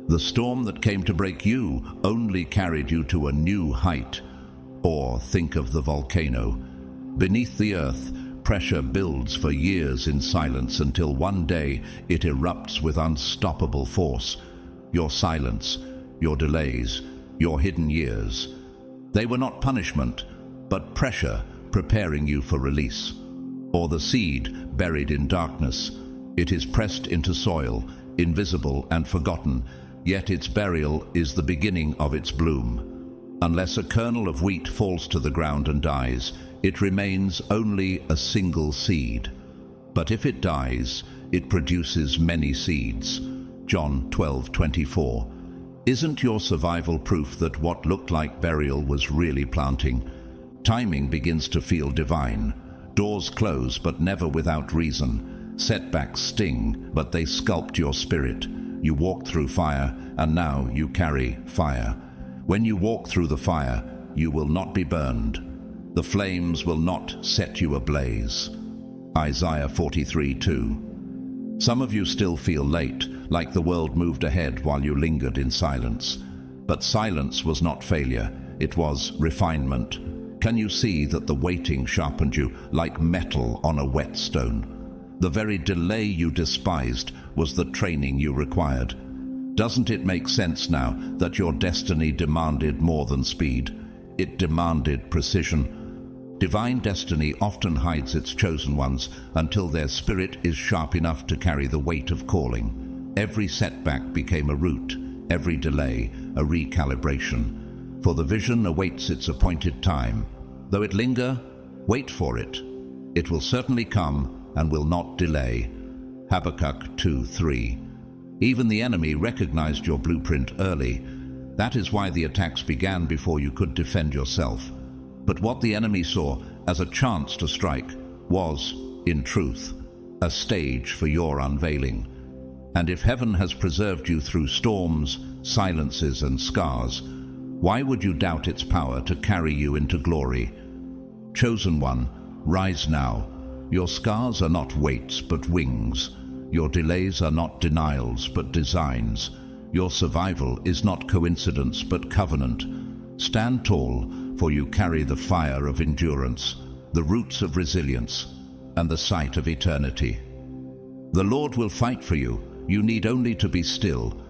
Speaker 1: The storm that came to break you only carried you to a new height. Or think of the volcano. Beneath the earth, pressure builds for years in silence until one day it erupts with unstoppable force. Your silence, your delays, your hidden years. They were not punishment, but pressure preparing you for release. Or the seed buried in darkness. It is pressed into soil, invisible and forgotten, yet its burial is the beginning of its bloom. Unless a kernel of wheat falls to the ground and dies, it remains only a single seed. But if it dies, it produces many seeds. John 12:24. Isn't your survival proof that what looked like burial was really planting? Timing begins to feel divine. Doors close, but never without reason. Setbacks sting, but they sculpt your spirit. You walked through fire, and now you carry fire. When you walk through the fire, you will not be burned. The flames will not set you ablaze. Isaiah 43:2. Some of you still feel late, like the world moved ahead while you lingered in silence. But silence was not failure, it was refinement. Can you see that the waiting sharpened you like metal on a whetstone? The very delay you despised was the training you required. Doesn't it make sense now that your destiny demanded more than speed? It demanded precision. Divine destiny often hides its chosen ones until their spirit is sharp enough to carry the weight of calling. Every setback became a route, every delay a recalibration. For the vision awaits its appointed time. Though it linger, wait for it. It will certainly come and will not delay. Habakkuk 2:3. Even the enemy recognized your blueprint early. That is why the attacks began before you could defend yourself. But what the enemy saw as a chance to strike was, in truth, a stage for your unveiling. And if heaven has preserved you through storms, silences, and scars, why would you doubt its power to carry you into glory? Chosen one, rise now. Your scars are not weights but wings. Your delays are not denials but designs. Your survival is not coincidence but covenant. Stand tall, for you carry the fire of endurance, the roots of resilience, and the sight of eternity. The Lord will fight for you. You need only to be still.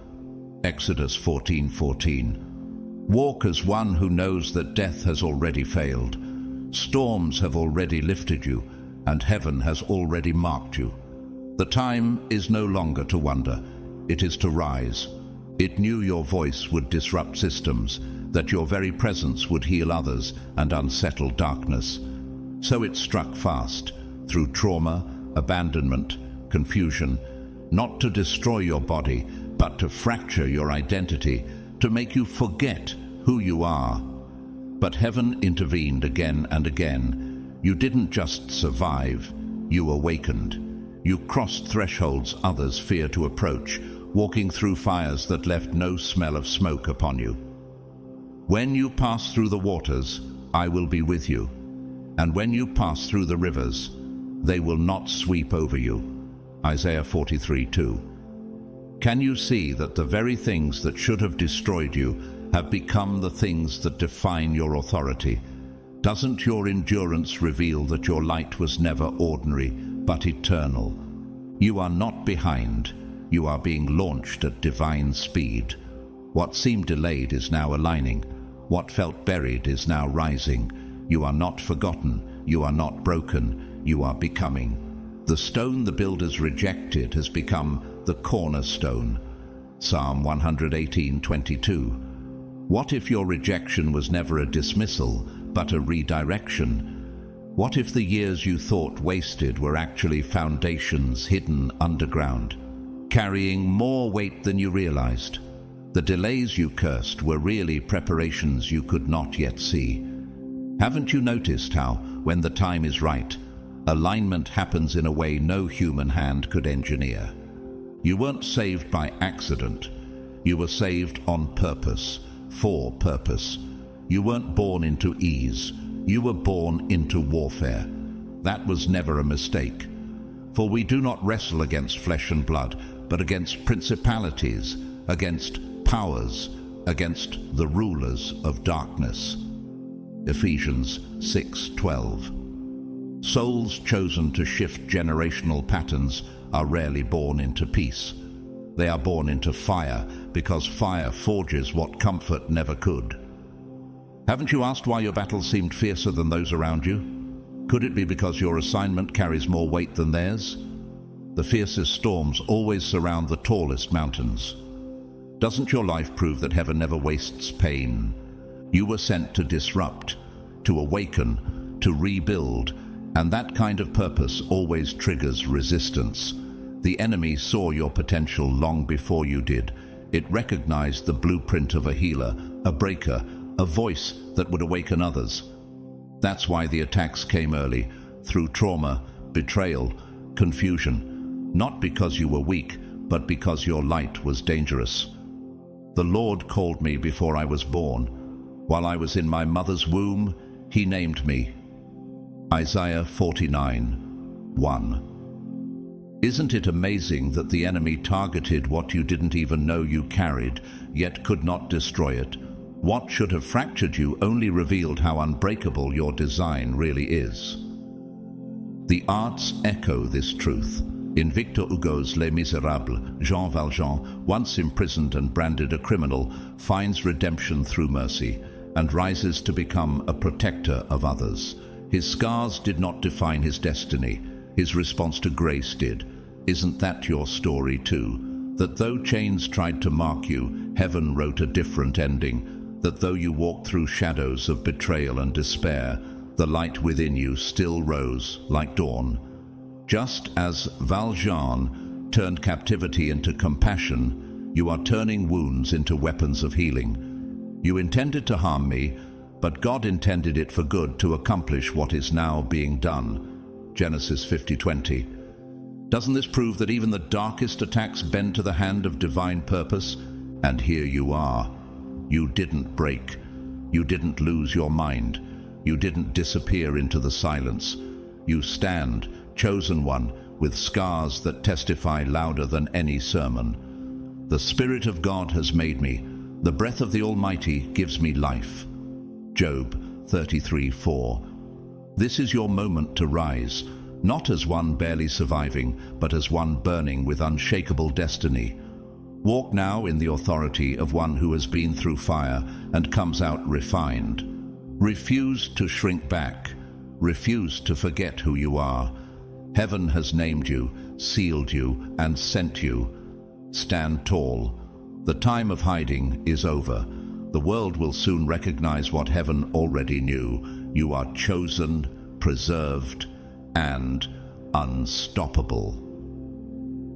Speaker 1: Exodus 14:14. Walk as one who knows that death has already failed. Storms have already lifted you, and heaven has already marked you. The time is no longer to wonder. It is to rise. It knew your voice would disrupt systems, that your very presence would heal others and unsettle darkness. So it struck fast, through trauma, abandonment, confusion, not to destroy your body, but to fracture your identity, to make you forget who you are. But heaven intervened again and again. You didn't just survive, you awakened. You crossed thresholds others fear to approach, walking through fires that left no smell of smoke upon you. When you pass through the waters, I will be with you. And when you pass through the rivers, they will not sweep over you. Isaiah 43:2. Can you see that the very things that should have destroyed you have become the things that define your authority? Doesn't your endurance reveal that your light was never ordinary, but eternal? You are not behind. You are being launched at divine speed. What seemed delayed is now aligning. What felt buried is now rising. You are not forgotten. You are not broken. You are becoming. The stone the builders rejected has become the cornerstone. Psalm 118:22. What if your rejection was never a dismissal, but a redirection? What if the years you thought wasted were actually foundations hidden underground, carrying more weight than you realized? The delays you cursed were really preparations you could not yet see. Haven't you noticed how, when the time is right, alignment happens in a way no human hand could engineer? You weren't saved by accident. You were saved on purpose, for purpose. You weren't born into ease. You were born into warfare. That was never a mistake. For we do not wrestle against flesh and blood, but against principalities, against powers, against the rulers of darkness. Ephesians 6:12. Souls chosen to shift generational patterns are rarely born into peace. They are born into fire, because fire forges what comfort never could. Haven't you asked why your battles seemed fiercer than those around you? Could it be because your assignment carries more weight than theirs? The fiercest storms always surround the tallest mountains. Doesn't your life prove that heaven never wastes pain? You were sent to disrupt, to awaken, to rebuild, and that kind of purpose always triggers resistance. The enemy saw your potential long before you did. It recognized the blueprint of a healer, a breaker, a voice that would awaken others. That's why the attacks came early, through trauma, betrayal, confusion. Not because you were weak, but because your light was dangerous. The Lord called me before I was born. While I was in my mother's womb, He named me. Isaiah 49:1. Isn't it amazing that the enemy targeted what you didn't even know you carried, yet could not destroy it? What should have fractured you only revealed how unbreakable your design really is. The arts echo this truth. In Victor Hugo's Les Miserables, Jean Valjean, once imprisoned and branded a criminal, finds redemption through mercy and rises to become a protector of others. His scars did not define his destiny. His response to grace did. Isn't that your story too? That though chains tried to mark you, heaven wrote a different ending. That though you walked through shadows of betrayal and despair, the light within you still rose like dawn. Just as Valjean turned captivity into compassion, you are turning wounds into weapons of healing. You intended to harm me, but God intended it for good to accomplish what is now being done. Genesis 50:20. Doesn't this prove that even the darkest attacks bend to the hand of divine purpose? And here you are. You didn't break. You didn't lose your mind. You didn't disappear into the silence. You stand, chosen one, with scars that testify louder than any sermon. The Spirit of God has made me. The breath of the Almighty gives me life. Job 33:4. This is your moment to rise, not as one barely surviving, but as one burning with unshakable destiny. Walk now in the authority of one who has been through fire and comes out refined. Refuse to shrink back. Refuse to forget who you are. Heaven has named you, sealed you, and sent you. Stand tall. The time of hiding is over. The world will soon recognize what heaven already knew. You are chosen, preserved, and unstoppable.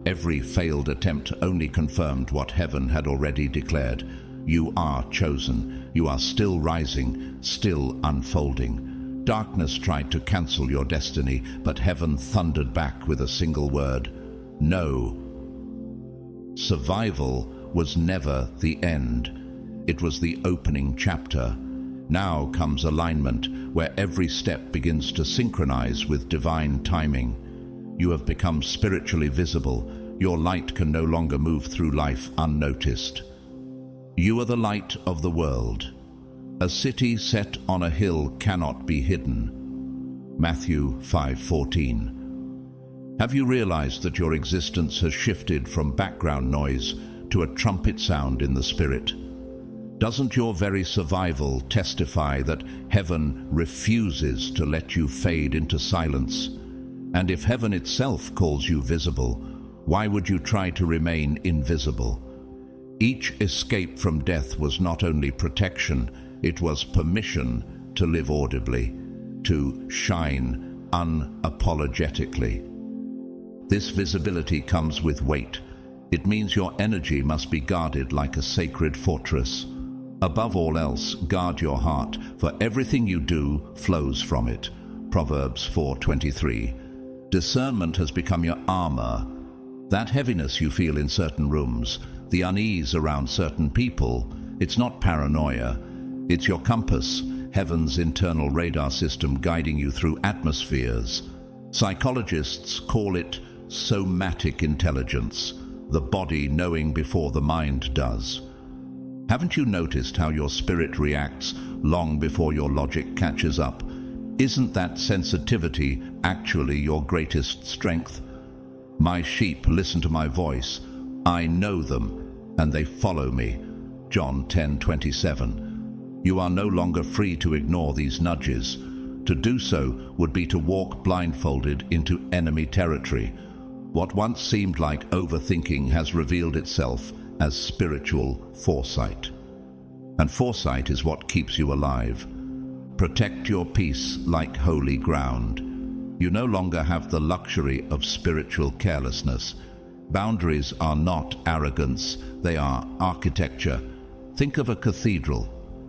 Speaker 1: Every failed attempt only confirmed what heaven had already declared. You are chosen. You are still rising, still unfolding. Darkness tried to cancel your destiny, but heaven thundered back with a single word: no. Survival was never the end. It was the opening chapter. Now comes alignment, where every step begins to synchronize with divine timing. You have become spiritually visible. Your light can no longer move through life unnoticed. You are the light of the world. A city set on a hill cannot be hidden. Matthew 5:14. Have you realized that your existence has shifted from background noise to a trumpet sound in the spirit? Doesn't your very survival testify that heaven refuses to let you fade into silence? And if heaven itself calls you visible, why would you try to remain invisible? Each escape from death was not only protection, it was permission to live audibly, to shine unapologetically. This visibility comes with weight. It means your energy must be guarded like a sacred fortress. Above all else, guard your heart, for everything you do flows from it. Proverbs 4:23. Discernment has become your armor. That heaviness you feel in certain rooms, the unease around certain people, it's not paranoia. It's your compass, heaven's internal radar system guiding you through atmospheres. Psychologists call it somatic intelligence, the body knowing before the mind does. Haven't you noticed how your spirit reacts long before your logic catches up? Isn't that sensitivity actually your greatest strength? My sheep listen to my voice. I know them, and they follow me. John 10:27. You are no longer free to ignore these nudges. To do so would be to walk blindfolded into enemy territory. What once seemed like overthinking has revealed itself as spiritual foresight. And foresight is what keeps you alive. Protect your peace like holy ground. You no longer have the luxury of spiritual carelessness. Boundaries are not arrogance, they are architecture. Think of a cathedral.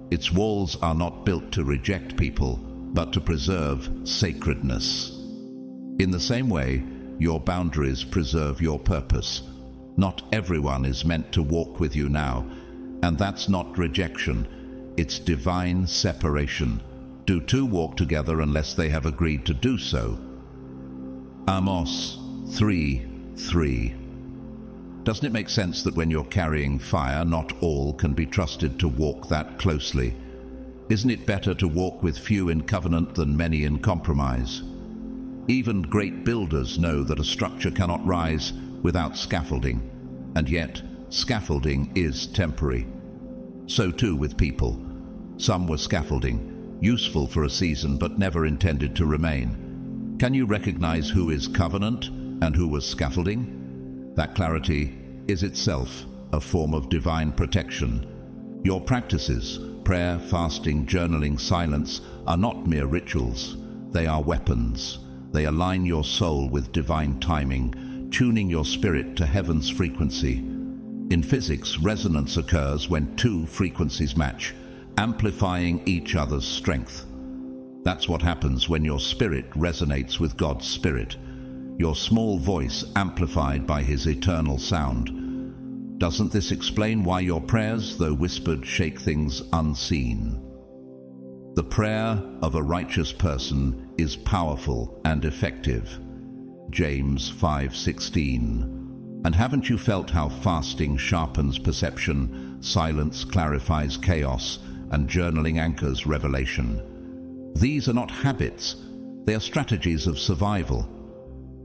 Speaker 1: Its walls are not built to reject people, but to preserve sacredness. In the same way, your boundaries preserve your purpose. Not everyone is meant to walk with you now, and that's not rejection, it's divine separation. Do two walk together unless they have agreed to do so? Amos 3:3. Doesn't it make sense that when you're carrying fire, not all can be trusted to walk that closely? Isn't it better to walk with few in covenant than many in compromise? Even great builders know that a structure cannot rise without scaffolding, and yet scaffolding is temporary. So too with people. Some were scaffolding, useful for a season but never intended to remain. Can you recognize who is covenant and who was scaffolding? That clarity is itself a form of divine protection. Your practices, prayer, fasting, journaling, silence, are not mere rituals. They are weapons. They align your soul with divine timing, tuning your spirit to heaven's frequency. In physics, resonance occurs when two frequencies match, amplifying each other's strength. That's what happens when your spirit resonates with God's spirit, your small voice amplified by His eternal sound. Doesn't this explain why your prayers, though whispered, shake things unseen? The prayer of a righteous person is powerful and effective. James 5:16. And haven't you felt how fasting sharpens perception, silence clarifies chaos, and journaling anchors revelation? These are not habits, they are strategies of survival.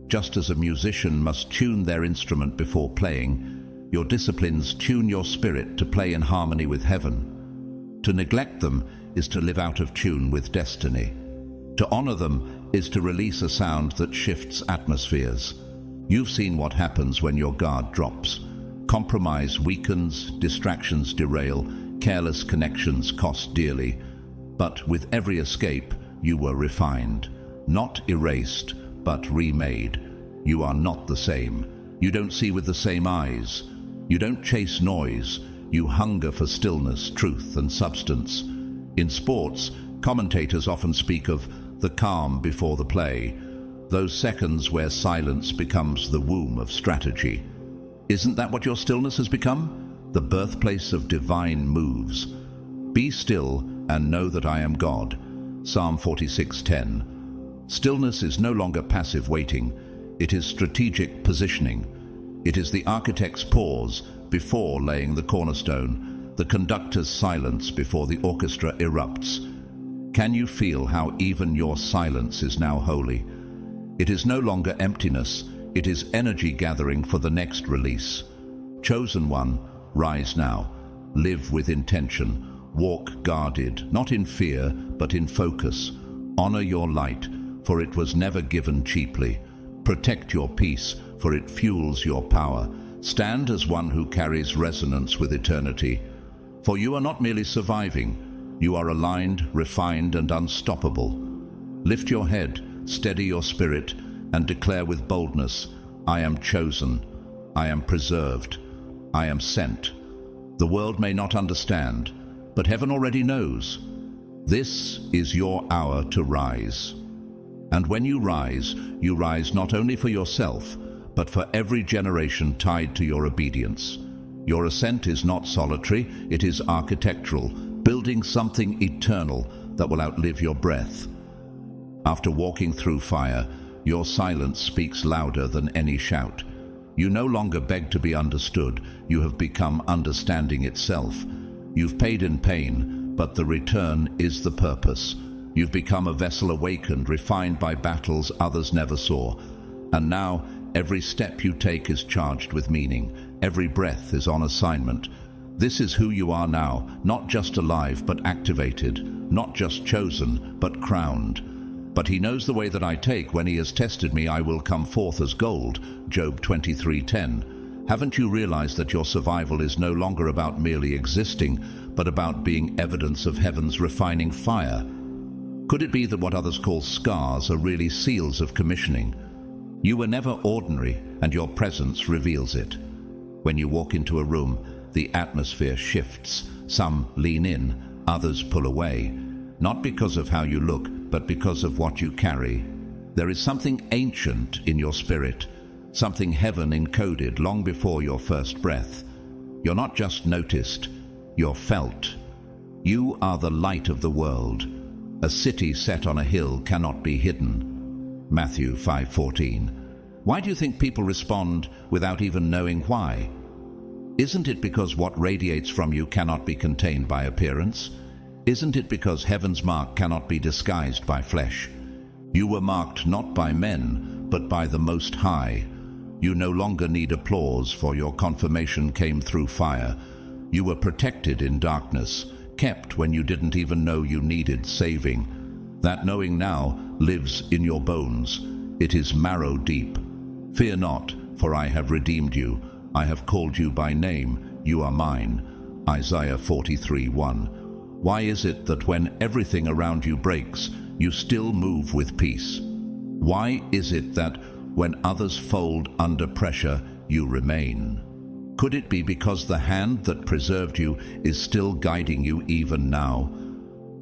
Speaker 1: Just as a musician must tune their instrument before playing, your disciplines tune your spirit to play in harmony with heaven. To neglect them is to live out of tune with destiny. To honor them is to release a sound that shifts atmospheres. You've seen what happens when your guard drops. Compromise weakens, distractions derail, careless connections cost dearly. But with every escape, you were refined. Not erased, but remade. You are not the same. You don't see with the same eyes. You don't chase noise. You hunger for stillness, truth, and substance. In sports, commentators often speak of the calm before the play, those seconds where silence becomes the womb of strategy. Isn't that what your stillness has become? The birthplace of divine moves. Be still and know that I am God. Psalm 46:10. Stillness is no longer passive waiting. It is strategic positioning. It is the architect's pause before laying the cornerstone, the conductor's silence before the orchestra erupts. Can you feel how even your silence is now holy? It is no longer emptiness, it is energy gathering for the next release. Chosen one, rise now. Live with intention. Walk guarded, not in fear, but in focus. Honor your light, for it was never given cheaply. Protect your peace, for it fuels your power. Stand as one who carries resonance with eternity. For you are not merely surviving, you are aligned, refined, and unstoppable. Lift your head, steady your spirit, and declare with boldness, I am chosen, I am preserved, I am sent. The world may not understand, but heaven already knows. This is your hour to rise. And when you rise not only for yourself, but for every generation tied to your obedience. Your ascent is not solitary, it is architectural, building something eternal that will outlive your breath. After walking through fire, your silence speaks louder than any shout. You no longer beg to be understood, you have become understanding itself. You've paid in pain, but the return is the purpose. You've become a vessel awakened, refined by battles others never saw. And now, every step you take is charged with meaning. Every breath is on assignment. This is who you are now, not just alive, but activated. Not just chosen, but crowned. But He knows the way that I take. When He has tested me, I will come forth as gold. Job 23:10. Haven't you realized that your survival is no longer about merely existing, but about being evidence of heaven's refining fire? Could it be that what others call scars are really seals of commissioning? You were never ordinary, and your presence reveals it. When you walk into a room, the atmosphere shifts. Some lean in, others pull away. Not because of how you look, but because of what you carry. There is something ancient in your spirit, something heaven encoded long before your first breath. You're not just noticed, you're felt. You are the light of the world. A city set on a hill cannot be hidden. Matthew 5:14. Why do you think people respond without even knowing why? Isn't it because what radiates from you cannot be contained by appearance? Isn't it because heaven's mark cannot be disguised by flesh? You were marked not by men, but by the Most High. You no longer need applause, for your confirmation came through fire. You were protected in darkness, kept when you didn't even know you needed saving. That knowing now lives in your bones. It is marrow deep. Fear not, for I have redeemed you. I have called you by name. You are mine. Isaiah 43:1. Why is it that when everything around you breaks, you still move with peace? Why is it that when others fold under pressure, you remain? Could it be because the hand that preserved you is still guiding you even now?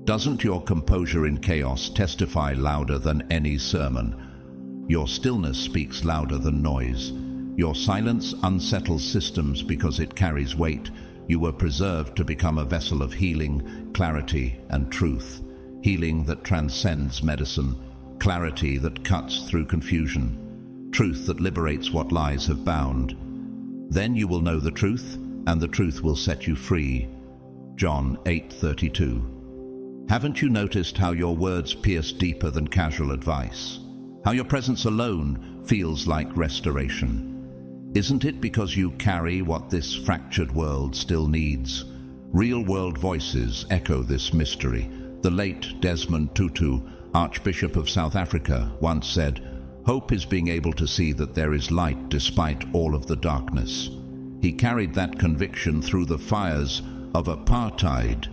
Speaker 1: Doesn't your composure in chaos testify louder than any sermon? Your stillness speaks louder than noise. Your silence unsettles systems because it carries weight. You were preserved to become a vessel of healing, clarity, and truth. Healing that transcends medicine, clarity that cuts through confusion, truth that liberates what lies have bound. Then you will know the truth, and the truth will set you free. John 8:32. Haven't you noticed how your words pierce deeper than casual advice? How your presence alone feels like restoration? Isn't it because you carry what this fractured world still needs? Real-world voices echo this mystery. The late Desmond Tutu, Archbishop of South Africa, once said, "Hope is being able to see that there is light despite all of the darkness." He carried that conviction through the fires of apartheid,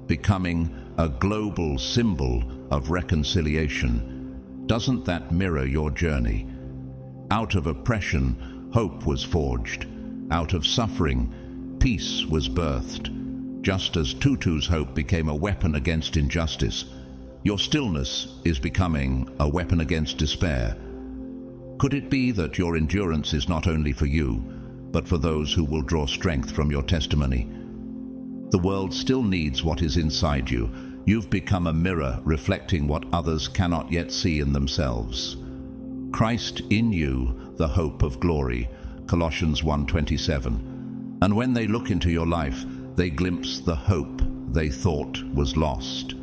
Speaker 1: becoming a global symbol of reconciliation. Doesn't that mirror your journey? Out of oppression, hope was forged. Out of suffering, peace was birthed. Just as Tutu's hope became a weapon against injustice, your stillness is becoming a weapon against despair. Could it be that your endurance is not only for you, but for those who will draw strength from your testimony? The world still needs what is inside you. You've become a mirror reflecting what others cannot yet see in themselves. Christ in you, the hope of glory, Colossians 1:27. And when they look into your life, they glimpse the hope they thought was lost.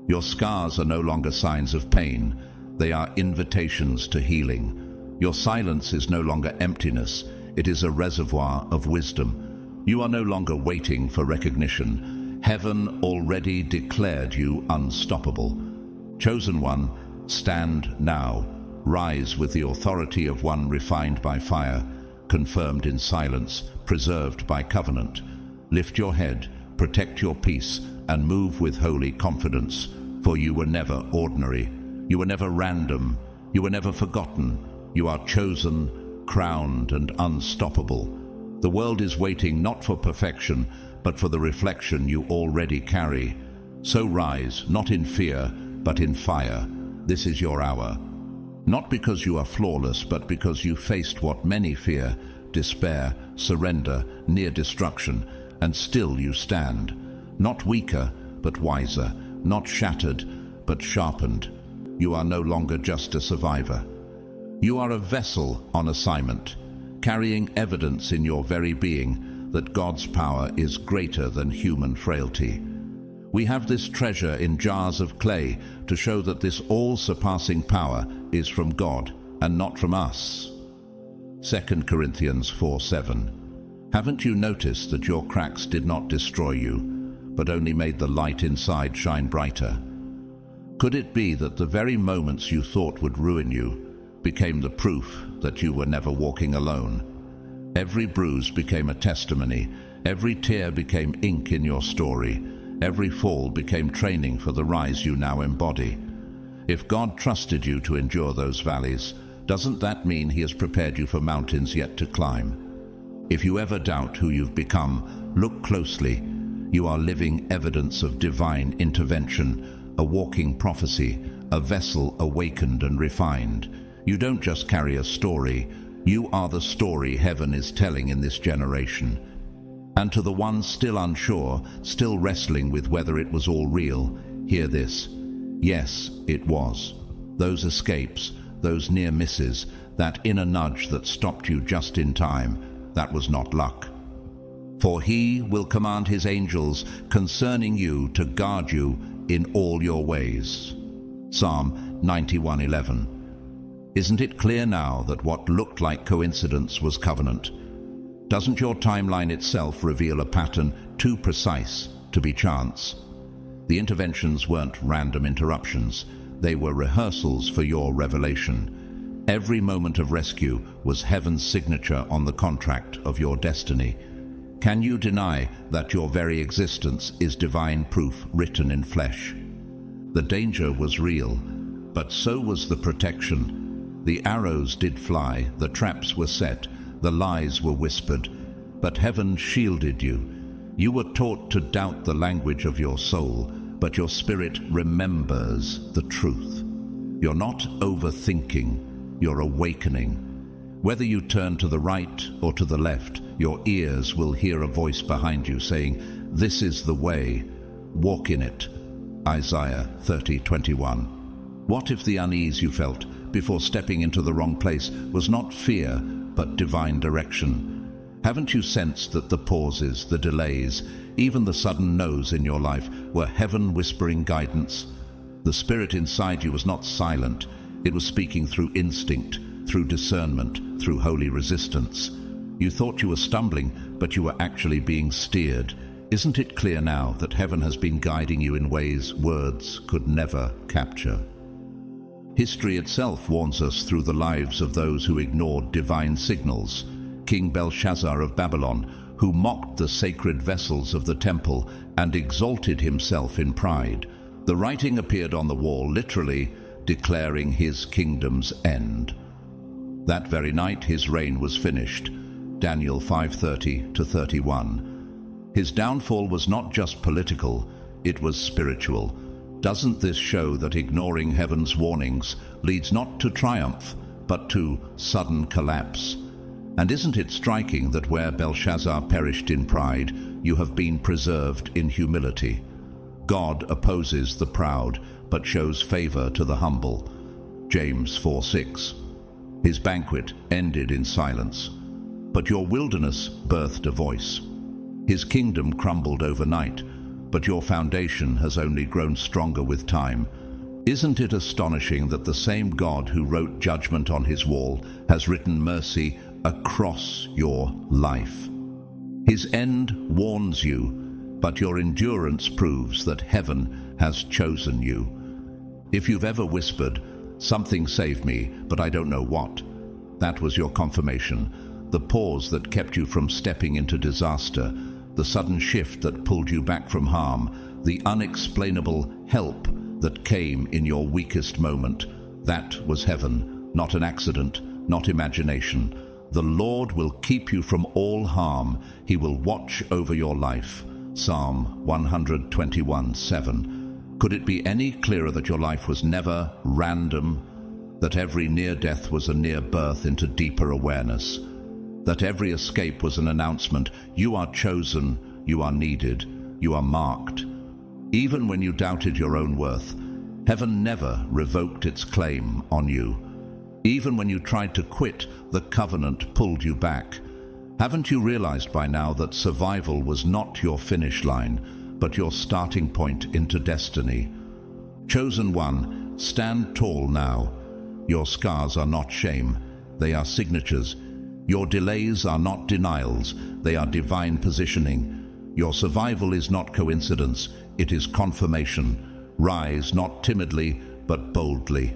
Speaker 1: Your scars are no longer signs of pain. They are invitations to healing. Your silence is no longer emptiness. It is a reservoir of wisdom. You are no longer waiting for recognition. Heaven already declared you unstoppable. Chosen one, stand now. Rise with the authority of one refined by fire, confirmed in silence, preserved by covenant. Lift your head, protect your peace, and move with holy confidence, for you were never ordinary. You were never random. You were never forgotten. You are chosen, crowned, and unstoppable. The world is waiting not for perfection, but for the reflection you already carry. So rise, not in fear, but in fire. This is your hour. Not because you are flawless, but because you faced what many fear, despair, surrender, near destruction, and still you stand. Not weaker, but wiser. Not shattered, but sharpened. You are no longer just a survivor. You are a vessel on assignment, carrying evidence in your very being that God's power is greater than human frailty. We have this treasure in jars of clay to show that this all-surpassing power is from God and not from us. 2 Corinthians 4:7. Haven't you noticed that your cracks did not destroy you, but only made the light inside shine brighter? Could it be that the very moments you thought would ruin you became the proof that you were never walking alone? Every bruise became a testimony. Every tear became ink in your story. Every fall became training for the rise you now embody. If God trusted you to endure those valleys, doesn't that mean He has prepared you for mountains yet to climb? If you ever doubt who you've become, look closely. You are living evidence of divine intervention, a walking prophecy, a vessel awakened and refined. You don't just carry a story. You are the story heaven is telling in this generation. And to the ones still unsure, still wrestling with whether it was all real, hear this. Yes, it was. Those escapes, those near misses, that inner nudge that stopped you just in time, that was not luck. For He will command His angels concerning you to guard you in all your ways. Psalm 91:11. Isn't it clear now that what looked like coincidence was covenant? Doesn't your timeline itself reveal a pattern too precise to be chance? The interventions weren't random interruptions. They were rehearsals for your revelation. Every moment of rescue was heaven's signature on the contract of your destiny. Can you deny that your very existence is divine proof written in flesh? The danger was real, but so was the protection. The arrows did fly, the traps were set, the lies were whispered, but heaven shielded you. You were taught to doubt the language of your soul, but your spirit remembers the truth. You're not overthinking, you're awakening. Whether you turn to the right or to the left, your ears will hear a voice behind you saying, "This is the way, walk in it." Isaiah 30:21. What if the unease you felt before stepping into the wrong place was not fear, but divine direction? Haven't you sensed that the pauses, the delays, even the sudden no's in your life were heaven whispering guidance? The spirit inside you was not silent. It was speaking through instinct, through discernment, through holy resistance. You thought you were stumbling, but you were actually being steered. Isn't it clear now that heaven has been guiding you in ways words could never capture? History itself warns us through the lives of those who ignored divine signals. King Belshazzar of Babylon, who mocked the sacred vessels of the temple and exalted himself in pride. The writing appeared on the wall, literally declaring his kingdom's end. That very night his reign was finished. Daniel 5:30-31. His downfall was not just political, it was spiritual. Doesn't this show that ignoring heaven's warnings leads not to triumph, but to sudden collapse? And isn't it striking that where Belshazzar perished in pride, you have been preserved in humility? God opposes the proud, but shows favor to the humble. James 4:6. His banquet ended in silence, but your wilderness birthed a voice. His kingdom crumbled overnight, but your foundation has only grown stronger with time. Isn't it astonishing that the same God who wrote judgment on his wall has written mercy across your life? His end warns you, but your endurance proves that heaven has chosen you. If you've ever whispered, "Something saved me, but I don't know what," that was your confirmation. The pause that kept you from stepping into disaster, the sudden shift that pulled you back from harm, the unexplainable help that came in your weakest moment, that was heaven, not an accident, not imagination. The Lord will keep you from all harm. He will watch over your life. Psalm 121:7. Could it be any clearer that your life was never random, that every near death was a near birth into deeper awareness, that every escape was an announcement, you are chosen, you are needed, you are marked? Even when you doubted your own worth, heaven never revoked its claim on you. Even when you tried to quit, the covenant pulled you back. Haven't you realized by now that survival was not your finish line, but your starting point into destiny? Chosen one, stand tall now. Your scars are not shame, they are signatures. Your delays are not denials, they are divine positioning. Your survival is not coincidence, it is confirmation. Rise not timidly, but boldly.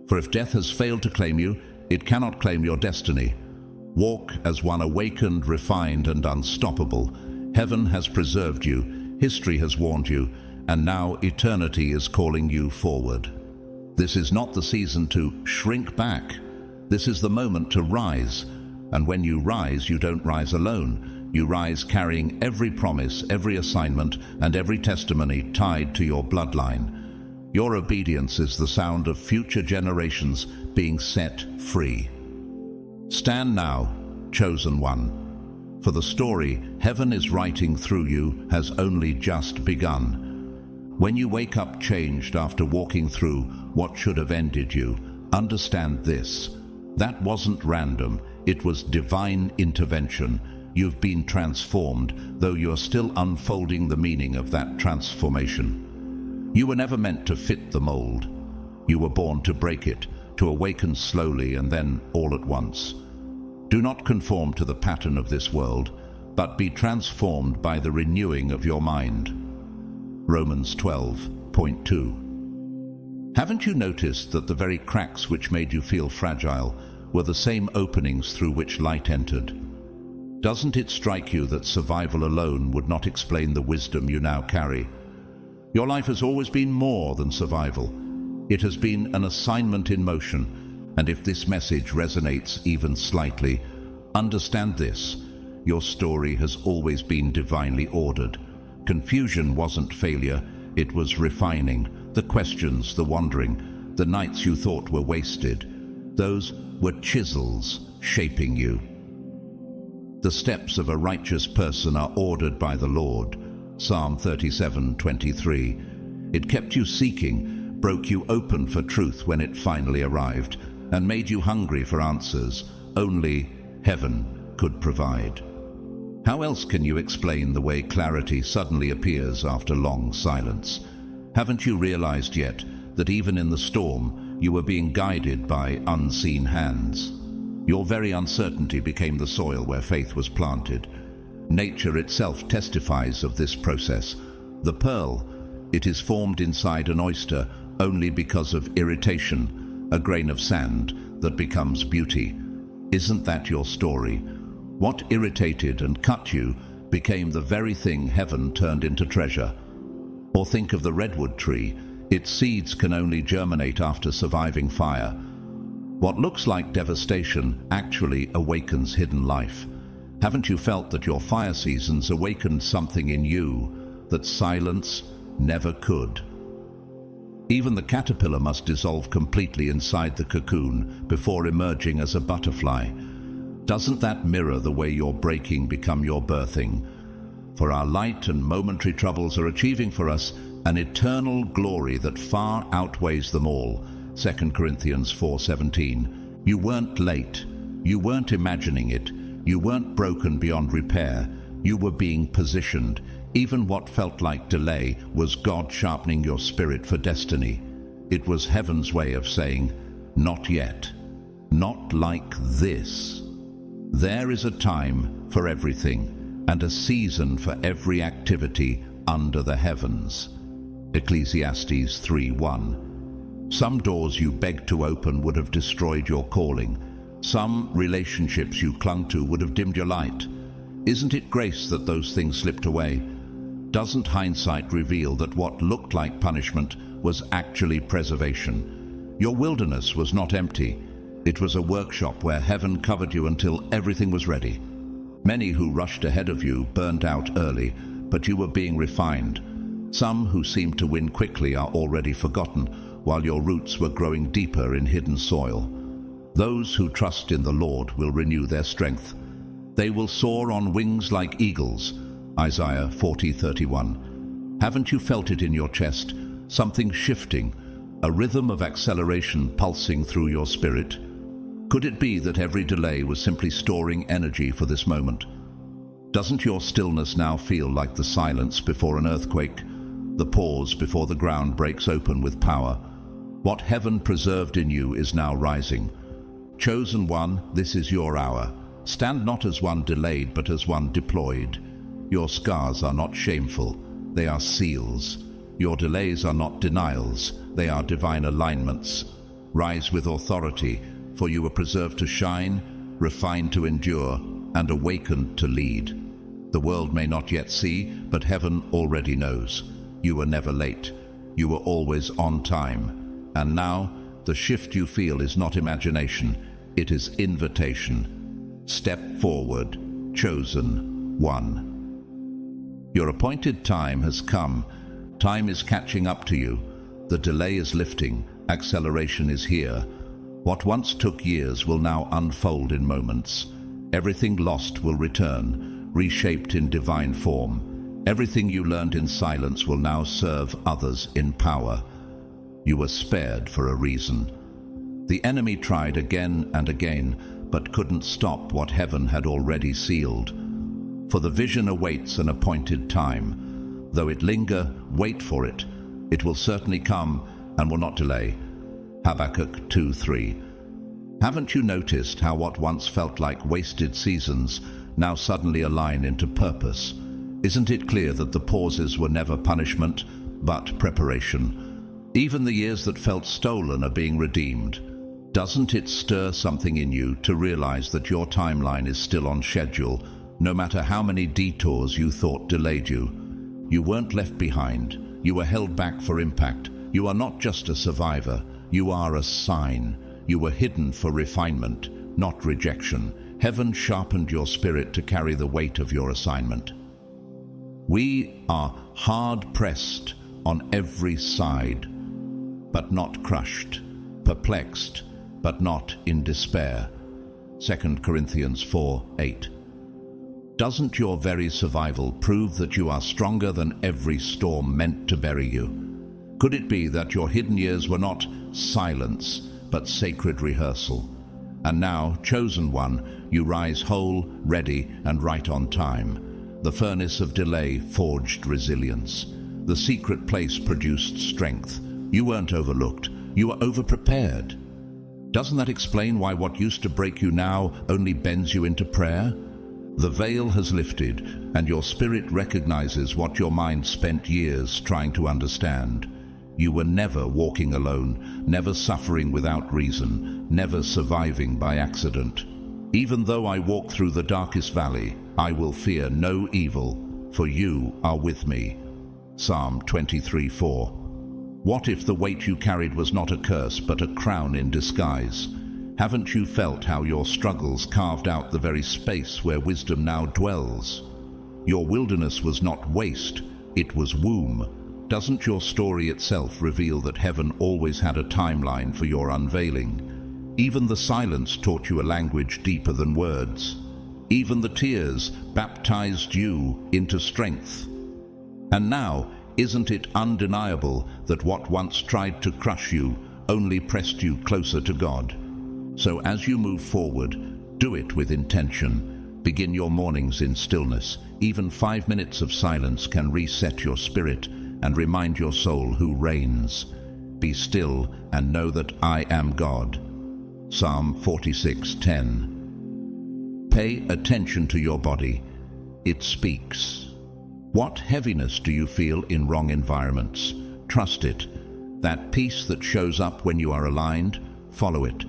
Speaker 1: For if death has failed to claim you, it cannot claim your destiny. Walk as one awakened, refined, and unstoppable. Heaven has preserved you, history has warned you, and now eternity is calling you forward. This is not the season to shrink back. This is the moment to rise. And when you rise, you don't rise alone. You rise carrying every promise, every assignment, and every testimony tied to your bloodline. Your obedience is the sound of future generations being set free. Stand now, chosen one. For the story heaven is writing through you has only just begun. When you wake up changed after walking through what should have ended you, understand this. That wasn't random, it was divine intervention. You've been transformed, though you're still unfolding the meaning of that transformation. You were never meant to fit the mold. You were born to break it, to awaken slowly and then all at once. Do not conform to the pattern of this world, but be transformed by the renewing of your mind. Romans 12:2. Haven't you noticed that the very cracks which made you feel fragile were the same openings through which light entered? Doesn't it strike you that survival alone would not explain the wisdom you now carry? Your life has always been more than survival. It has been an assignment in motion, and if this message resonates even slightly, understand this: your story has always been divinely ordered. Confusion wasn't failure, it was refining. The questions, the wandering, the nights you thought were wasted, those were chisels shaping you. The steps of a righteous person are ordered by the Lord. Psalm 37:23. It kept you seeking, broke you open for truth when it finally arrived, and made you hungry for answers only heaven could provide. How else can you explain the way clarity suddenly appears after long silence? Haven't you realized yet that even in the storm, you were being guided by unseen hands? Your very uncertainty became the soil where faith was planted. Nature itself testifies of this process. The pearl, it is formed inside an oyster only because of irritation, a grain of sand that becomes beauty. Isn't that your story? What irritated and cut you became the very thing heaven turned into treasure. Or think of the redwood tree. Its seeds can only germinate after surviving fire. What looks like devastation actually awakens hidden life. Haven't you felt that your fire seasons awakened something in you that silence never could? Even the caterpillar must dissolve completely inside the cocoon before emerging as a butterfly. Doesn't that mirror the way your breaking become your birthing? For our light and momentary troubles are achieving for us an eternal glory that far outweighs them all. 2 Corinthians 4:17. You weren't late. You weren't imagining it. You weren't broken beyond repair. You were being positioned. Even what felt like delay was God sharpening your spirit for destiny. It was heaven's way of saying, not yet. Not like this. There is a time for everything, and a season for every activity under the heavens. Ecclesiastes 3:1. Some doors you begged to open would have destroyed your calling. Some relationships you clung to would have dimmed your light. Isn't it grace that those things slipped away? Doesn't hindsight reveal that what looked like punishment was actually preservation? Your wilderness was not empty. It was a workshop where heaven covered you until everything was ready. Many who rushed ahead of you burned out early, but you were being refined. Some who seemed to win quickly are already forgotten, while your roots were growing deeper in hidden soil. Those who trust in the Lord will renew their strength. They will soar on wings like eagles. Isaiah 40:31. Haven't you felt it in your chest? Something shifting, a rhythm of acceleration pulsing through your spirit? Could it be that every delay was simply storing energy for this moment? Doesn't your stillness now feel like the silence before an earthquake, the pause before the ground breaks open with power? What heaven preserved in you is now rising. Chosen one, this is your hour. Stand not as one delayed, but as one deployed. Your scars are not shameful, they are seals. Your delays are not denials, they are divine alignments. Rise with authority, for you were preserved to shine, refined to endure, and awakened to lead. The world may not yet see, but heaven already knows. You were never late. You were always on time. And now, the shift you feel is not imagination, it is invitation. Step forward, chosen one. Your appointed time has come. Time is catching up to you. The delay is lifting. Acceleration is here. What once took years will now unfold in moments. Everything lost will return, reshaped in divine form. Everything you learned in silence will now serve others in power. You were spared for a reason. The enemy tried again and again, but couldn't stop what heaven had already sealed. For the vision awaits an appointed time. Though it linger, wait for it. It will certainly come and will not delay. Habakkuk 2:3. Haven't you noticed how what once felt like wasted seasons now suddenly align into purpose? Isn't it clear that the pauses were never punishment, but preparation? Even the years that felt stolen are being redeemed. Doesn't it stir something in you to realize that your timeline is still on schedule, no matter how many detours you thought delayed you? You weren't left behind. You were held back for impact. You are not just a survivor. You are a sign. You were hidden for refinement, not rejection. Heaven sharpened your spirit to carry the weight of your assignment. We are hard-pressed on every side, but not crushed, perplexed, but not in despair. 2 Corinthians 4:8. Doesn't your very survival prove that you are stronger than every storm meant to bury you? Could it be that your hidden years were not silence, but sacred rehearsal? And now, chosen one, you rise whole, ready, and right on time. The furnace of delay forged resilience. The secret place produced strength. You weren't overlooked. You were overprepared. Doesn't that explain why what used to break you now only bends you into prayer? The veil has lifted, and your spirit recognizes what your mind spent years trying to understand. You were never walking alone, never suffering without reason, never surviving by accident. Even though I walk through the darkest valley, I will fear no evil, for you are with me. Psalm 23:4. What if the weight you carried was not a curse, but a crown in disguise? Haven't you felt how your struggles carved out the very space where wisdom now dwells? Your wilderness was not waste, it was womb. Doesn't your story itself reveal that heaven always had a timeline for your unveiling? Even the silence taught you a language deeper than words. Even the tears baptized you into strength. And now, isn't it undeniable that what once tried to crush you only pressed you closer to God? So as you move forward, do it with intention. Begin your mornings in stillness. Even 5 minutes of silence can reset your spirit and remind your soul who reigns. Be still and know that I am God. Psalm 46:10. Pay attention to your body. It speaks. What heaviness do you feel in wrong environments? Trust it. That peace that shows up when you are aligned, follow it.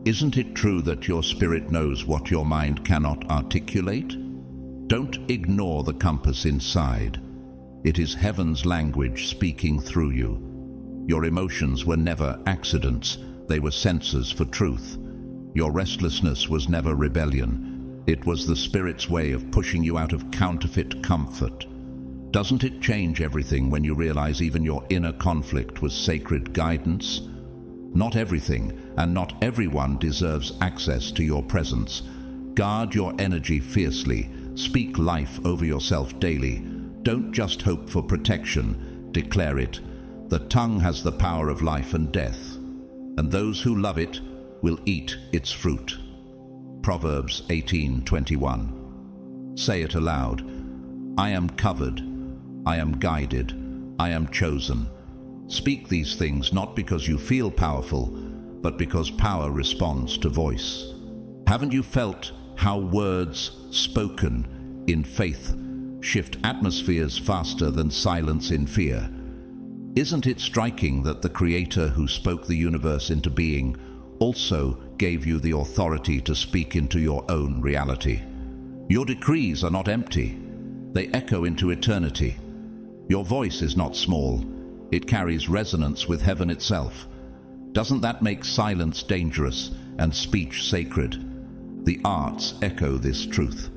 Speaker 1: Isn't it true that your spirit knows what your mind cannot articulate? Don't ignore the compass inside. It is heaven's language speaking through you. Your emotions were never accidents. They were sensors for truth. Your restlessness was never rebellion. It was the Spirit's way of pushing you out of counterfeit comfort. Doesn't it change everything when you realize even your inner conflict was sacred guidance? Not everything and not everyone deserves access to your presence. Guard your energy fiercely. Speak life over yourself daily. Don't just hope for protection, declare it. The tongue has the power of life and death, and those who love it will eat its fruit. Proverbs 18:21. Say it aloud. I am covered. I am guided. I am chosen. Speak these things not because you feel powerful, but because power responds to voice. Haven't you felt how words spoken in faith shift atmospheres faster than silence in fear? Isn't it striking that the Creator who spoke the universe into being also gave you the authority to speak into your own reality? Your decrees are not empty. They echo into eternity. Your voice is not small. It carries resonance with heaven itself. Doesn't that make silence dangerous and speech sacred? The arts echo this truth.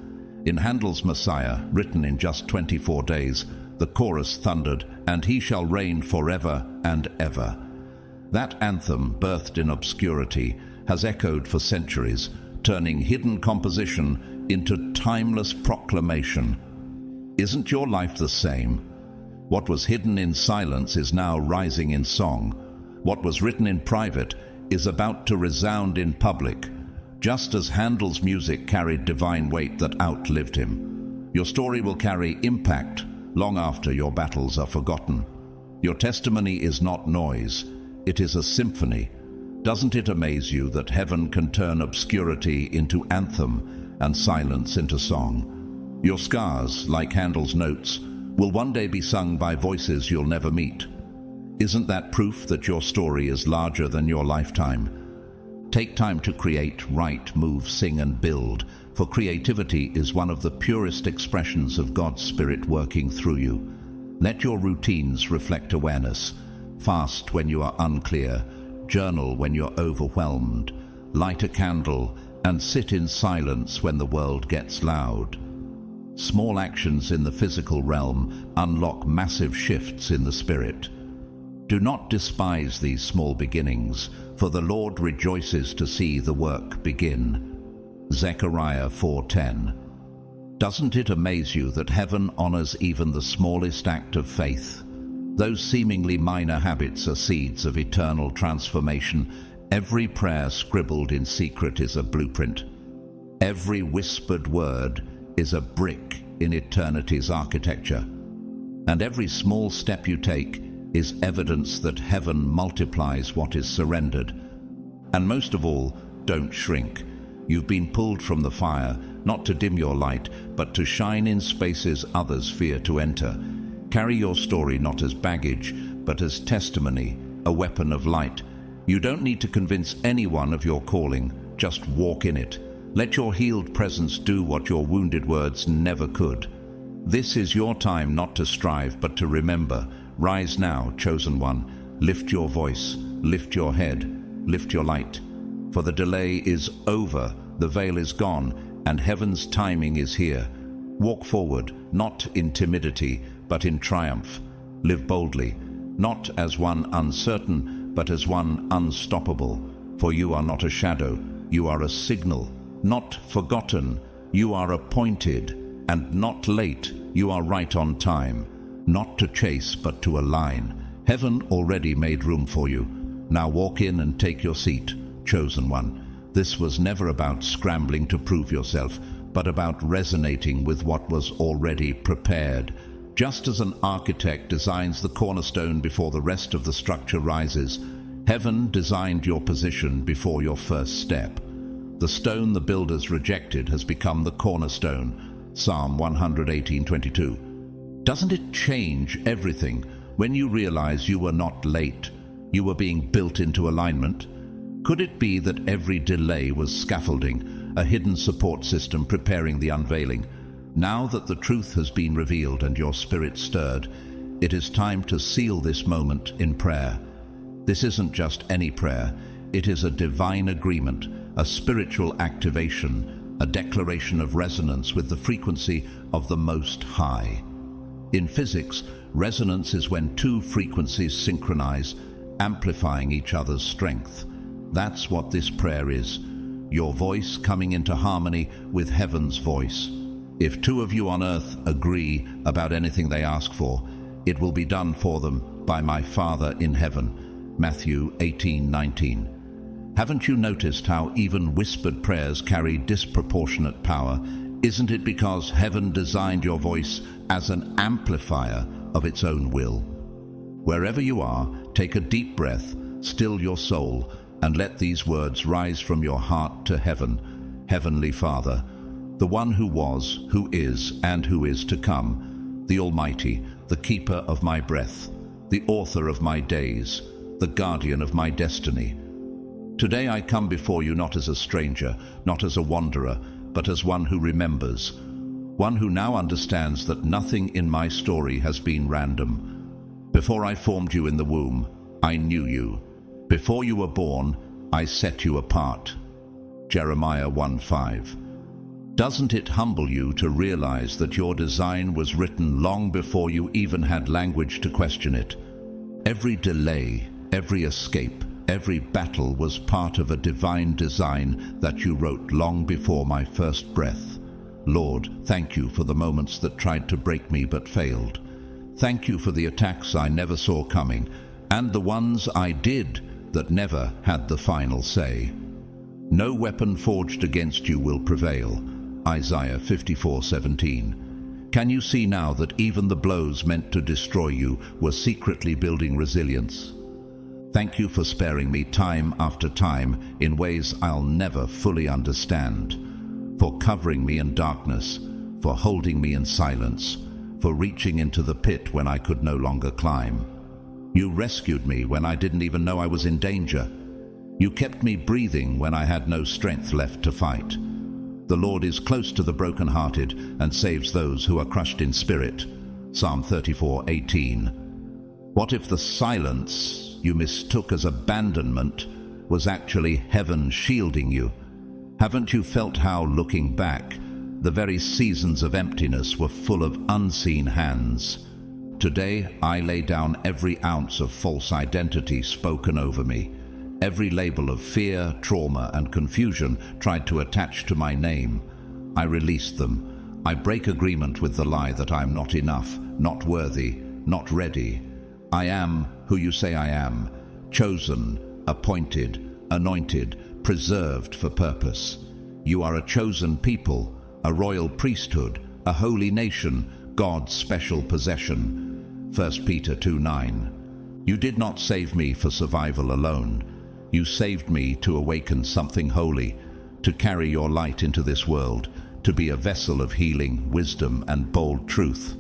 Speaker 1: In Handel's Messiah, written in just 24 days, the chorus thundered, "And he shall reign forever and ever." That anthem, birthed in obscurity, has echoed for centuries, turning hidden composition into timeless proclamation. Isn't your life the same? What was hidden in silence is now rising in song. What was written in private is about to resound in public, just as Handel's music carried divine weight that outlived him. Your story will carry impact long after your battles are forgotten. Your testimony is not noise, it is a symphony, Doesn't it amaze you that heaven can turn obscurity into anthem and silence into song? Your scars, like Handel's notes, will one day be sung by voices you'll never meet. Isn't that proof that your story is larger than your lifetime? Take time to create, write, move, sing, and build, for creativity is one of the purest expressions of God's Spirit working through you. Let your routines reflect awareness. Fast when you are unclear, journal when you're overwhelmed, light a candle, and sit in silence when the world gets loud. Small actions in the physical realm unlock massive shifts in the spirit. Do not despise these small beginnings, for the Lord rejoices to see the work begin. Zechariah 4:10. Doesn't it amaze you that heaven honors even the smallest act of faith? Those seemingly minor habits are seeds of eternal transformation. Every prayer scribbled in secret is a blueprint. Every whispered word is a brick in eternity's architecture. And every small step you take is evidence that heaven multiplies what is surrendered. And most of all, don't shrink. You've been pulled from the fire, not to dim your light, but to shine in spaces others fear to enter. Carry your story not as baggage, but as testimony, a weapon of light. You don't need to convince anyone of your calling, just walk in it. Let your healed presence do what your wounded words never could. This is your time not to strive, but to remember. Rise now, chosen one. Lift your voice, lift your head, lift your light. For the delay is over, the veil is gone, and heaven's timing is here. Walk forward, not in timidity, but in triumph. Live boldly, not as one uncertain, but as one unstoppable. For you are not a shadow, you are a signal. Not forgotten, you are appointed. And not late, you are right on time. Not to chase, but to align. Heaven already made room for you. Now walk in and take your seat, chosen one. This was never about scrambling to prove yourself, but about resonating with what was already prepared. Just as an architect designs the cornerstone before the rest of the structure rises, heaven designed your position before your first step. The stone the builders rejected has become the cornerstone. Psalm 118:22. Doesn't it change everything when you realize you were not late, you were being built into alignment? Could it be that every delay was scaffolding, a hidden support system preparing the unveiling? Now that the truth has been revealed and your spirit stirred, it is time to seal this moment in prayer. This isn't just any prayer, it is a divine agreement, a spiritual activation, a declaration of resonance with the frequency of the Most High. In physics, resonance is when two frequencies synchronize, amplifying each other's strength. That's what this prayer is, your voice coming into harmony with heaven's voice. If two of you on earth agree about anything they ask for, it will be done for them by my Father in heaven. Matthew 18:19. Haven't you noticed how even whispered prayers carry disproportionate power? Isn't it because heaven designed your voice as an amplifier of its own will? Wherever you are, take a deep breath, still your soul, and let these words rise from your heart to heaven. Heavenly Father, the one who was, who is, and who is to come, the Almighty, the keeper of my breath, the author of my days, the guardian of my destiny. Today I come before you not as a stranger, not as a wanderer, but as one who remembers, one who now understands that nothing in my story has been random. Before I formed you in the womb, I knew you. Before you were born, I set you apart. Jeremiah 1:5. Doesn't it humble you to realize that your design was written long before you even had language to question it? Every delay, every escape, every battle was part of a divine design that you wrote long before my first breath. Lord, thank you for the moments that tried to break me but failed. Thank you for the attacks I never saw coming, and the ones I did that never had the final say. No weapon forged against you will prevail. Isaiah 54:17. Can you see now that even the blows meant to destroy you were secretly building resilience? Thank you for sparing me time after time in ways I'll never fully understand, for covering me in darkness, for holding me in silence, for reaching into the pit when I could no longer climb. You rescued me when I didn't even know I was in danger. You kept me breathing when I had no strength left to fight. The Lord is close to the brokenhearted and saves those who are crushed in spirit. Psalm 34:18. What if the silence you mistook as abandonment was actually heaven shielding you? Haven't you felt how, looking back, the very seasons of emptiness were full of unseen hands? Today, I lay down every ounce of false identity spoken over me. Every label of fear, trauma, and confusion tried to attach to my name. I released them. I break agreement with the lie that I am not enough, not worthy, not ready. I am who you say I am, chosen, appointed, anointed, preserved for purpose. You are a chosen people, a royal priesthood, a holy nation, God's special possession. 1 Peter 2:9. You did not save me for survival alone. You saved me to awaken something holy, to carry your light into this world, to be a vessel of healing, wisdom, and bold truth.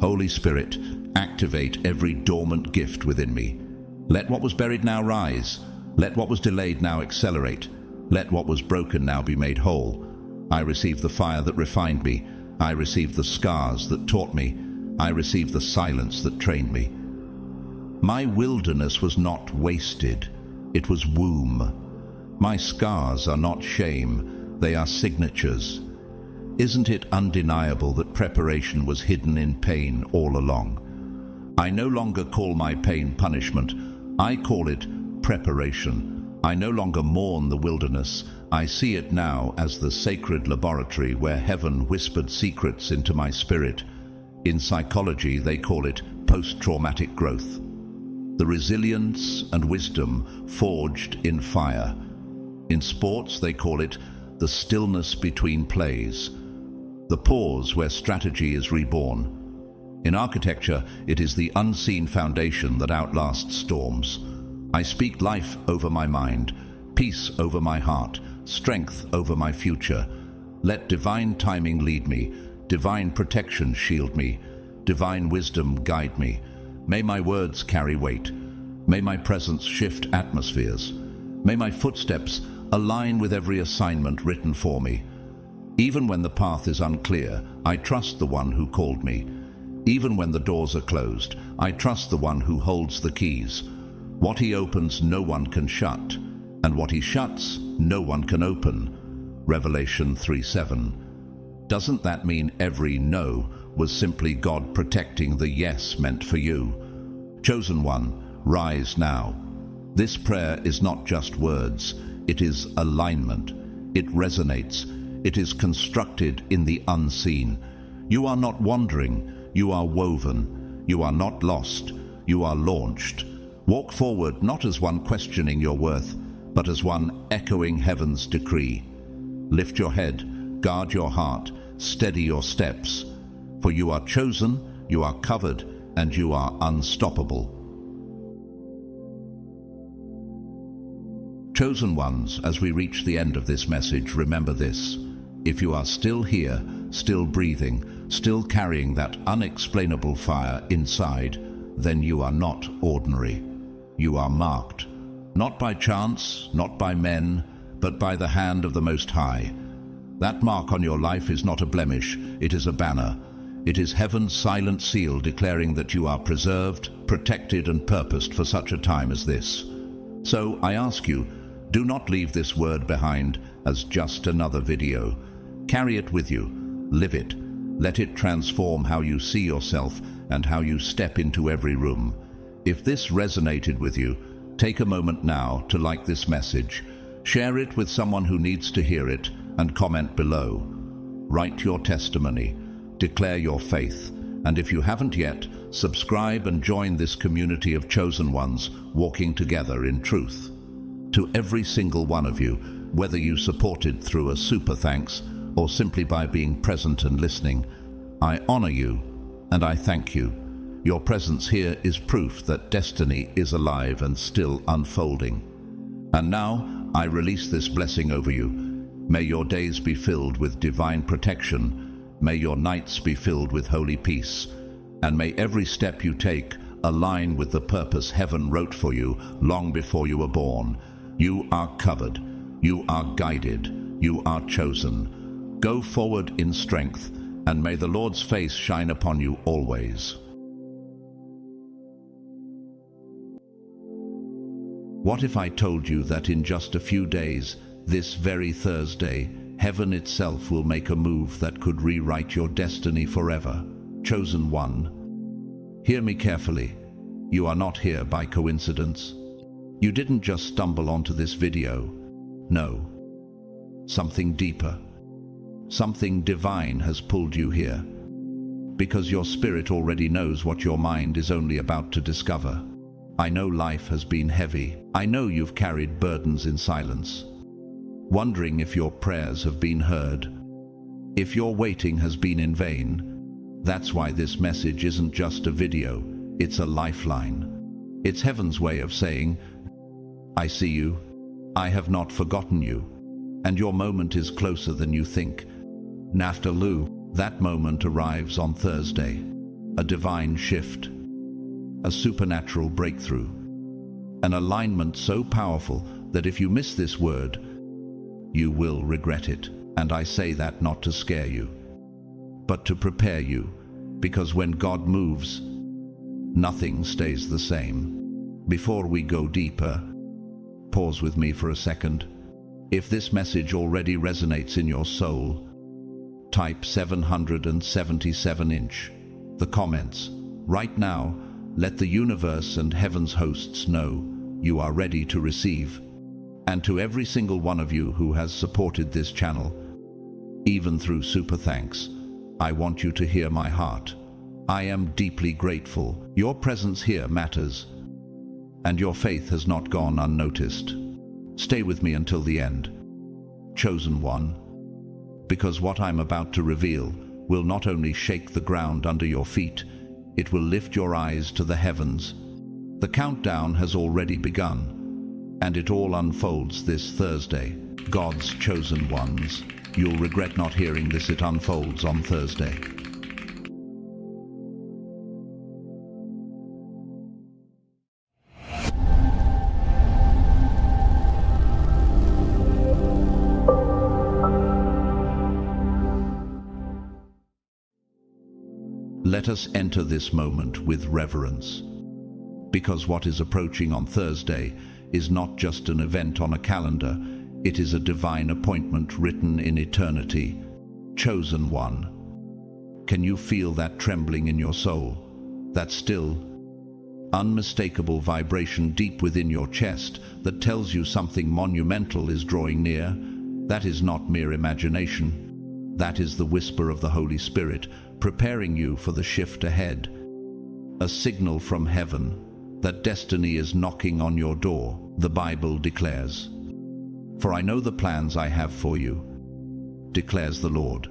Speaker 1: Holy Spirit, activate every dormant gift within me. Let what was buried now rise. Let what was delayed now accelerate. Let what was broken now be made whole. I receive the fire that refined me. I receive the scars that taught me. I receive the silence that trained me. My wilderness was not wasted. It was womb. My scars are not shame. They are signatures. Isn't it undeniable that preparation was hidden in pain all along? I no longer call my pain punishment. I call it preparation. I no longer mourn the wilderness. I see it now as the sacred laboratory where heaven whispered secrets into my spirit. In psychology, they call it post-traumatic growth. The resilience and wisdom forged in fire. In sports, they call it the stillness between plays, the pause where strategy is reborn. In architecture, it is the unseen foundation that outlasts storms. I speak life over my mind, peace over my heart, strength over my future. Let divine timing lead me, divine protection shield me, divine wisdom guide me. May my words carry weight. May my presence shift atmospheres. May my footsteps align with every assignment written for me. Even when the path is unclear, I trust the one who called me. Even when the doors are closed, I trust the one who holds the keys. What he opens, no one can shut, and what he shuts, no one can open. Revelation 3:7. Doesn't that mean every no was simply God protecting the yes meant for you? Chosen one, rise now. This prayer is not just words, it is alignment. It resonates. It is constructed in the unseen. You are not wandering, you are woven. You are not lost, you are launched. Walk forward not as one questioning your worth, but as one echoing heaven's decree. Lift your head, guard your heart, steady your steps. For you are chosen, you are covered, and you are unstoppable. Chosen ones, as we reach the end of this message, remember this. If you are still here, still breathing, still carrying that unexplainable fire inside, then you are not ordinary. You are marked, not by chance, not by men, but by the hand of the Most High. That mark on your life is not a blemish, it is a banner. It is heaven's silent seal declaring that you are preserved, protected, and purposed for such a time as this. So I ask you, do not leave this word behind as just another video. Carry it with you, live it, let it transform how you see yourself and how you step into every room. If this resonated with you, take a moment now to like this message, share it with someone who needs to hear it, and comment below. Write your testimony, declare your faith, and if you haven't yet, subscribe and join this community of chosen ones walking together in truth. To every single one of you, whether you supported through a super thanks or simply by being present and listening, I honor you and I thank you. Your presence here is proof that destiny is alive and still unfolding. And now, I release this blessing over you. May your days be filled with divine protection. May your nights be filled with holy peace. And may every step you take align with the purpose heaven wrote for you long before you were born. You are covered. You are guided. You are chosen. Go forward in strength, and may the Lord's face shine upon you always. What if I told you that in just a few days, this very Thursday, heaven itself will make a move that could rewrite your destiny forever? Chosen one. Hear me carefully. You are not here by coincidence. You didn't just stumble onto this video. No. Something deeper. Something divine has pulled you here. Because your spirit already knows what your mind is only about to discover. I know life has been heavy. I know you've carried burdens in silence, wondering if your prayers have been heard, if your waiting has been in vain. That's why this message isn't just a video, it's a lifeline. It's heaven's way of saying, I see you, I have not forgotten you, and your moment is closer than you think. Naphtali, that moment arrives on Thursday, a divine shift. A supernatural breakthrough, an alignment so powerful that if you miss this word, you will regret it. And I say that not to scare you, but to prepare you, because when God moves, nothing stays the same. Before we go deeper, pause with me for a second. If this message already resonates in your soul, type 777 inch, the comments, right now. Let the universe and heaven's hosts know you are ready to receive. And to every single one of you who has supported this channel, even through super thanks, I want you to hear my heart. I am deeply grateful. Your presence here matters, and your faith has not gone unnoticed. Stay with me until the end. Chosen one, because what I'm about to reveal will not only shake the ground under your feet, it will lift your eyes to the heavens. The countdown has already begun, and it all unfolds this Thursday. God's chosen ones. You'll regret not hearing this. It unfolds on Thursday. Let us enter this moment with reverence, because what is approaching on Thursday is not just an event on a calendar, it is a divine appointment written in eternity. Chosen one. Can you feel that trembling in your soul? That still, unmistakable vibration deep within your chest that tells you something monumental is drawing near? That is not mere imagination. That is the whisper of the Holy Spirit, preparing you for the shift ahead. A signal from heaven that destiny is knocking on your door, the Bible declares. For I know the plans I have for you, declares the Lord.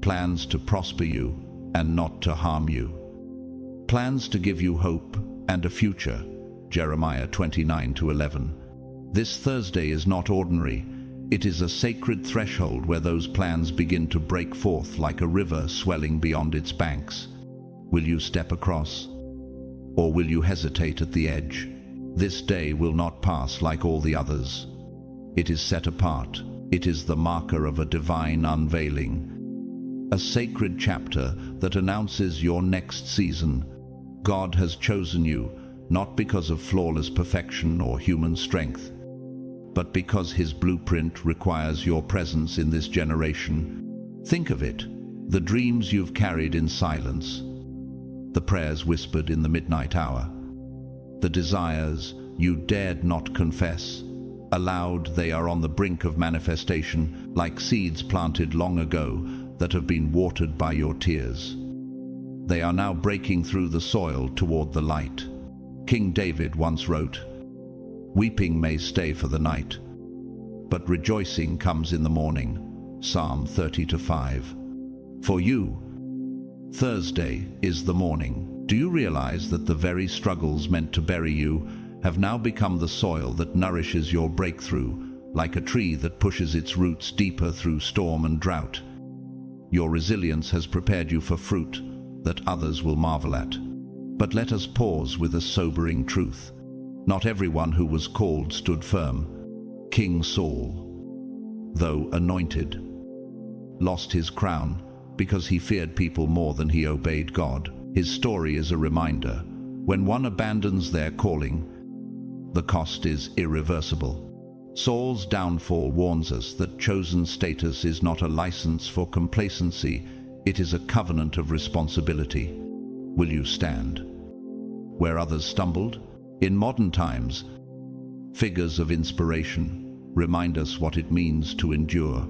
Speaker 1: Plans to prosper you and not to harm you. Plans to give you hope and a future. Jeremiah 29:11. This Thursday is not ordinary. It is a sacred threshold where those plans begin to break forth like a river swelling beyond its banks. Will you step across? Or will you hesitate at the edge? This day will not pass like all the others. It is set apart. It is the marker of a divine unveiling. A sacred chapter that announces your next season. God has chosen you, not because of flawless perfection or human strength, but because His blueprint requires your presence in this generation. Think of it, the dreams you've carried in silence, the prayers whispered in the midnight hour, the desires you dared not confess. Aloud, they are on the brink of manifestation, like seeds planted long ago that have been watered by your tears. They are now breaking through the soil toward the light. King David once wrote, "Weeping may stay for the night, but rejoicing comes in the morning." Psalm 30:5. For you, Thursday is the morning. Do you realize that the very struggles meant to bury you have now become the soil that nourishes your breakthrough, like a tree that pushes its roots deeper through storm and drought? Your resilience has prepared you for fruit that others will marvel at. But let us pause with a sobering truth. Not everyone who was called stood firm. King Saul, though anointed, lost his crown because he feared people more than he obeyed God. His story is a reminder. When one abandons their calling, the cost is irreversible. Saul's downfall warns us that chosen status is not a license for complacency, it is a covenant of responsibility. Will you stand where others stumbled? In modern times, figures of inspiration remind us what it means to endure.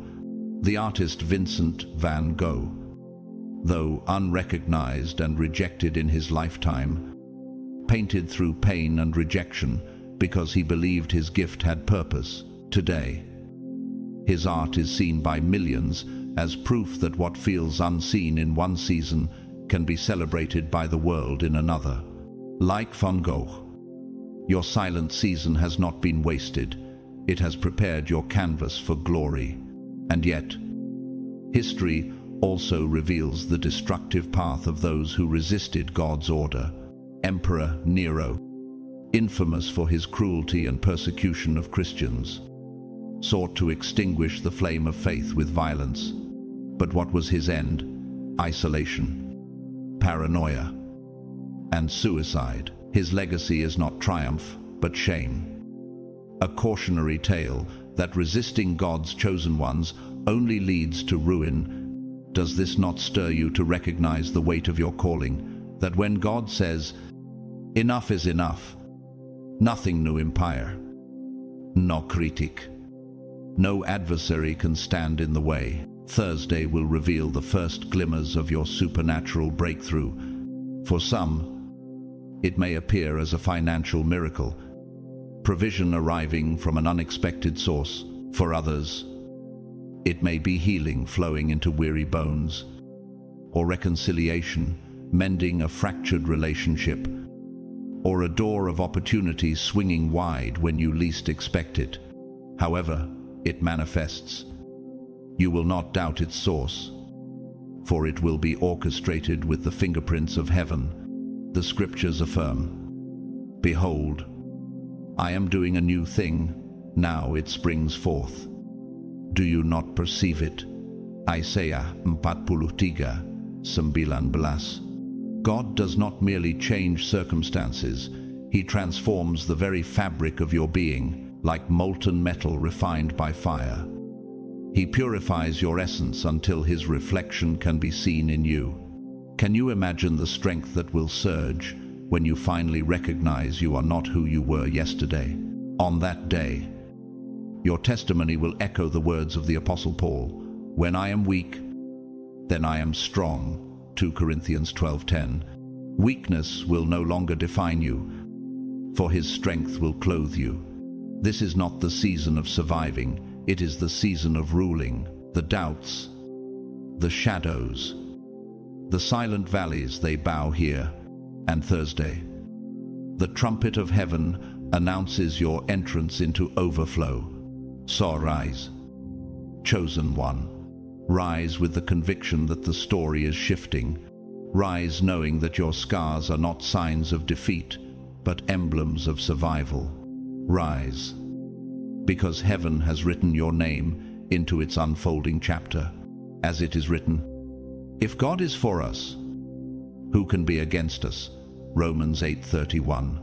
Speaker 1: The artist Vincent van Gogh, though unrecognized and rejected in his lifetime, painted through pain and rejection because he believed his gift had purpose. Today, his art is seen by millions as proof that what feels unseen in one season can be celebrated by the world in another. Like Van Gogh, your silent season has not been wasted. It has prepared your canvas for glory. And yet, history also reveals the destructive path of those who resisted God's order. Emperor Nero, infamous for his cruelty and persecution of Christians, sought to extinguish the flame of faith with violence. But what was his end? Isolation, paranoia, and suicide. His legacy is not triumph, but shame. A cautionary tale that resisting God's chosen ones only leads to ruin. Does this not stir you to recognize the weight of your calling? That when God says, "Enough is enough," nothing new empire, no critic, no adversary can stand in the way. Thursday will reveal the first glimmers of your supernatural breakthrough. For some, it may appear as a financial miracle, provision arriving from an unexpected source. For others, it may be healing flowing into weary bones, or reconciliation, mending a fractured relationship, or a door of opportunity swinging wide when you least expect it. However it manifests, you will not doubt its source, for it will be orchestrated with the fingerprints of heaven. The scriptures affirm, "Behold, I am doing a new thing, now it springs forth. Do you not perceive it?" Isaiah 43, 19. God does not merely change circumstances, He transforms the very fabric of your being, like molten metal refined by fire. He purifies your essence until His reflection can be seen in you. Can you imagine the strength that will surge when you finally recognize you are not who you were yesterday? On that day, your testimony will echo the words of the Apostle Paul, "When I am weak, then I am strong." 2 Corinthians 12:10. Weakness will no longer define you, for His strength will clothe you. This is not the season of surviving, it is the season of ruling. The doubts, the shadows, the silent valleys, they bow here. And Thursday, the trumpet of heaven announces your entrance into overflow. So rise, chosen one. Rise with the conviction that the story is shifting. Rise knowing that your scars are not signs of defeat, but emblems of survival. Rise, because heaven has written your name into its unfolding chapter. As it is written, "If God is for us, who can be against us?" Romans 8:31.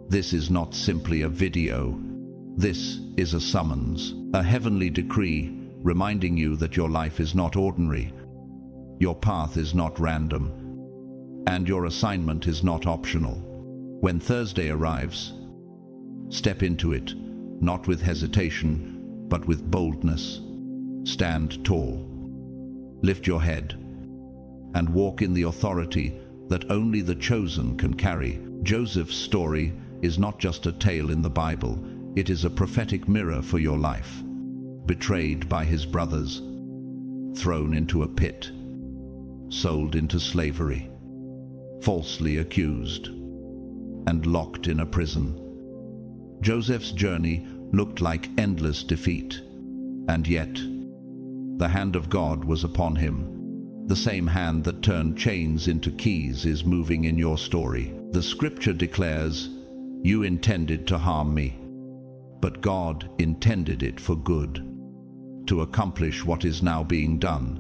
Speaker 1: This is not simply a video. This is a summons, a heavenly decree reminding you that your life is not ordinary, your path is not random, and your assignment is not optional. When Thursday arrives, step into it, not with hesitation, but with boldness. Stand tall, lift your head, and walk in the authority that only the chosen can carry. Joseph's story is not just a tale in the Bible, it is a prophetic mirror for your life. Betrayed by his brothers, thrown into a pit, sold into slavery, falsely accused, and locked in a prison. Joseph's journey looked like endless defeat, and yet the hand of God was upon him. The same hand that turned chains into keys is moving in your story. The scripture declares, "You intended to harm me, but God intended it for good, to accomplish what is now being done,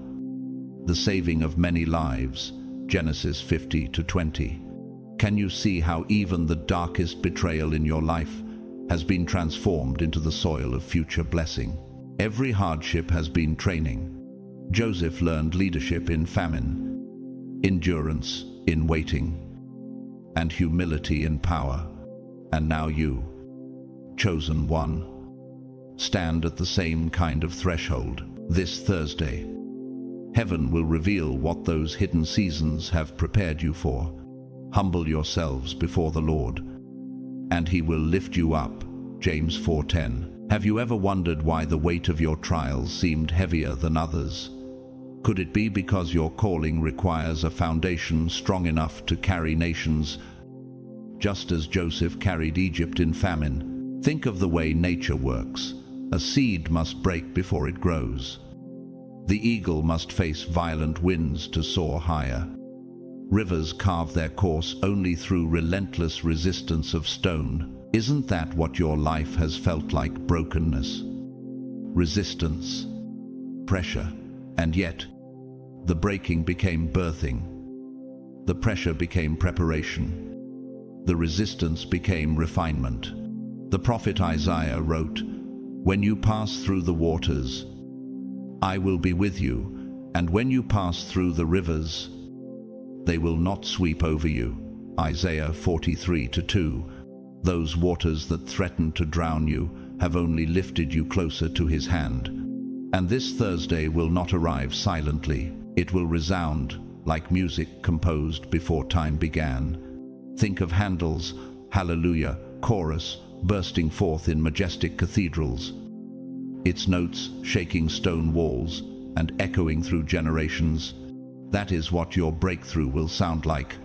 Speaker 1: the saving of many lives." Genesis 50-20. Can you see how even the darkest betrayal in your life has been transformed into the soil of future blessing? Every hardship has been training. Joseph learned leadership in famine, endurance in waiting, and humility in power. And now you, chosen one, stand at the same kind of threshold. This Thursday, heaven will reveal what those hidden seasons have prepared you for. Humble yourselves before the Lord, and He will lift you up. James 4:10. Have you ever wondered why the weight of your trials seemed heavier than others? Could it be because your calling requires a foundation strong enough to carry nations, just as Joseph carried Egypt in famine? Think of the way nature works. A seed must break before it grows. The eagle must face violent winds to soar higher. Rivers carve their course only through relentless resistance of stone. Isn't that what your life has felt like? Brokenness, resistance, pressure, and yet the breaking became birthing. The pressure became preparation. The resistance became refinement. The prophet Isaiah wrote, "When you pass through the waters, I will be with you, and when you pass through the rivers, they will not sweep over you." Isaiah 43:2. Those waters that threatened to drown you have only lifted you closer to His hand. And this Thursday will not arrive silently. It will resound like music composed before time began. Think of Handel's Hallelujah chorus bursting forth in majestic cathedrals, its notes shaking stone walls and echoing through generations. That is what your breakthrough will sound like.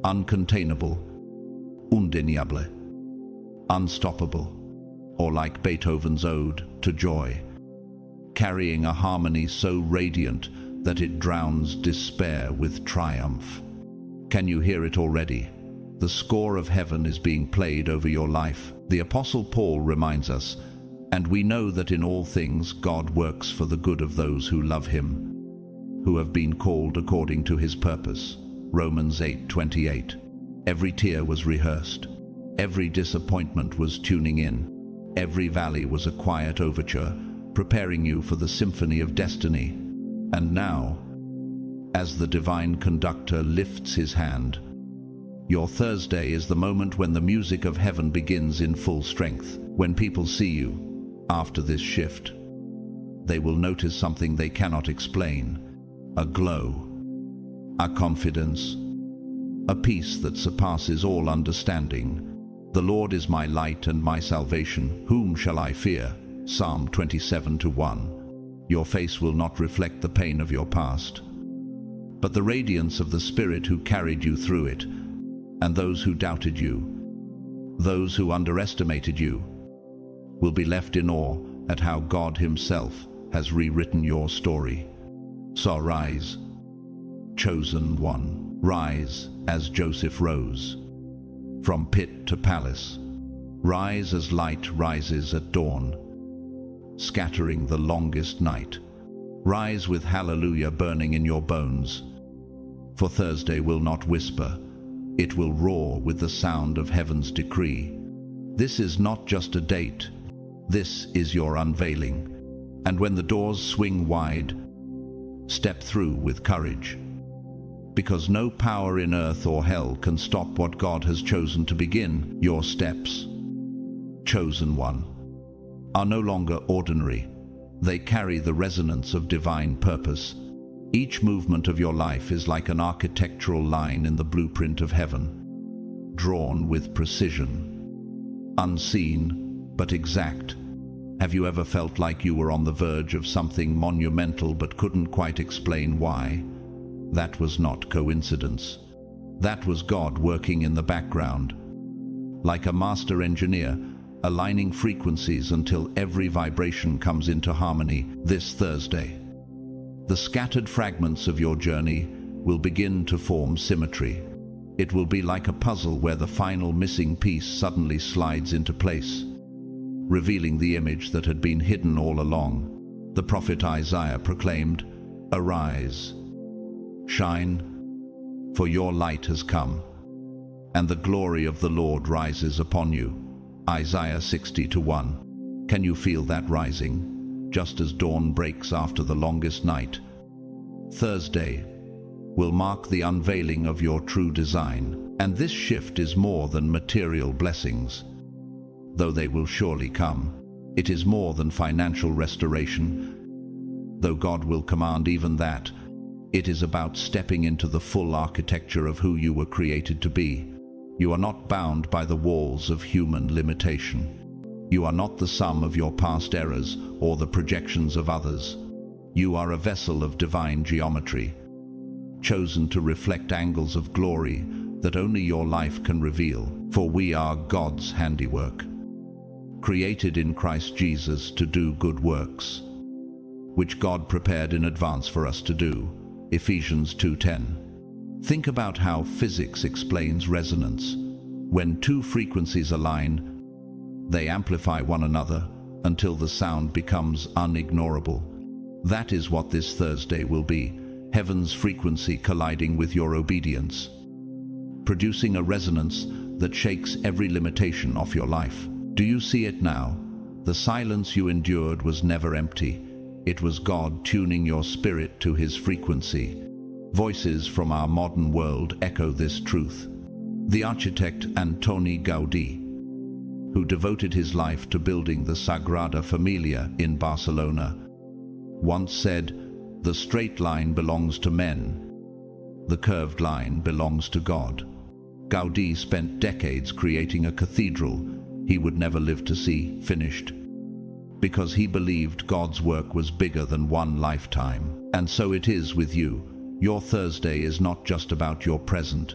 Speaker 1: Uncontainable, undeniable, unstoppable, or like Beethoven's Ode to Joy, carrying a harmony so radiant that it drowns despair with triumph. Can you hear it already? The score of heaven is being played over your life. The Apostle Paul reminds us, "And we know that in all things God works for the good of those who love Him, who have been called according to His purpose." Romans 8:28. Every tear was rehearsed. Every disappointment was tuning in. Every valley was a quiet overture, preparing you for the symphony of destiny. And now, as the divine conductor lifts his hand, your Thursday is the moment when the music of heaven begins in full strength. When people see you after this shift, they will notice something they cannot explain: a glow, a confidence, a peace that surpasses all understanding. The Lord is my light and my salvation. Whom shall I fear? Psalm 27:1. Your face will not reflect the pain of your past, but the radiance of the Spirit who carried you through it. And those who doubted you, those who underestimated you, will be left in awe at how God Himself has rewritten your story. So rise, chosen one. Rise as Joseph rose, from pit to palace. Rise as light rises at dawn, scattering the longest night. Rise with hallelujah burning in your bones. For Thursday will not whisper, it will roar with the sound of heaven's decree. This is not just a date, this is your unveiling. And when the doors swing wide, step through with courage, because no power in earth or hell can stop what God has chosen to begin. Your steps, chosen one, are no longer ordinary. They carry the resonance of divine purpose. Each movement of your life is like an architectural line in the blueprint of heaven, drawn with precision, unseen but exact. Have you ever felt like you were on the verge of something monumental but couldn't quite explain why? That was not coincidence. That was God working in the background, like a master engineer, aligning frequencies until every vibration comes into harmony. This Thursday, the scattered fragments of your journey will begin to form symmetry. It will be like a puzzle where the final missing piece suddenly slides into place, revealing the image that had been hidden all along. The prophet Isaiah proclaimed, "Arise, shine, for your light has come, and the glory of the Lord rises upon you." Isaiah 60:1. Can you feel that rising, just as dawn breaks after the longest night? Thursday will mark the unveiling of your true design, and this shift is more than material blessings. Though they will surely come, it is more than financial restoration. Though God will command even that, it is about stepping into the full architecture of who you were created to be. You are not bound by the walls of human limitation. You are not the sum of your past errors or the projections of others. You are a vessel of divine geometry, chosen to reflect angles of glory that only your life can reveal. For we are God's handiwork, created in Christ Jesus to do good works, which God prepared in advance for us to do. Ephesians 2:10. Think about how physics explains resonance. When two frequencies align, they amplify one another until the sound becomes unignorable. That is what this Thursday will be, heaven's frequency colliding with your obedience, producing a resonance that shakes every limitation off your life. Do you see it now? The silence you endured was never empty. It was God tuning your spirit to his frequency. Voices from our modern world echo this truth. The architect Antoni Gaudí, who devoted his life to building the Sagrada Familia in Barcelona, once said, "The straight line belongs to men. The curved line belongs to God." Gaudí spent decades creating a cathedral he would never live to see finished, because he believed God's work was bigger than one lifetime. And so it is with you. Your Thursday is not just about your present.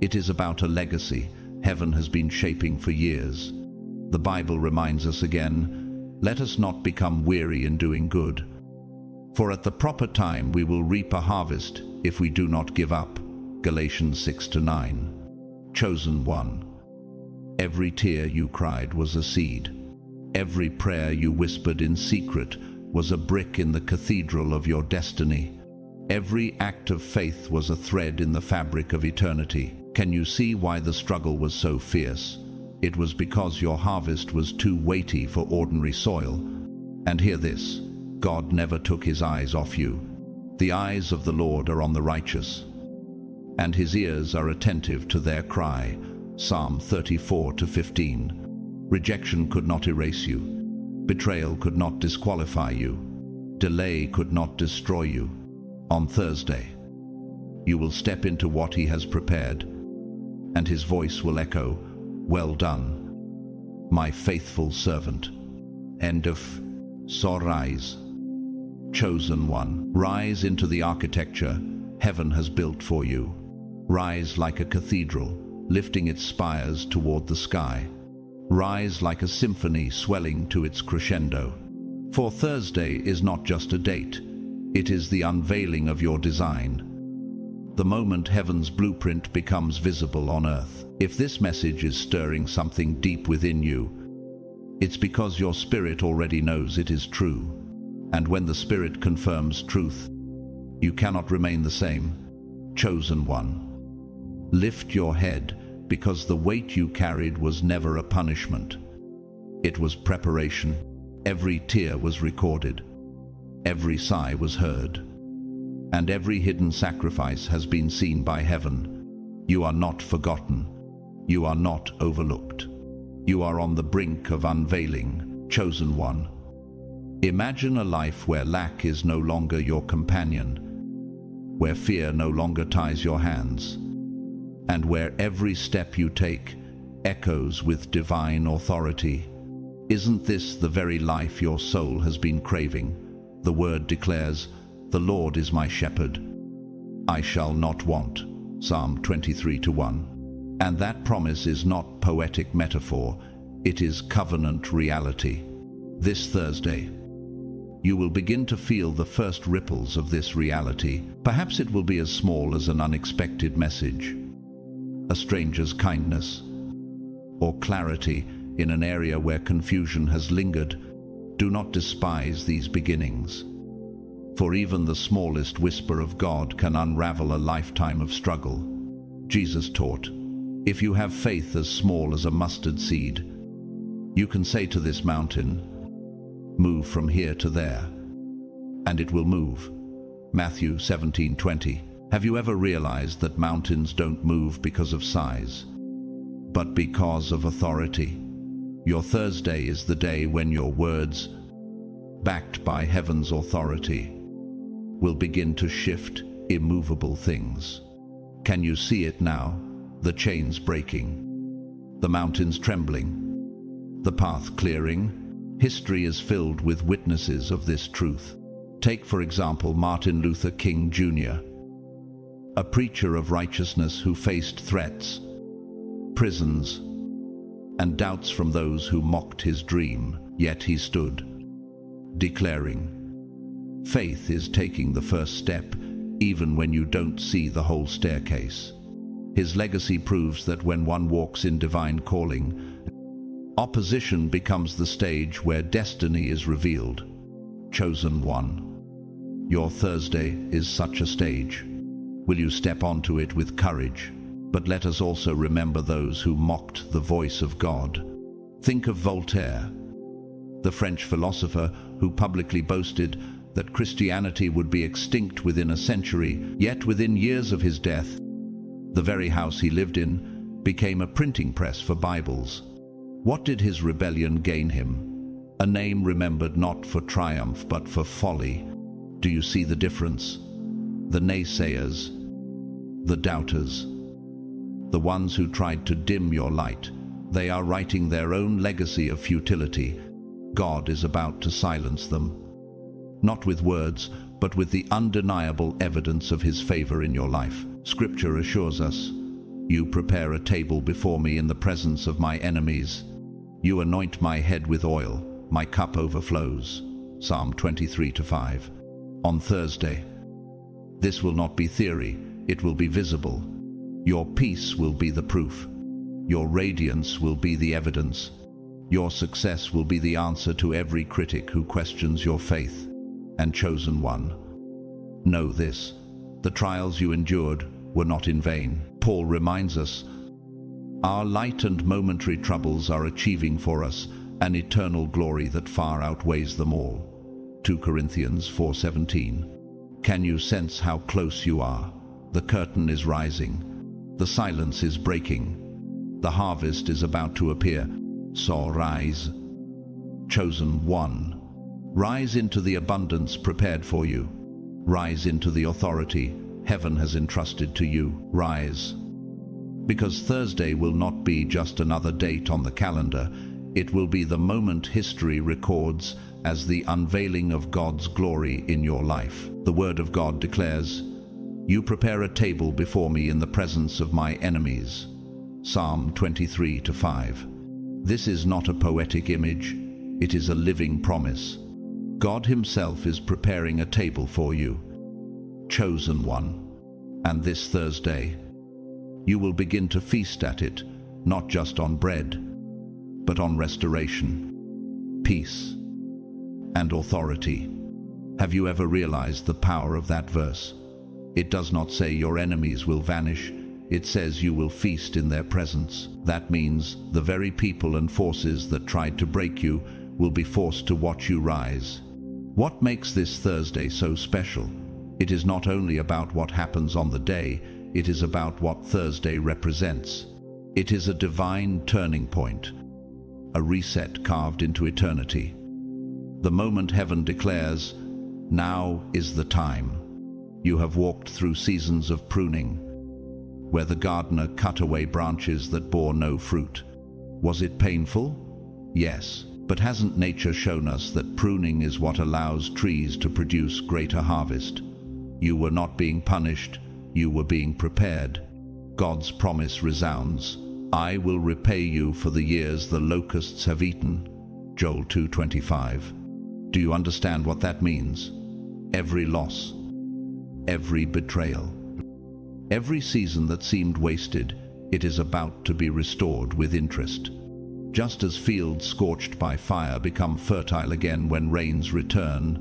Speaker 1: It is about a legacy heaven has been shaping for years. The Bible reminds us again, "Let us not become weary in doing good, for at the proper time we will reap a harvest if we do not give up." Galatians 6:9. Chosen one. Every tear you cried was a seed. Every prayer you whispered in secret was a brick in the cathedral of your destiny. Every act of faith was a thread in the fabric of eternity. Can you see why the struggle was so fierce? It was because your harvest was too weighty for ordinary soil. And hear this, God never took his eyes off you. The eyes of the Lord are on the righteous, and his ears are attentive to their cry. Psalm 34:15. Rejection could not erase you. Betrayal could not disqualify you. Delay could not destroy you. On Thursday, you will step into what he has prepared, and his voice will echo, "Well done, my faithful servant." End of. So rise, chosen one. Rise into the architecture heaven has built for you. Rise like a cathedral, lifting its spires toward the sky. Rise like a symphony swelling to its crescendo. For Thursday is not just a date, it is the unveiling of your design. The moment heaven's blueprint becomes visible on earth. If this message is stirring something deep within you, it's because your spirit already knows it is true. And when the Spirit confirms truth, you cannot remain the same. Chosen one. Lift your head, because the weight you carried was never a punishment. It was preparation. Every tear was recorded. Every sigh was heard. And every hidden sacrifice has been seen by heaven. You are not forgotten. You are not overlooked. You are on the brink of unveiling, chosen one. Imagine a life where lack is no longer your companion, where fear no longer ties your hands, and where every step you take echoes with divine authority. Isn't this the very life your soul has been craving? The word declares, "The Lord is my shepherd. I shall not want." Psalm 23:1. And that promise is not poetic metaphor, it is covenant reality. This Thursday, you will begin to feel the first ripples of this reality. Perhaps it will be as small as an unexpected message, a stranger's kindness, or clarity in an area where confusion has lingered. Do not despise these beginnings, for even the smallest whisper of God can unravel a lifetime of struggle. Jesus taught, if you have faith as small as a mustard seed, you can say to this mountain, move from here to there, and it will move. Matthew 17:20. Have you ever realized that mountains don't move because of size, but because of authority? Your Thursday is the day when your words, backed by heaven's authority, will begin to shift immovable things. Can you see it now? The chains breaking, the mountains trembling, the path clearing. History is filled with witnesses of this truth. Take, for example, Martin Luther King Jr., a preacher of righteousness who faced threats, prisons, and doubts from those who mocked his dream, yet he stood, declaring, faith is taking the first step, even when you don't see the whole staircase. His legacy proves that when one walks in divine calling, opposition becomes the stage where destiny is revealed. Chosen one. Your Thursday is such a stage. Will you step onto it with courage? But let us also remember those who mocked the voice of God. Think of Voltaire, the French philosopher who publicly boasted that Christianity would be extinct within a century, yet within years of his death, the very house he lived in became a printing press for Bibles. What did his rebellion gain him? A name remembered not for triumph but for folly. Do you see the difference? The naysayers, the doubters, the ones who tried to dim your light, they are writing their own legacy of futility. God is about to silence them, not with words, but with the undeniable evidence of his favor in your life. Scripture assures us, you prepare a table before me in the presence of my enemies. You anoint my head with oil, my cup overflows. Psalm 23:5. On Thursday, this will not be theory, it will be visible. Your peace will be the proof. Your radiance will be the evidence. Your success will be the answer to every critic who questions your faith. And chosen one, know this, the trials you endured were not in vain. Paul reminds us, our light and momentary troubles are achieving for us an eternal glory that far outweighs them all. 2 Corinthians 4:17. Can you sense how close you are? The curtain is rising. The silence is breaking. The harvest is about to appear. So rise. Chosen one. Rise into the abundance prepared for you. Rise into the authority heaven has entrusted to you. Rise. Because Thursday will not be just another date on the calendar. It will be the moment history records as the unveiling of God's glory in your life. The Word of God declares, you prepare a table before me in the presence of my enemies. Psalm 23:5. This is not a poetic image, it is a living promise. God himself is preparing a table for you. Chosen one. And this Thursday, you will begin to feast at it, not just on bread, but on restoration, peace, and authority. Have you ever realized the power of that verse? It does not say your enemies will vanish, it says you will feast in their presence. That means the very people and forces that tried to break you will be forced to watch you rise. What makes this Thursday so special? It is not only about what happens on the day, it is about what Thursday represents. It is a divine turning point, a reset carved into eternity. The moment heaven declares, now is the time. You have walked through seasons of pruning, where the gardener cut away branches that bore no fruit. Was it painful? Yes. But hasn't nature shown us that pruning is what allows trees to produce greater harvest? You were not being punished, you were being prepared. God's promise resounds, "I will repay you for the years the locusts have eaten." Joel 2:25. Do you understand what that means? Every loss, every betrayal, every season that seemed wasted, it is about to be restored with interest. Just as fields scorched by fire become fertile again when rains return,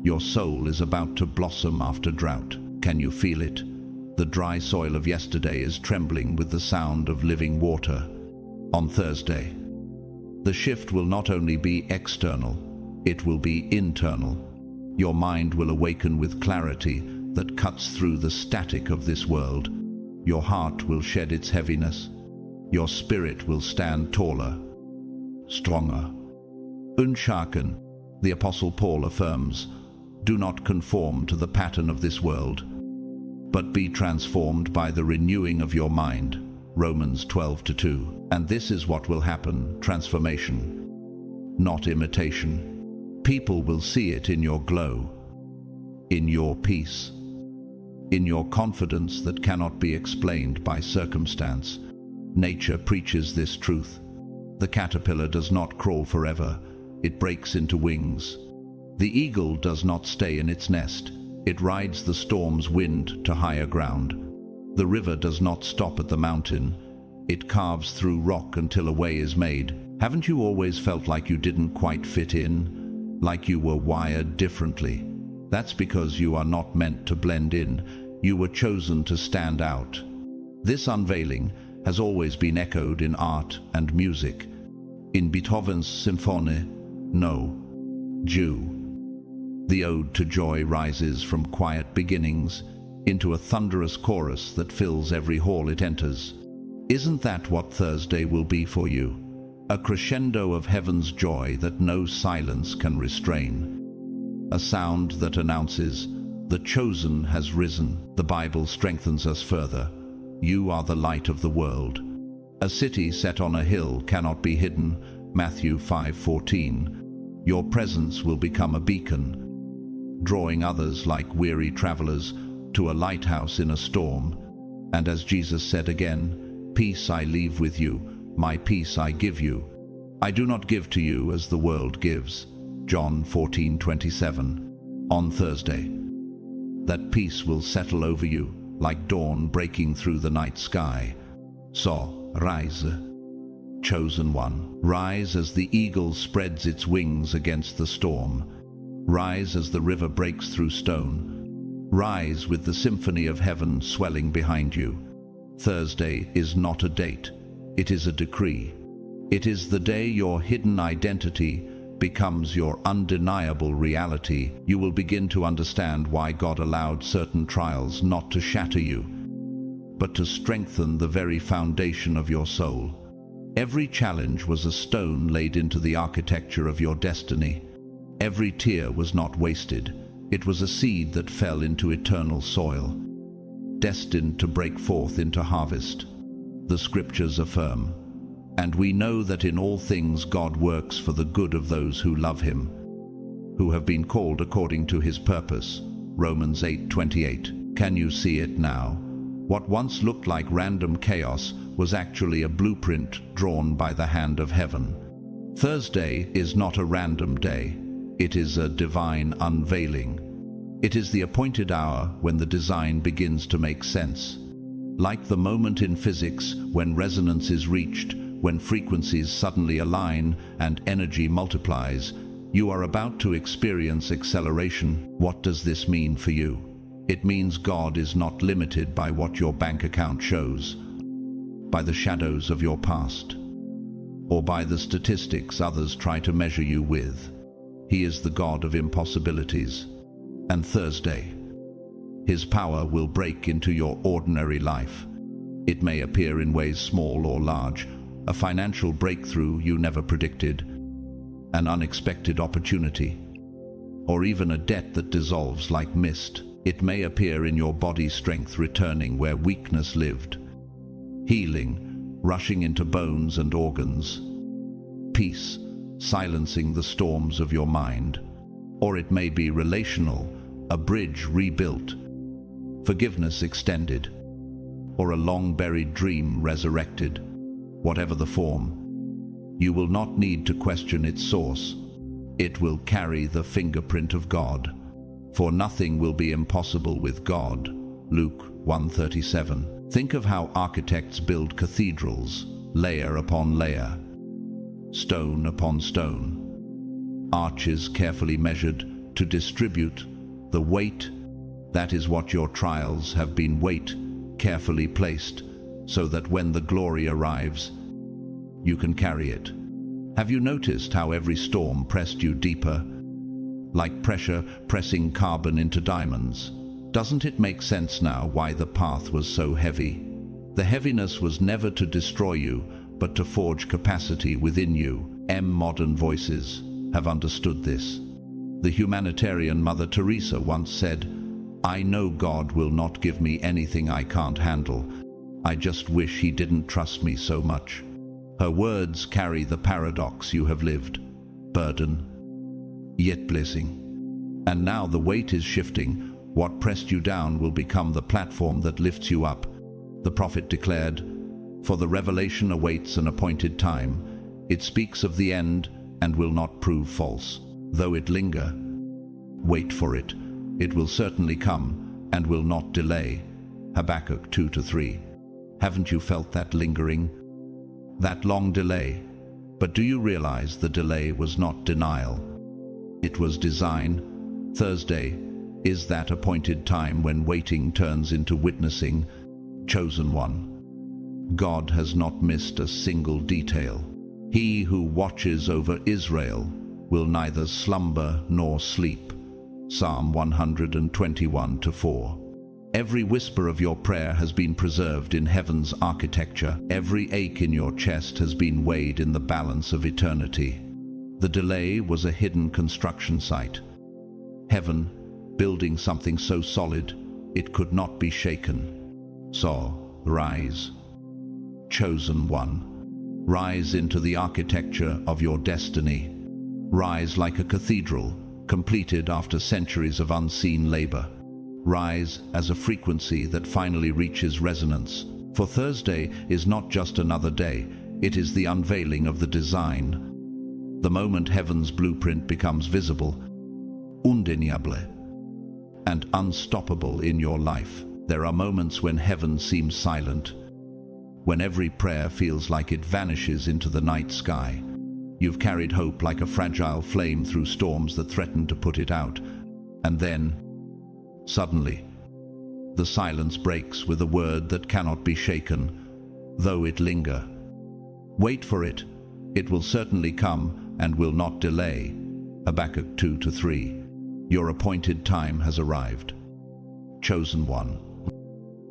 Speaker 1: your soul is about to blossom after drought. Can you feel it? The dry soil of yesterday is trembling with the sound of living water. On Thursday, the shift will not only be external, it will be internal. Your mind will awaken with clarity that cuts through the static of this world. Your heart will shed its heaviness. Your spirit will stand taller, stronger. Unshaken, the Apostle Paul affirms, do not conform to the pattern of this world, but be transformed by the renewing of your mind. Romans 12:2. And this is what will happen, transformation, not imitation. People will see it in your glow, in your peace, in your confidence that cannot be explained by circumstance. Nature preaches this truth. The caterpillar does not crawl forever. It breaks into wings. The eagle does not stay in its nest. It rides the storm's wind to higher ground. The river does not stop at the mountain. It carves through rock until a way is made. Haven't you always felt like you didn't quite fit in? Like you were wired differently? That's because you are not meant to blend in. You were chosen to stand out. This unveiling has always been echoed in art and music. In Beethoven's Symphonie No. Jew, the ode to joy rises from quiet beginnings into a thunderous chorus that fills every hall it enters. Isn't that what Thursday will be for you? A crescendo of heaven's joy that no silence can restrain. A sound that announces, "The chosen has risen." The Bible strengthens us further. You are the light of the world. A city set on a hill cannot be hidden. Matthew 5:14. Your presence will become a beacon, drawing others like weary travelers to a lighthouse in a storm. And as Jesus said again, "Peace I leave with you, my peace I give you. I do not give to you as the world gives." John 14:27. On Thursday, that peace will settle over you like dawn breaking through the night sky. So, rise, chosen one. Rise as the eagle spreads its wings against the storm. Rise as the river breaks through stone. Rise with the symphony of heaven swelling behind you. Thursday is not a date, it is a decree. It is the day your hidden identity becomes your undeniable reality. You will begin to understand why God allowed certain trials not to shatter you, but to strengthen the very foundation of your soul. Every challenge was a stone laid into the architecture of your destiny. Every tear was not wasted. It was a seed that fell into eternal soil, destined to break forth into harvest. The scriptures affirm, "And we know that in all things God works for the good of those who love him, who have been called according to his purpose." Romans 8:28. Can you see it now? What once looked like random chaos was actually a blueprint drawn by the hand of heaven. Thursday is not a random day. It is a divine unveiling. It is the appointed hour when the design begins to make sense. Like the moment in physics when resonance is reached, when frequencies suddenly align and energy multiplies, you are about to experience acceleration. What does this mean for you? It means God is not limited by what your bank account shows, by the shadows of your past, or by the statistics others try to measure you with. He is the God of impossibilities. And Thursday, his power will break into your ordinary life. It may appear in ways small or large, a financial breakthrough you never predicted, an unexpected opportunity, or even a debt that dissolves like mist. It may appear in your body strength returning where weakness lived, healing rushing into bones and organs, peace silencing the storms of your mind. Or it may be relational, a bridge rebuilt, forgiveness extended, or a long-buried dream resurrected. Whatever the form, you will not need to question its source. It will carry the fingerprint of God. For nothing will be impossible with God. Luke 1:37. Think of how architects build cathedrals, layer upon layer, stone upon stone, arches carefully measured to distribute the weight. That is what your trials have been, weight carefully placed, so that when the glory arrives, you can carry it. Have you noticed how every storm pressed you deeper, like pressure pressing carbon into diamonds? Doesn't it make sense now why the path was so heavy? The heaviness was never to destroy you, but to forge capacity within you. Modern voices have understood this. The humanitarian Mother Teresa once said, "I know God will not give me anything I can't handle. I just wish He didn't trust me so much." Her words carry the paradox you have lived: burden, yet blessing. And now the weight is shifting. What pressed you down will become the platform that lifts you up. The prophet declared, "For the revelation awaits an appointed time. It speaks of the end and will not prove false. Though it linger, wait for it. It will certainly come and will not delay." Habakkuk 2-3. Haven't you felt that lingering? That long delay? But do you realize the delay was not denial? It was design. Thursday is that appointed time when waiting turns into witnessing. Chosen one. God has not missed a single detail. He who watches over Israel will neither slumber nor sleep. Psalm 121-4. Every whisper of your prayer has been preserved in heaven's architecture. Every ache in your chest has been weighed in the balance of eternity. The delay was a hidden construction site. Heaven, building something so solid it could not be shaken. So, rise. Chosen one. Rise into the architecture of your destiny. Rise like a cathedral, completed after centuries of unseen labor. Rise as a frequency that finally reaches resonance. For Thursday is not just another day, it is the unveiling of the design. The moment heaven's blueprint becomes visible, undeniable, and unstoppable in your life. There are moments when heaven seems silent, when every prayer feels like it vanishes into the night sky. You've carried hope like a fragile flame through storms that threaten to put it out. And then, suddenly, the silence breaks with a word that cannot be shaken, though it linger. Wait for it. It will certainly come and will not delay. Habakkuk 2-3. Your appointed time has arrived. Chosen one.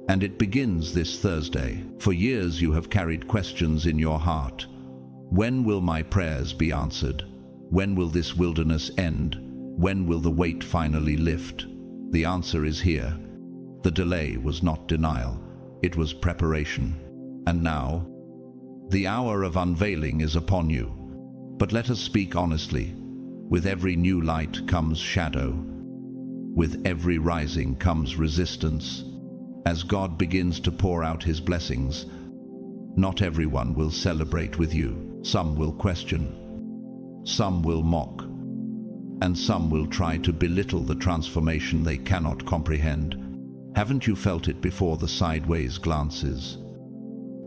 Speaker 1: And it begins this Thursday. For years you have carried questions in your heart. When will my prayers be answered? When will this wilderness end? When will the weight finally lift? The answer is here. The delay was not denial, it was preparation. And now, the hour of unveiling is upon you. But let us speak honestly. With every new light comes shadow. With every rising comes resistance. As God begins to pour out His blessings, not everyone will celebrate with you. Some will question. Some will mock. And some will try to belittle the transformation they cannot comprehend. Haven't you felt it before? The sideways glances,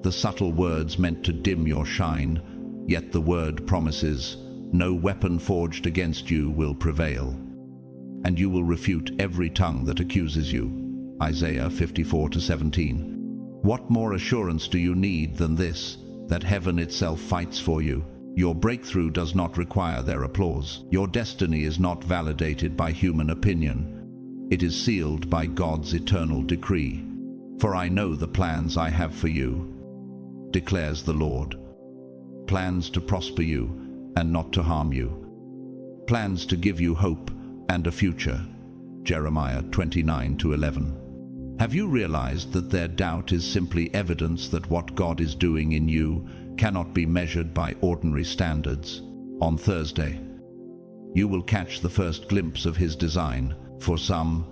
Speaker 1: the subtle words meant to dim your shine, yet the word promises, no weapon forged against you will prevail, and you will refute every tongue that accuses you. Isaiah 54-17. What more assurance do you need than this, that heaven itself fights for you? Your breakthrough does not require their applause. Your destiny is not validated by human opinion. It is sealed by God's eternal decree. For I know the plans I have for you, declares the Lord. Plans to prosper you and not to harm you. Plans to give you hope and a future. Jeremiah 29-11. Have you realized that their doubt is simply evidence that what God is doing in you cannot be measured by ordinary standards? On Thursday, you will catch the first glimpse of His design. For some,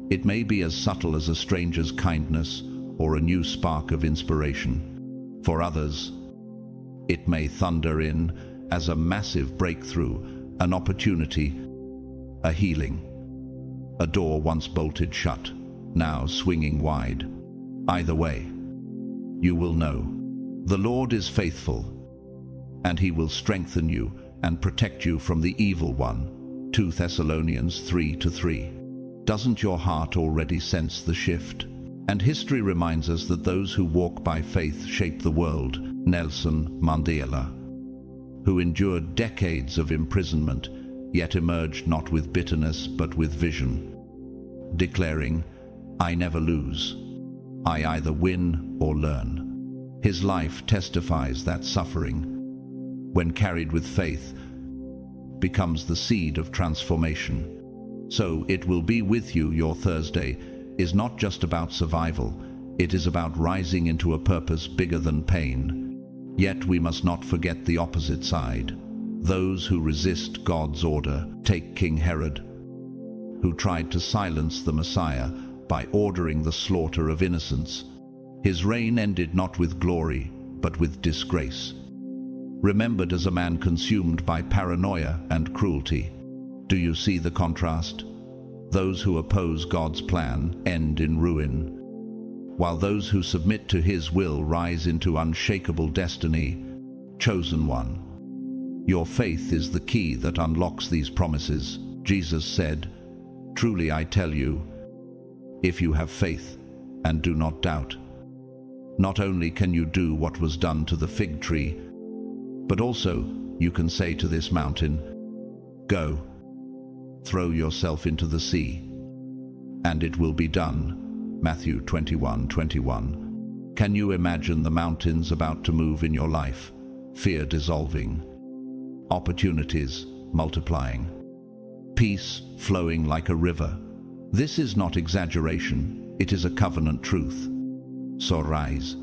Speaker 1: it may be as subtle as a stranger's kindness or a new spark of inspiration. For others, it may thunder in as a massive breakthrough, an opportunity, a healing. A door once bolted shut, now swinging wide. Either way, you will know the Lord is faithful, and he will strengthen you and protect you from the evil one. 2 Thessalonians 3:3. Doesn't your heart already sense the shift? And history reminds us that those who walk by faith shape the world. Nelson Mandela, who endured decades of imprisonment, yet emerged not with bitterness but with vision, declaring, "I never lose. I either win or learn." His life testifies that suffering, when carried with faith, becomes the seed of transformation. So it will be with you. Your Thursday is not just about survival, it is about rising into a purpose bigger than pain. Yet we must not forget the opposite side. Those who resist God's order. Take King Herod, who tried to silence the Messiah by ordering the slaughter of innocents. His reign ended not with glory, but with disgrace. Remembered as a man consumed by paranoia and cruelty. Do you see the contrast? Those who oppose God's plan end in ruin, while those who submit to his will rise into unshakable destiny. Chosen one, your faith is the key that unlocks these promises. Jesus said, "Truly I tell you, if you have faith and do not doubt, not only can you do what was done to the fig tree, but also you can say to this mountain, 'Go, throw yourself into the sea,' and it will be done." Matthew 21:21. Can you imagine the mountains about to move in your life? Fear dissolving, opportunities multiplying, peace flowing like a river. This is not exaggeration, it is a covenant truth. So rise,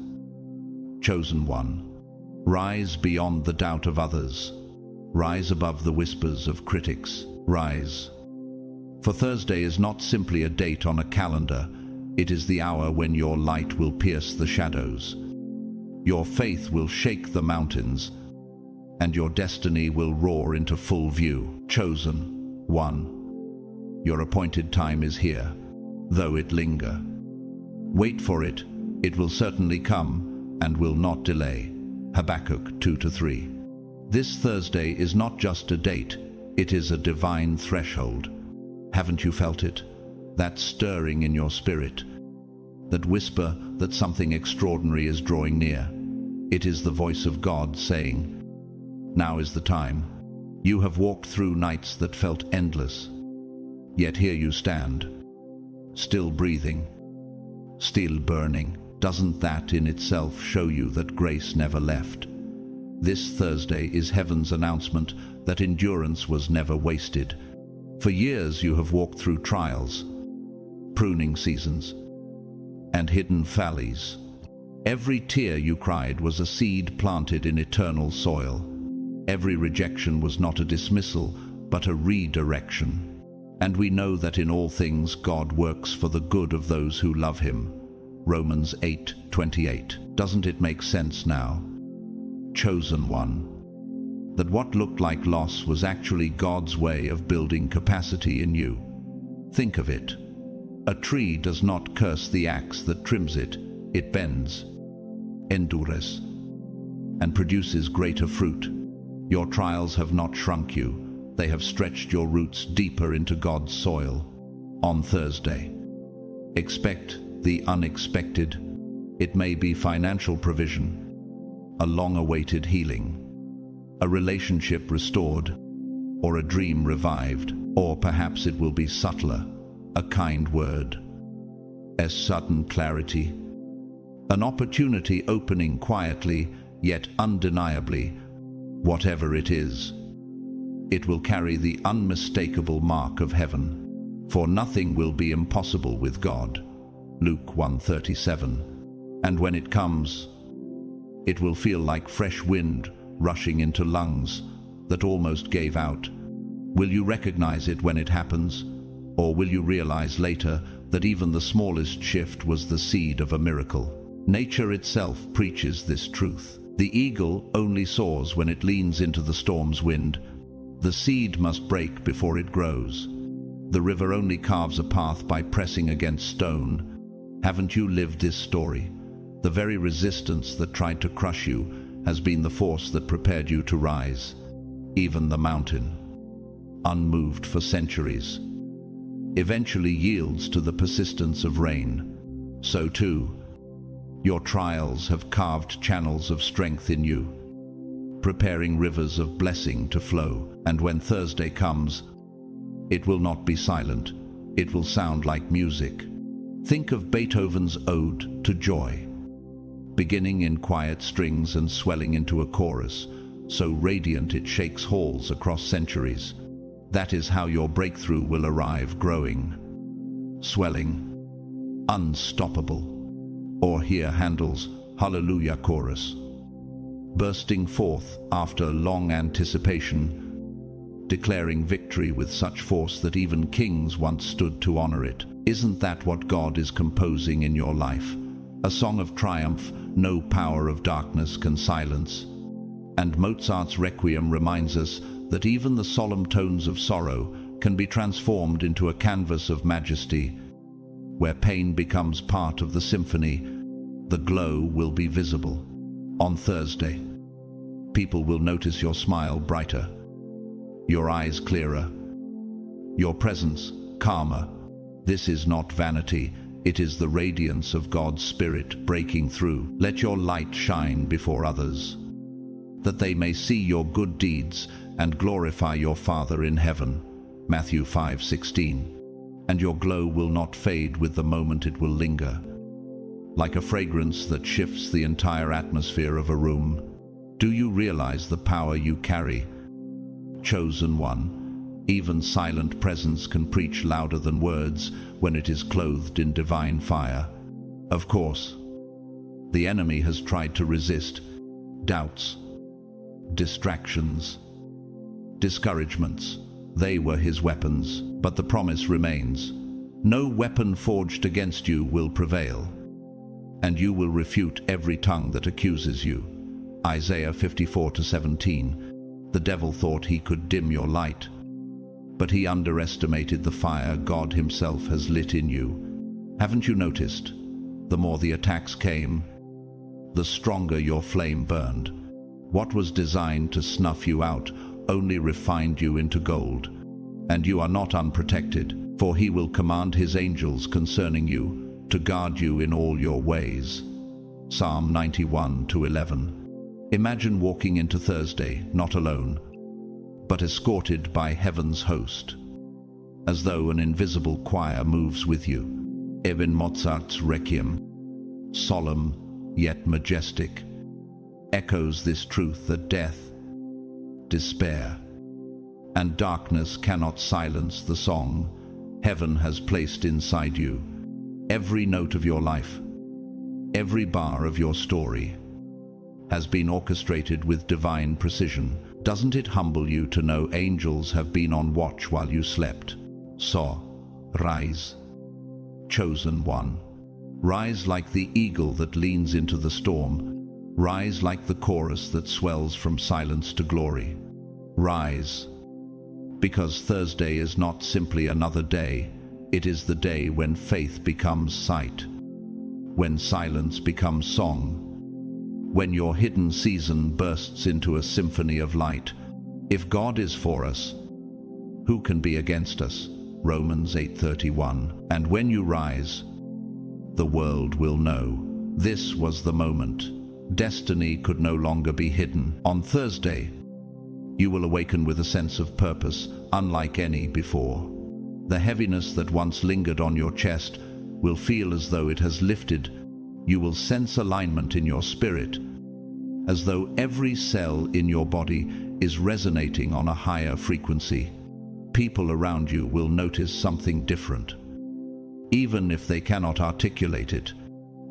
Speaker 1: chosen one. Rise beyond the doubt of others. Rise above the whispers of critics. Rise. For Thursday is not simply a date on a calendar, it is the hour when your light will pierce the shadows. Your faith will shake the mountains, and your destiny will roar into full view. Chosen one, your appointed time is here, though it linger. Wait for it, it will certainly come, and will not delay. Habakkuk 2-3. This Thursday is not just a date, it is a divine threshold. Haven't you felt it? That stirring in your spirit, that whisper that something extraordinary is drawing near. It is the voice of God saying, "Now is the time." You have walked through nights that felt endless, yet here you stand, still breathing, still burning. Doesn't that in itself show you that grace never left? This Thursday is heaven's announcement that endurance was never wasted. For years you have walked through trials, pruning seasons, and hidden valleys. Every tear you cried was a seed planted in eternal soil. Every rejection was not a dismissal, but a redirection. And we know that in all things God works for the good of those who love him. Romans 8:28. Doesn't it make sense now? Chosen one, that what looked like loss was actually God's way of building capacity in you. Think of it. A tree does not curse the axe that trims it, it bends, endures, and produces greater fruit. Your trials have not shrunk you, they have stretched your roots deeper into God's soil. On Thursday, expect the unexpected. It may be financial provision, a long-awaited healing, a relationship restored, or a dream revived, or perhaps it will be subtler, a kind word, a sudden clarity, an opportunity opening quietly yet undeniably. Whatever it is, it will carry the unmistakable mark of heaven, for nothing will be impossible with God. Luke 1:37. And when it comes, it will feel like fresh wind rushing into lungs that almost gave out. Will you recognize it when it happens? Or will you realize later that even the smallest shift was the seed of a miracle? Nature itself preaches this truth. The eagle only soars when it leans into the storm's wind. The seed must break before it grows. The river only carves a path by pressing against stone. Haven't you lived this story? The very resistance that tried to crush you has been the force that prepared you to rise. Even the mountain, unmoved for centuries, eventually yields to the persistence of rain. So too, your trials have carved channels of strength in you, preparing rivers of blessing to flow. And when Thursday comes, it will not be silent. It will sound like music. Think of Beethoven's Ode to Joy, beginning in quiet strings and swelling into a chorus, so radiant it shakes halls across centuries. That is how your breakthrough will arrive, growing, swelling, unstoppable. Or hear Handel's Hallelujah chorus, bursting forth after long anticipation, declaring victory with such force that even kings once stood to honor it. Isn't that what God is composing in your life? A song of triumph no power of darkness can silence. And Mozart's Requiem reminds us that even the solemn tones of sorrow can be transformed into a canvas of majesty. Where pain becomes part of the symphony, the glow will be visible. On Thursday, people will notice your smile brighter, your eyes clearer, your presence calmer. This is not vanity, it is the radiance of God's Spirit breaking through. Let your light shine before others, that they may see your good deeds and glorify your Father in heaven. Matthew 5:16. And your glow will not fade with the moment, it will linger, like a fragrance that shifts the entire atmosphere of a room. Do you realize the power you carry? Chosen one, even silent presence can preach louder than words when it is clothed in divine fire. Of course, the enemy has tried to resist. Doubts, distractions, discouragements, they were his weapons, but the promise remains. No weapon forged against you will prevail, and you will refute every tongue that accuses you. Isaiah 54:17. The devil thought he could dim your light, but he underestimated the fire God himself has lit in you. Haven't you noticed? The more the attacks came, the stronger your flame burned. What was designed to snuff you out only refined you into gold. And you are not unprotected, for he will command his angels concerning you to guard you in all your ways. Psalm 91:11. Imagine walking into Thursday not alone, but escorted by heaven's host, as though an invisible choir moves with you. Even Mozart's Requiem, solemn yet majestic, echoes this truth that death, despair, and darkness cannot silence the song heaven has placed inside you. Every note of your life, every bar of your story, has been orchestrated with divine precision. Doesn't it humble you to know angels have been on watch while you slept? So, rise, chosen one. Rise like the eagle that leans into the storm. Rise like the chorus that swells from silence to glory. Rise, because Thursday is not simply another day. It is the day when faith becomes sight, when silence becomes song, when your hidden season bursts into a symphony of light. If God is for us, who can be against us? Romans 8:31. And when you rise, the world will know. This was the moment. Destiny could no longer be hidden. On Thursday, you will awaken with a sense of purpose unlike any before. The heaviness that once lingered on your chest will feel as though it has lifted. You will sense alignment in your spirit, as though every cell in your body is resonating on a higher frequency. People around you will notice something different, even if they cannot articulate it.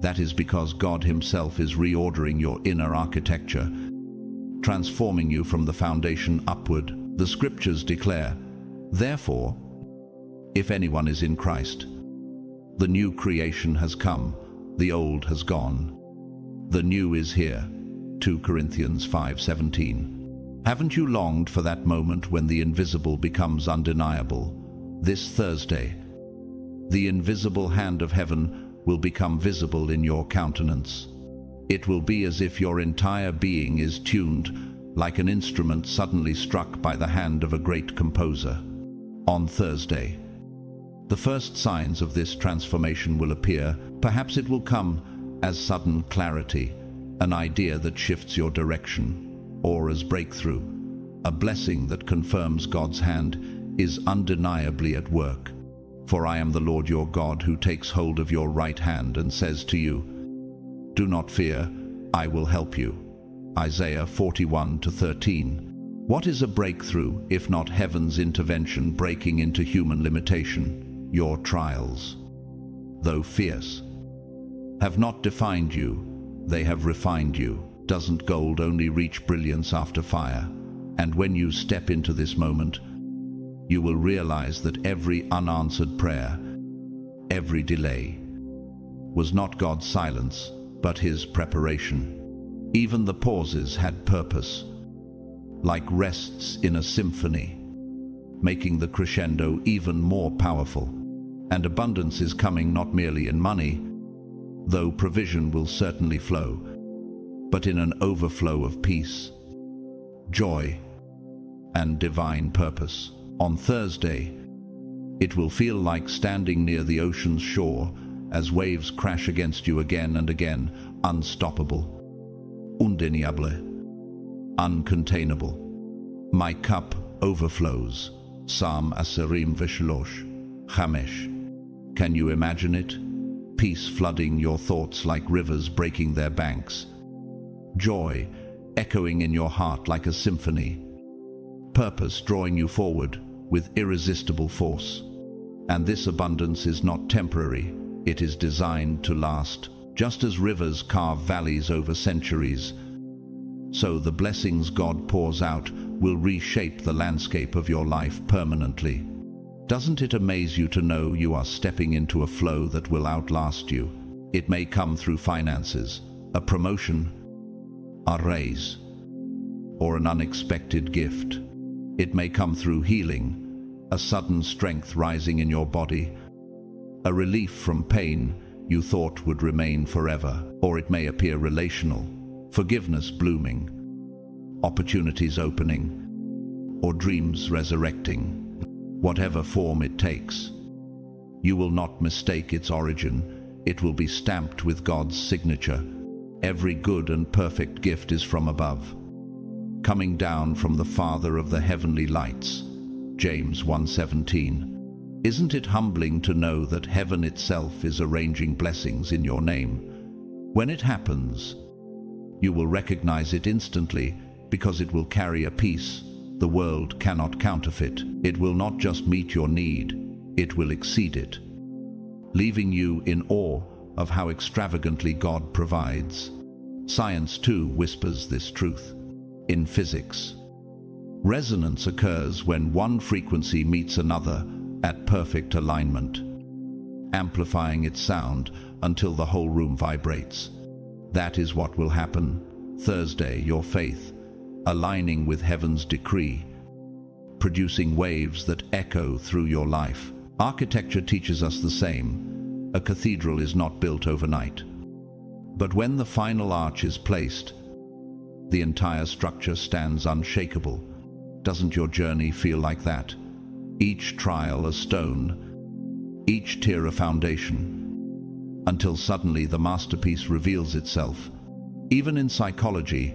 Speaker 1: That is because God himself is reordering your inner architecture, transforming you from the foundation upward. The scriptures declare, therefore, if anyone is in Christ. The new creation has come, the old has gone. The new is here. 2 Corinthians 5:17. Haven't you longed for that moment when the invisible becomes undeniable? This Thursday, the invisible hand of heaven will become visible in your countenance. It will be as if your entire being is tuned, like an instrument suddenly struck by the hand of a great composer. On Thursday, the first signs of this transformation will appear. Perhaps it will come as sudden clarity, an idea that shifts your direction, or as breakthrough, a blessing that confirms God's hand is undeniably at work. For I am the Lord your God who takes hold of your right hand and says to you, "Do not fear, I will help you." Isaiah 41:13. What is a breakthrough if not heaven's intervention breaking into human limitation? Your trials, though fierce, have not defined you, they have refined you. Doesn't gold only reach brilliance after fire? And when you step into this moment, you will realize that every unanswered prayer, every delay, was not God's silence, but His preparation. Even the pauses had purpose, like rests in a symphony, making the crescendo even more powerful. And abundance is coming not merely in money, though provision will certainly flow, but in an overflow of peace, joy, and divine purpose. On Thursday, it will feel like standing near the ocean's shore as waves crash against you again and again, unstoppable, undeniable, uncontainable. My cup overflows. Psalm 23:5. Can you imagine it? Peace flooding your thoughts like rivers breaking their banks. Joy echoing in your heart like a symphony. Purpose drawing you forward with irresistible force. And this abundance is not temporary, it is designed to last. Just as rivers carve valleys over centuries, so the blessings God pours out will reshape the landscape of your life permanently. Doesn't it amaze you to know you are stepping into a flow that will outlast you? It may come through finances, a promotion, a raise, or an unexpected gift. It may come through healing, a sudden strength rising in your body, a relief from pain you thought would remain forever. Or it may appear relational, forgiveness blooming, opportunities opening, or dreams resurrecting. Whatever form it takes, you will not mistake its origin. It will be stamped with God's signature. Every good and perfect gift is from above, coming down from the Father of the heavenly lights. James 1:17. Isn't it humbling to know that heaven itself is arranging blessings in your name? When it happens, you will recognize it instantly because it will carry a peace the world cannot counterfeit. It will not just meet your need, it will exceed it, leaving you in awe of how extravagantly God provides. Science too whispers this truth. In physics, resonance occurs when one frequency meets another at perfect alignment, amplifying its sound until the whole room vibrates. That is what will happen Thursday. Your faith aligning with heaven's decree, producing waves that echo through your life. Architecture teaches us the same. A cathedral is not built overnight, but when the final arch is placed, the entire structure stands unshakable. Doesn't your journey feel like that? Each trial a stone, each tear a foundation, until suddenly the masterpiece reveals itself. Even in psychology,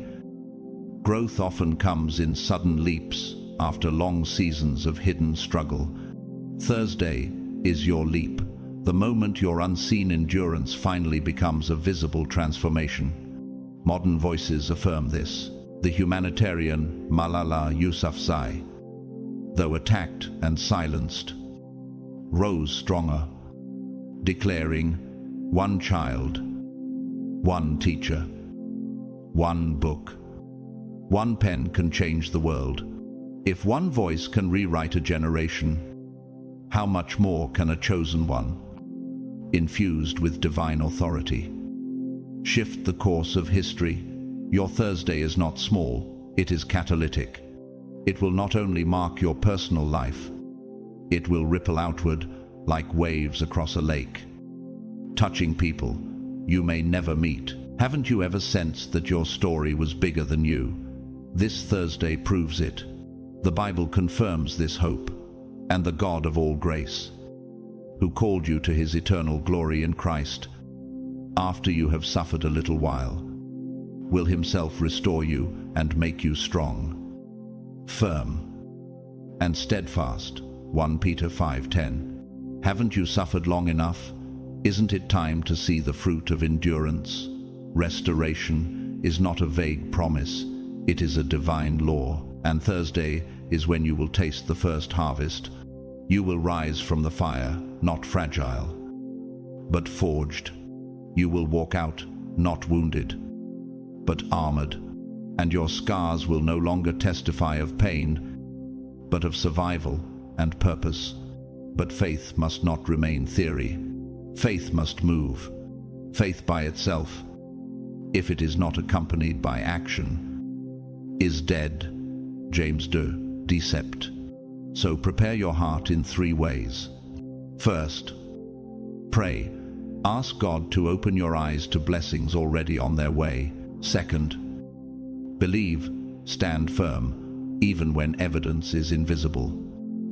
Speaker 1: growth often comes in sudden leaps after long seasons of hidden struggle. Thursday is your leap, the moment your unseen endurance finally becomes a visible transformation. Modern voices affirm this. The humanitarian Malala Yousafzai, though attacked and silenced, rose stronger, declaring, "One child, one teacher, one book, one pen can change the world." If one voice can rewrite a generation, how much more can a chosen one, infused with divine authority, shift the course of history? Your Thursday is not small, it is catalytic. It will not only mark your personal life, it will ripple outward like waves across a lake, touching people you may never meet. Haven't you ever sensed that your story was bigger than you? This Thursday proves it. The Bible confirms this hope, and the God of all grace, who called you to his eternal glory in Christ, after you have suffered a little while, will himself restore you and make you strong, firm, and steadfast. 1 Peter 5:10. Haven't you suffered long enough? Isn't it time to see the fruit of endurance? Restoration is not a vague promise, it is a divine law, and Thursday is when you will taste the first harvest. You will rise from the fire, not fragile, but forged. You will walk out, not wounded, but armored, and your scars will no longer testify of pain, but of survival and purpose. But faith must not remain theory. Faith must move. Faith by itself, if it is not accompanied by action, is dead. James 2, Decept. So prepare your heart in 3 ways. First, pray. Ask God to open your eyes to blessings already on their way. Second, believe, stand firm, even when evidence is invisible.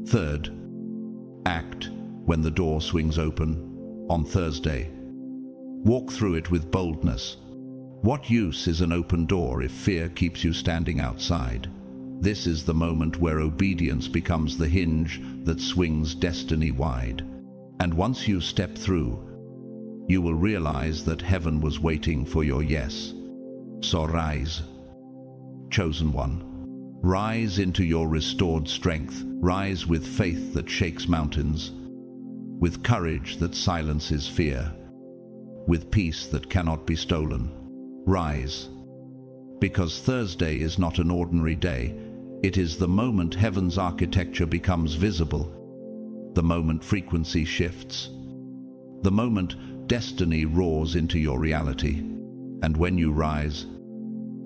Speaker 1: Third, act when the door swings open on Thursday. Walk through it with boldness. What use is an open door if fear keeps you standing outside? This is the moment where obedience becomes the hinge that swings destiny wide. And once you step through, you will realize that heaven was waiting for your yes. So rise, chosen one. Rise into your restored strength. Rise with faith that shakes mountains, with courage that silences fear, with peace that cannot be stolen. Rise, because Thursday is not an ordinary day. It is the moment heaven's architecture becomes visible, the moment frequency shifts, the moment destiny roars into your reality. And when you rise,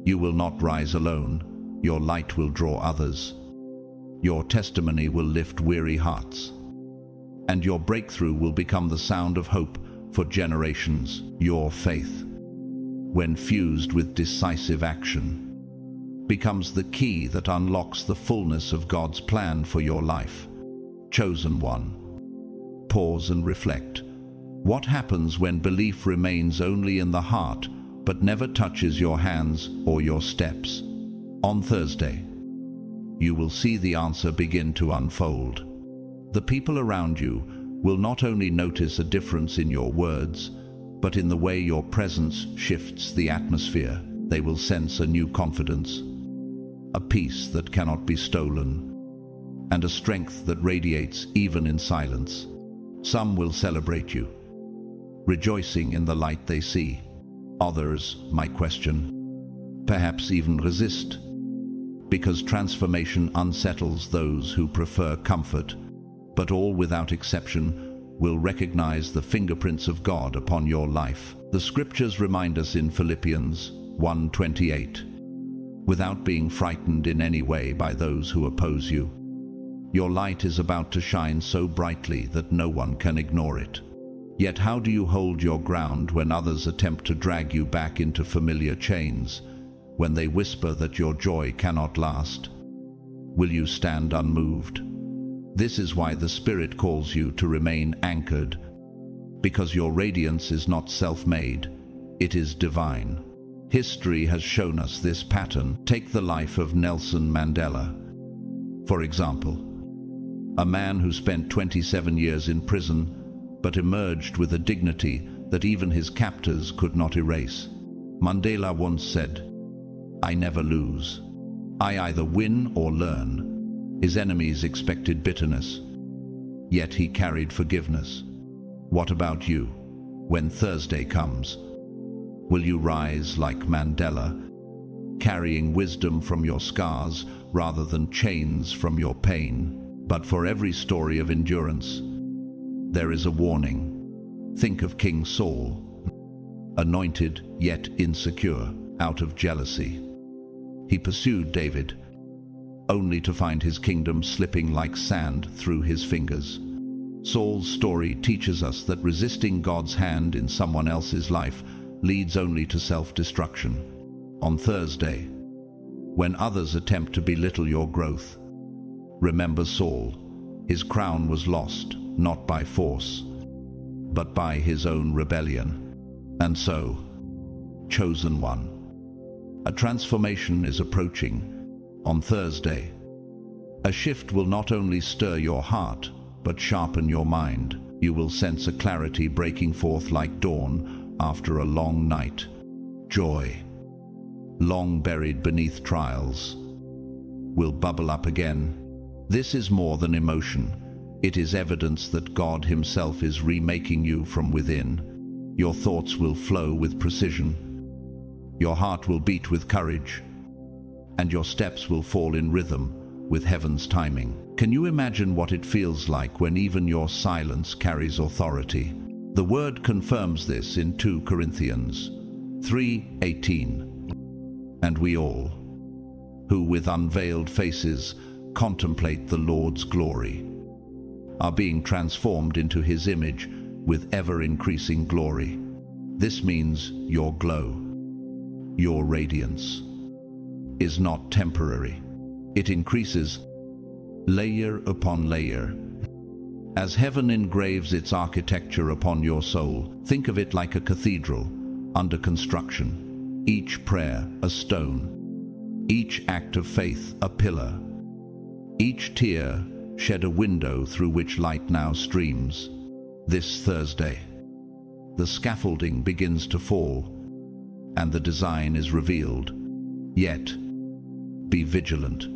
Speaker 1: you will not rise alone. Your light will draw others. Your testimony will lift weary hearts. And your breakthrough will become the sound of hope for generations. Your faith, when fused with decisive action, becomes the key that unlocks the fullness of God's plan for your life. Chosen one. Pause and reflect. What happens when belief remains only in the heart but never touches your hands or your steps? On Thursday, you will see the answer begin to unfold. The people around you will not only notice a difference in your words, but in the way your presence shifts the atmosphere. They will sense a new confidence, a peace that cannot be stolen, and a strength that radiates even in silence. Some will celebrate you, rejoicing in the light they see. Others might question, perhaps even resist, because transformation unsettles those who prefer comfort, but all without exception will recognize the fingerprints of God upon your life. The scriptures remind us in Philippians 1:28, without being frightened in any way by those who oppose you. Your light is about to shine so brightly that no one can ignore it. Yet how do you hold your ground when others attempt to drag you back into familiar chains, when they whisper that your joy cannot last? Will you stand unmoved? This is why the Spirit calls you to remain anchored, because your radiance is not self-made, it is divine. History has shown us this pattern. Take the life of Nelson Mandela, for example. A man who spent 27 years in prison, but emerged with a dignity that even his captors could not erase. Mandela once said, "I never lose. I either win or learn." His enemies expected bitterness, yet he carried forgiveness. What about you? When Thursday comes, will you rise like Mandela, carrying wisdom from your scars rather than chains from your pain? But for every story of endurance, there is a warning. Think of King Saul, anointed yet insecure, out of jealousy. He pursued David, only to find his kingdom slipping like sand through his fingers. Saul's story teaches us that resisting God's hand in someone else's life leads only to self-destruction. On Thursday, when others attempt to belittle your growth, remember Saul. His crown was lost, not by force, but by his own rebellion. And so, chosen one, a transformation is approaching. On Thursday, a shift will not only stir your heart, but sharpen your mind. You will sense a clarity breaking forth like dawn after a long night. Joy, long buried beneath trials, will bubble up again. This is more than emotion. It is evidence that God Himself is remaking you from within. Your thoughts will flow with precision. Your heart will beat with courage, and your steps will fall in rhythm with heaven's timing. Can you imagine what it feels like when even your silence carries authority? The Word confirms this in 2 Corinthians 3:18. And we all, who with unveiled faces contemplate the Lord's glory, are being transformed into His image with ever-increasing glory. This means your glow, your radiance, is not temporary. It increases layer upon layer. As heaven engraves its architecture upon your soul, think of it like a cathedral under construction. Each prayer a stone, each act of faith a pillar, each tear shed a window through which light now streams. This Thursday, the scaffolding begins to fall, and the design is revealed. Yet, be vigilant.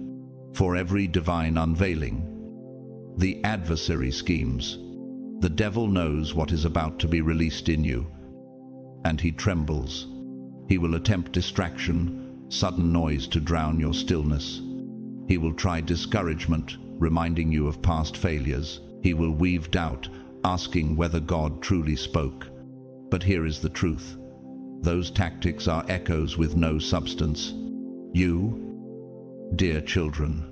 Speaker 1: For every divine unveiling, the adversary schemes. The devil knows what is about to be released in you, and he trembles. He will attempt distraction, sudden noise to drown your stillness. He will try discouragement, reminding you of past failures. He will weave doubt, asking whether God truly spoke. But here is the truth. Those tactics are echoes with no substance. You, dear children,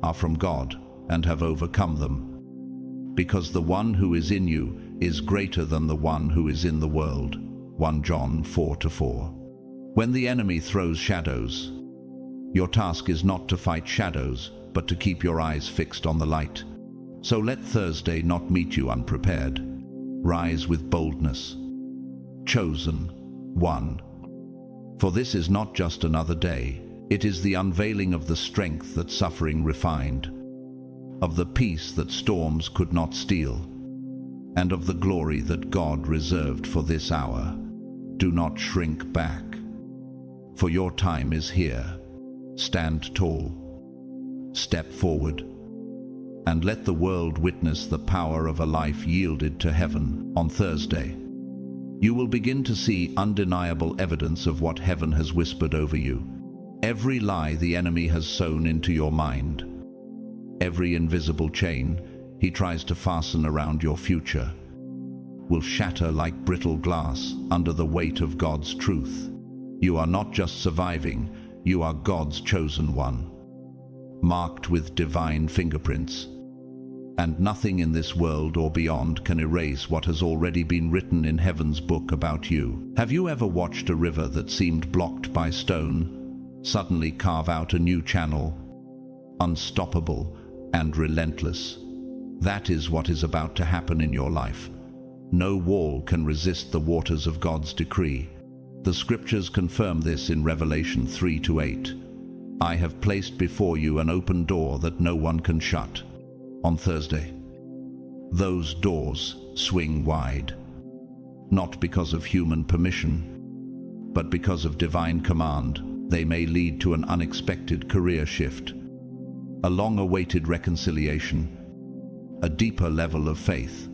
Speaker 1: are from God and have overcome them, because the one who is in you is greater than the one who is in the world. 1 John 4:4. When the enemy throws shadows, your task is not to fight shadows, but to keep your eyes fixed on the light. So let Thursday not meet you unprepared. Rise with boldness. Chosen one. For this is not just another day. It is the unveiling of the strength that suffering refined, of the peace that storms could not steal, and of the glory that God reserved for this hour. Do not shrink back, for your time is here. Stand tall, step forward, and let the world witness the power of a life yielded to heaven. On Thursday, you will begin to see undeniable evidence of what heaven has whispered over you. Every lie the enemy has sown into your mind, every invisible chain he tries to fasten around your future, will shatter like brittle glass under the weight of God's truth. You are not just surviving, you are God's chosen one, marked with divine fingerprints. And nothing in this world or beyond can erase what has already been written in heaven's book about you. Have you ever watched a river that seemed blocked by stone suddenly carve out a new channel, unstoppable and relentless? That is what is about to happen in your life. No wall can resist the waters of God's decree. The scriptures confirm this in Revelation 3:8. I have placed before you an open door that no one can shut. On Thursday, those doors swing wide, not because of human permission, but because of divine command. They may lead to an unexpected career shift, a long-awaited reconciliation, a deeper level of faith,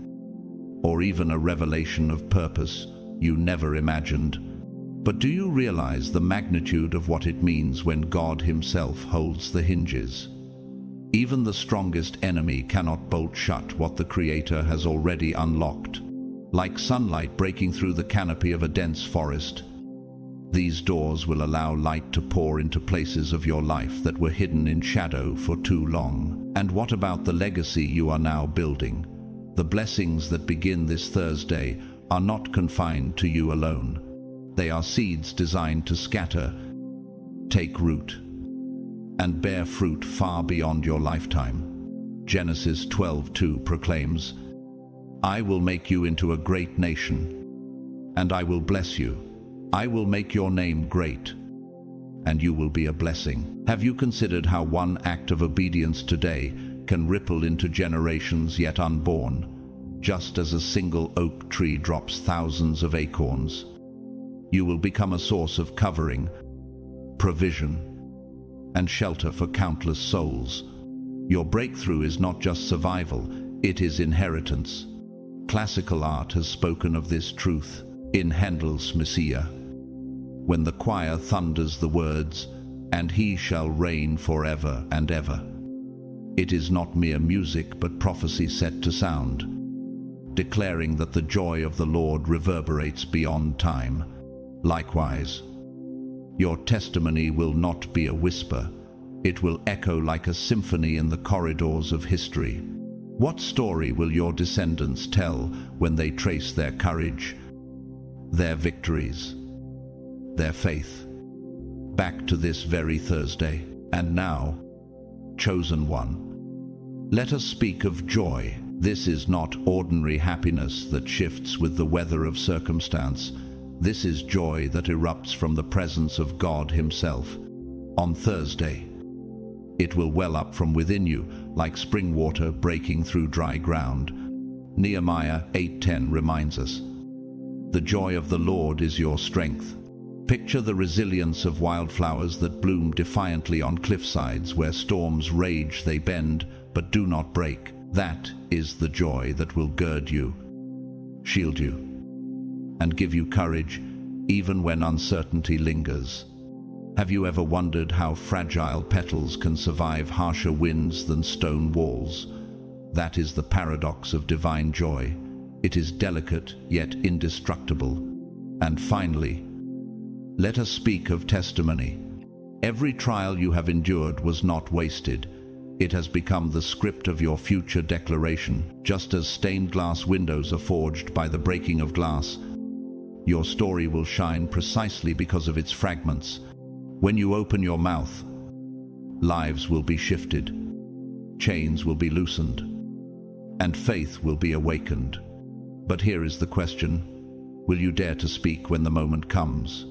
Speaker 1: or even a revelation of purpose you never imagined. But do you realize the magnitude of what it means when God Himself holds the hinges? Even the strongest enemy cannot bolt shut what the Creator has already unlocked. Like sunlight breaking through the canopy of a dense forest, these doors will allow light to pour into places of your life that were hidden in shadow for too long. And what about the legacy you are now building? The blessings that begin this Thursday are not confined to you alone. They are seeds designed to scatter, take root, and bear fruit far beyond your lifetime. Genesis 12:2 proclaims, "I will make you into a great nation, and I will bless you. I will make your name great, and you will be a blessing." Have you considered how one act of obedience today can ripple into generations yet unborn? Just as a single oak tree drops thousands of acorns, you will become a source of covering, provision, and shelter for countless souls. Your breakthrough is not just survival, it is inheritance. Classical art has spoken of this truth in Handel's Messiah, when the choir thunders the words, "And he shall reign forever and ever." It is not mere music but prophecy set to sound, declaring that the joy of the Lord reverberates beyond time. Likewise, your testimony will not be a whisper, it will echo like a symphony in the corridors of history. What story will your descendants tell when they trace their courage, their victories, their faith, back to this very Thursday? And now, chosen one, let us speak of joy. This is not ordinary happiness that shifts with the weather of circumstance. This is joy that erupts from the presence of God Himself. On Thursday, it will well up from within you like spring water breaking through dry ground. Nehemiah 8:10 reminds us, "The joy of the Lord is your strength." Picture the resilience of wildflowers that bloom defiantly on cliffsides where storms rage, they bend but do not break. That is the joy that will gird you, shield you, and give you courage even when uncertainty lingers. Have you ever wondered how fragile petals can survive harsher winds than stone walls? That is the paradox of divine joy. It is delicate yet indestructible. And finally, let us speak of testimony. Every trial you have endured was not wasted. It has become the script of your future declaration. Just as stained glass windows are forged by the breaking of glass, your story will shine precisely because of its fragments. When you open your mouth, lives will be shifted, chains will be loosened, and faith will be awakened. But here is the question: will you dare to speak when the moment comes?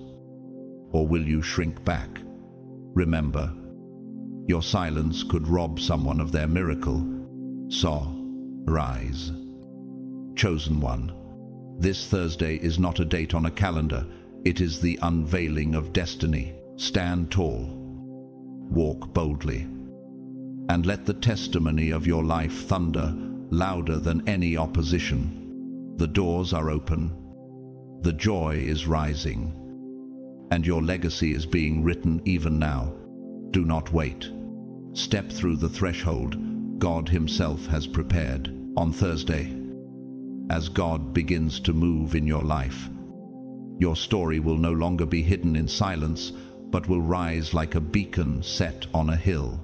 Speaker 1: Or will you shrink back? Remember, your silence could rob someone of their miracle. So, rise. Chosen one, this Thursday is not a date on a calendar. It is the unveiling of destiny. Stand tall, walk boldly, and let the testimony of your life thunder louder than any opposition. The doors are open, the joy is rising, and your legacy is being written even now. Do not wait. Step through the threshold God Himself has prepared. On Thursday, as God begins to move in your life, your story will no longer be hidden in silence, but will rise like a beacon set on a hill.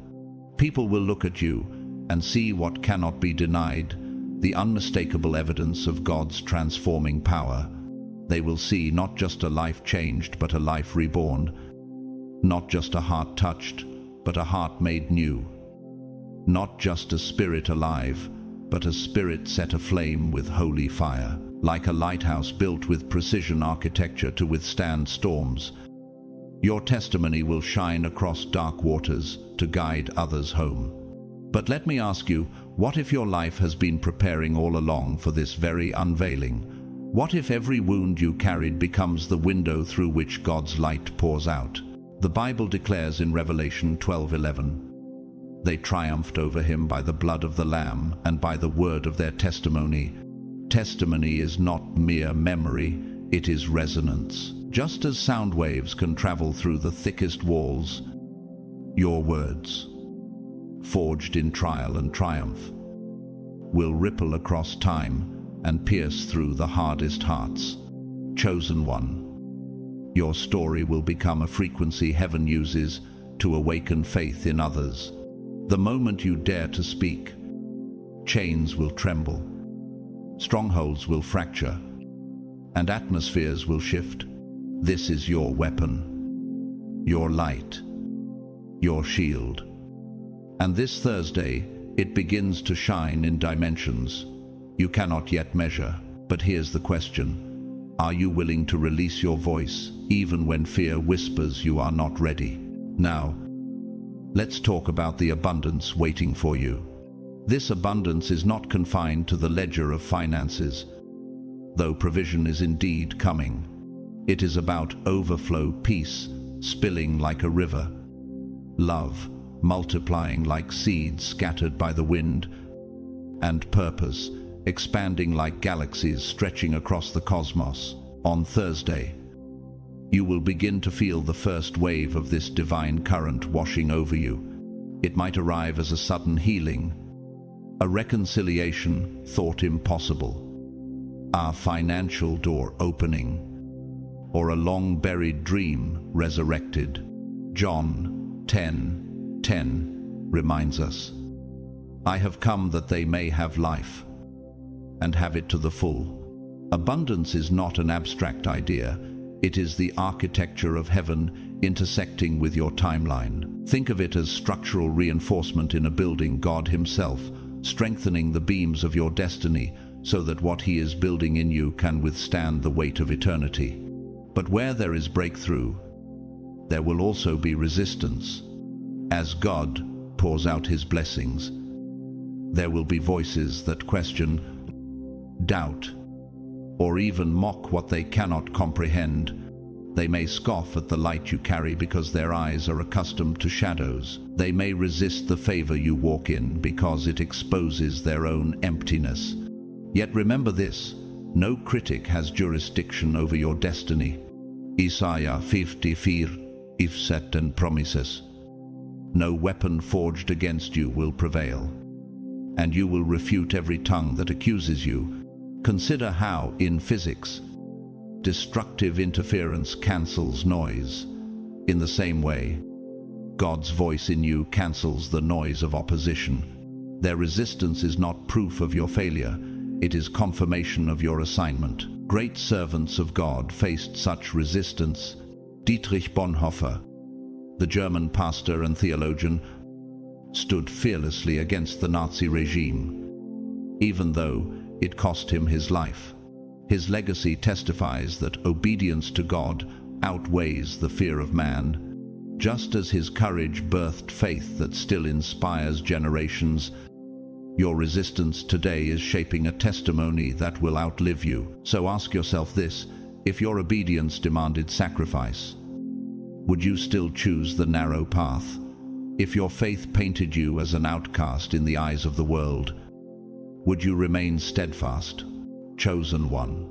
Speaker 1: People will look at you and see what cannot be denied, the unmistakable evidence of God's transforming power. They will see not just a life changed, but a life reborn. Not just a heart touched, but a heart made new. Not just a spirit alive, but a spirit set aflame with holy fire. Like a lighthouse built with precision architecture to withstand storms, your testimony will shine across dark waters to guide others home. But let me ask you, what if your life has been preparing all along for this very unveiling? What if every wound you carried becomes the window through which God's light pours out? The Bible declares in Revelation 12:11, "They triumphed over him by the blood of the Lamb and by the word of their testimony." Testimony is not mere memory, it is resonance. Just as sound waves can travel through the thickest walls, your words, forged in trial and triumph, will ripple across time and pierce through the hardest hearts. Chosen one, your story will become a frequency heaven uses to awaken faith in others. The moment you dare to speak, chains will tremble, strongholds will fracture, and atmospheres will shift. This is your weapon, your light, your shield. And this Thursday, it begins to shine in dimensions you cannot yet measure. But here's the question: are you willing to release your voice, even when fear whispers you are not ready? Now, let's talk about the abundance waiting for you. This abundance is not confined to the ledger of finances, though provision is indeed coming. It is about overflow, peace spilling like a river, love multiplying like seeds scattered by the wind, and purpose expanding like galaxies stretching across the cosmos. On Thursday, you will begin to feel the first wave of this divine current washing over you. It might arrive as a sudden healing, a reconciliation thought impossible, a financial door opening, or a long-buried dream resurrected. John 10:10 reminds us, "I have come that they may have life, and have it to the full." Abundance is not an abstract idea. It is the architecture of heaven intersecting with your timeline. Think of it as structural reinforcement in a building, God Himself strengthening the beams of your destiny so that what He is building in you can withstand the weight of eternity. But where there is breakthrough, there will also be resistance. As God pours out His blessings, there will be voices that question, doubt, or even mock what they cannot comprehend. They may scoff at the light you carry because their eyes are accustomed to shadows. They may resist the favor you walk in because it exposes their own emptiness. Yet remember this: no critic has jurisdiction over your destiny. Isaiah 54:7 promises, "No weapon forged against you will prevail, and you will refute every tongue that accuses you." Consider how, in physics, destructive interference cancels noise. In the same way, God's voice in you cancels the noise of opposition. Their resistance is not proof of your failure, it is confirmation of your assignment. Great servants of God faced such resistance. Dietrich Bonhoeffer, the German pastor and theologian, stood fearlessly against the Nazi regime, even though it cost him his life. His legacy testifies that obedience to God outweighs the fear of man. Just as his courage birthed faith that still inspires generations, your resistance today is shaping a testimony that will outlive you. So ask yourself this: if your obedience demanded sacrifice, would you still choose the narrow path? If your faith painted you as an outcast in the eyes of the world, would you remain steadfast? Chosen one,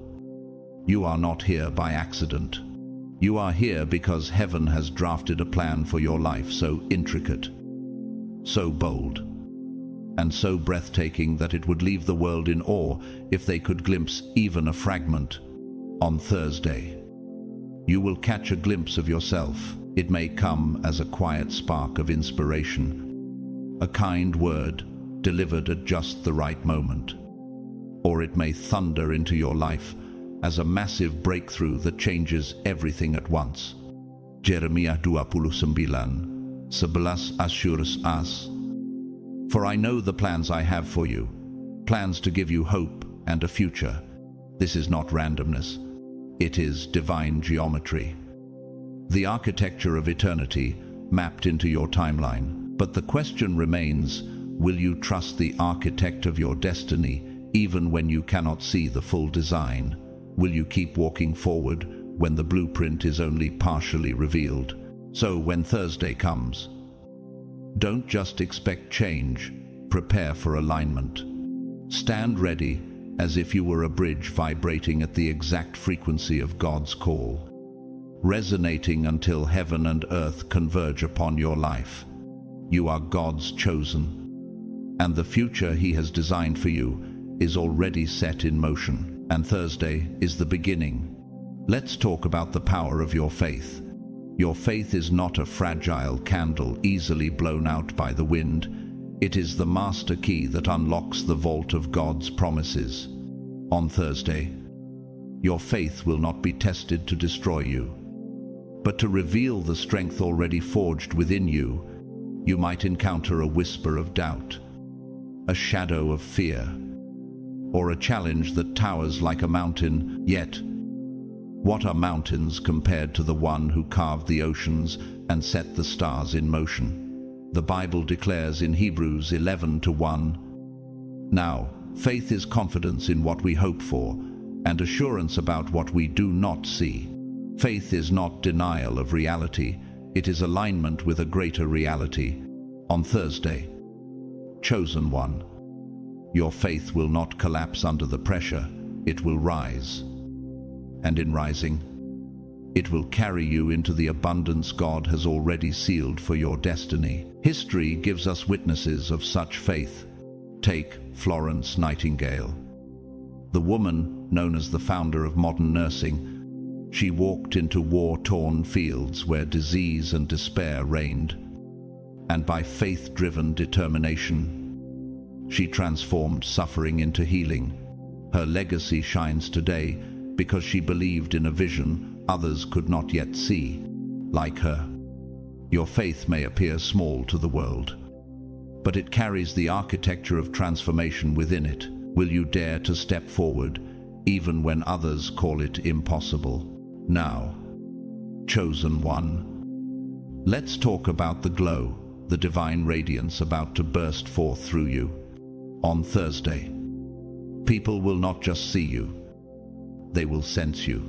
Speaker 1: you are not here by accident. You are here because heaven has drafted a plan for your life so intricate, so bold, and so breathtaking that it would leave the world in awe if they could glimpse even a fragment. On Thursday, you will catch a glimpse of yourself. It may come as a quiet spark of inspiration, a kind word delivered at just the right moment, or it may thunder into your life as a massive breakthrough that changes everything at once. Jeremiah 29:11 assures us, "For I know the plans I have for you, plans to give you hope and a future." This is not randomness, it is divine geometry, the architecture of eternity mapped into your timeline. But the question remains: will you trust the architect of your destiny even when you cannot see the full design? Will you keep walking forward when the blueprint is only partially revealed? So when Thursday comes, don't just expect change, prepare for alignment. Stand ready as if you were a bridge vibrating at the exact frequency of God's call, resonating until heaven and earth converge upon your life. You are God's chosen, and the future He has designed for you is already set in motion. And Thursday is the beginning. Let's talk about the power of your faith. Your faith is not a fragile candle easily blown out by the wind. It is the master key that unlocks the vault of God's promises. On Thursday, your faith will not be tested to destroy you, but to reveal the strength already forged within you. You might encounter a whisper of doubt, a shadow of fear, or a challenge that towers like a mountain. Yet, what are mountains compared to the one who carved the oceans and set the stars in motion? The Bible declares in Hebrews 11:1, "Now, faith is confidence in what we hope for, and assurance about what we do not see." Faith is not denial of reality, it is alignment with a greater reality. On Thursday, chosen one, your faith will not collapse under the pressure, it will rise. And in rising, it will carry you into the abundance God has already sealed for your destiny. History gives us witnesses of such faith. Take Florence Nightingale, the woman known as the founder of modern nursing. She walked into war-torn fields where disease and despair reigned, and by faith-driven determination, she transformed suffering into healing. Her legacy shines today because she believed in a vision others could not yet see. Like her, your faith may appear small to the world, but it carries the architecture of transformation within it. Will you dare to step forward, even when others call it impossible? Now, chosen one, let's talk about the glow, the divine radiance about to burst forth through you. On Thursday, people will not just see you, they will sense you.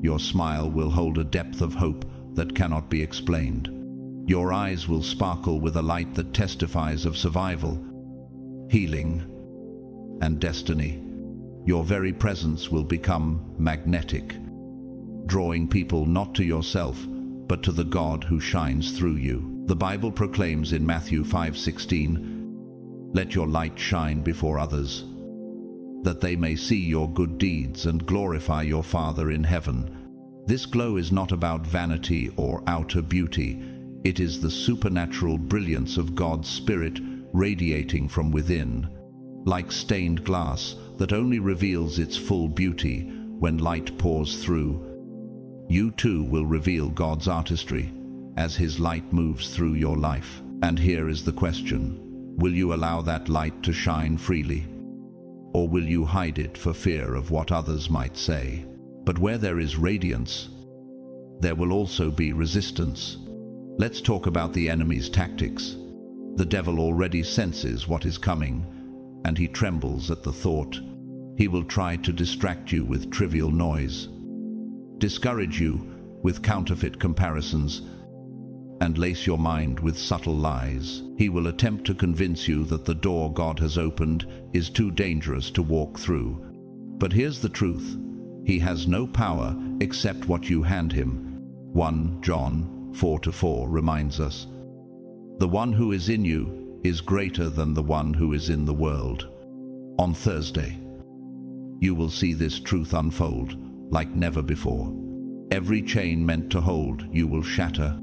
Speaker 1: Your smile will hold a depth of hope that cannot be explained. Your eyes will sparkle with a light that testifies of survival, healing, and destiny. Your very presence will become magnetic, drawing people not to yourself, but to the God who shines through you. The Bible proclaims in Matthew 5:16, "Let your light shine before others, that they may see your good deeds and glorify your Father in heaven." This glow is not about vanity or outer beauty. It is the supernatural brilliance of God's Spirit radiating from within, like stained glass that only reveals its full beauty when light pours through. You too will reveal God's artistry as His light moves through your life. And here is the question: will you allow that light to shine freely? Or will you hide it for fear of what others might say? But where there is radiance, there will also be resistance. Let's talk about the enemy's tactics. The devil already senses what is coming, and he trembles at the thought. He will try to distract you with trivial noise, discourage you with counterfeit comparisons, and lace your mind with subtle lies. He will attempt to convince you that the door God has opened is too dangerous to walk through. But here's the truth: he has no power except what you hand him. 1 John 4:4 reminds us, "The one who is in you is greater than the one who is in the world." On Thursday, you will see this truth unfold like never before. Every chain meant to hold you will shatter.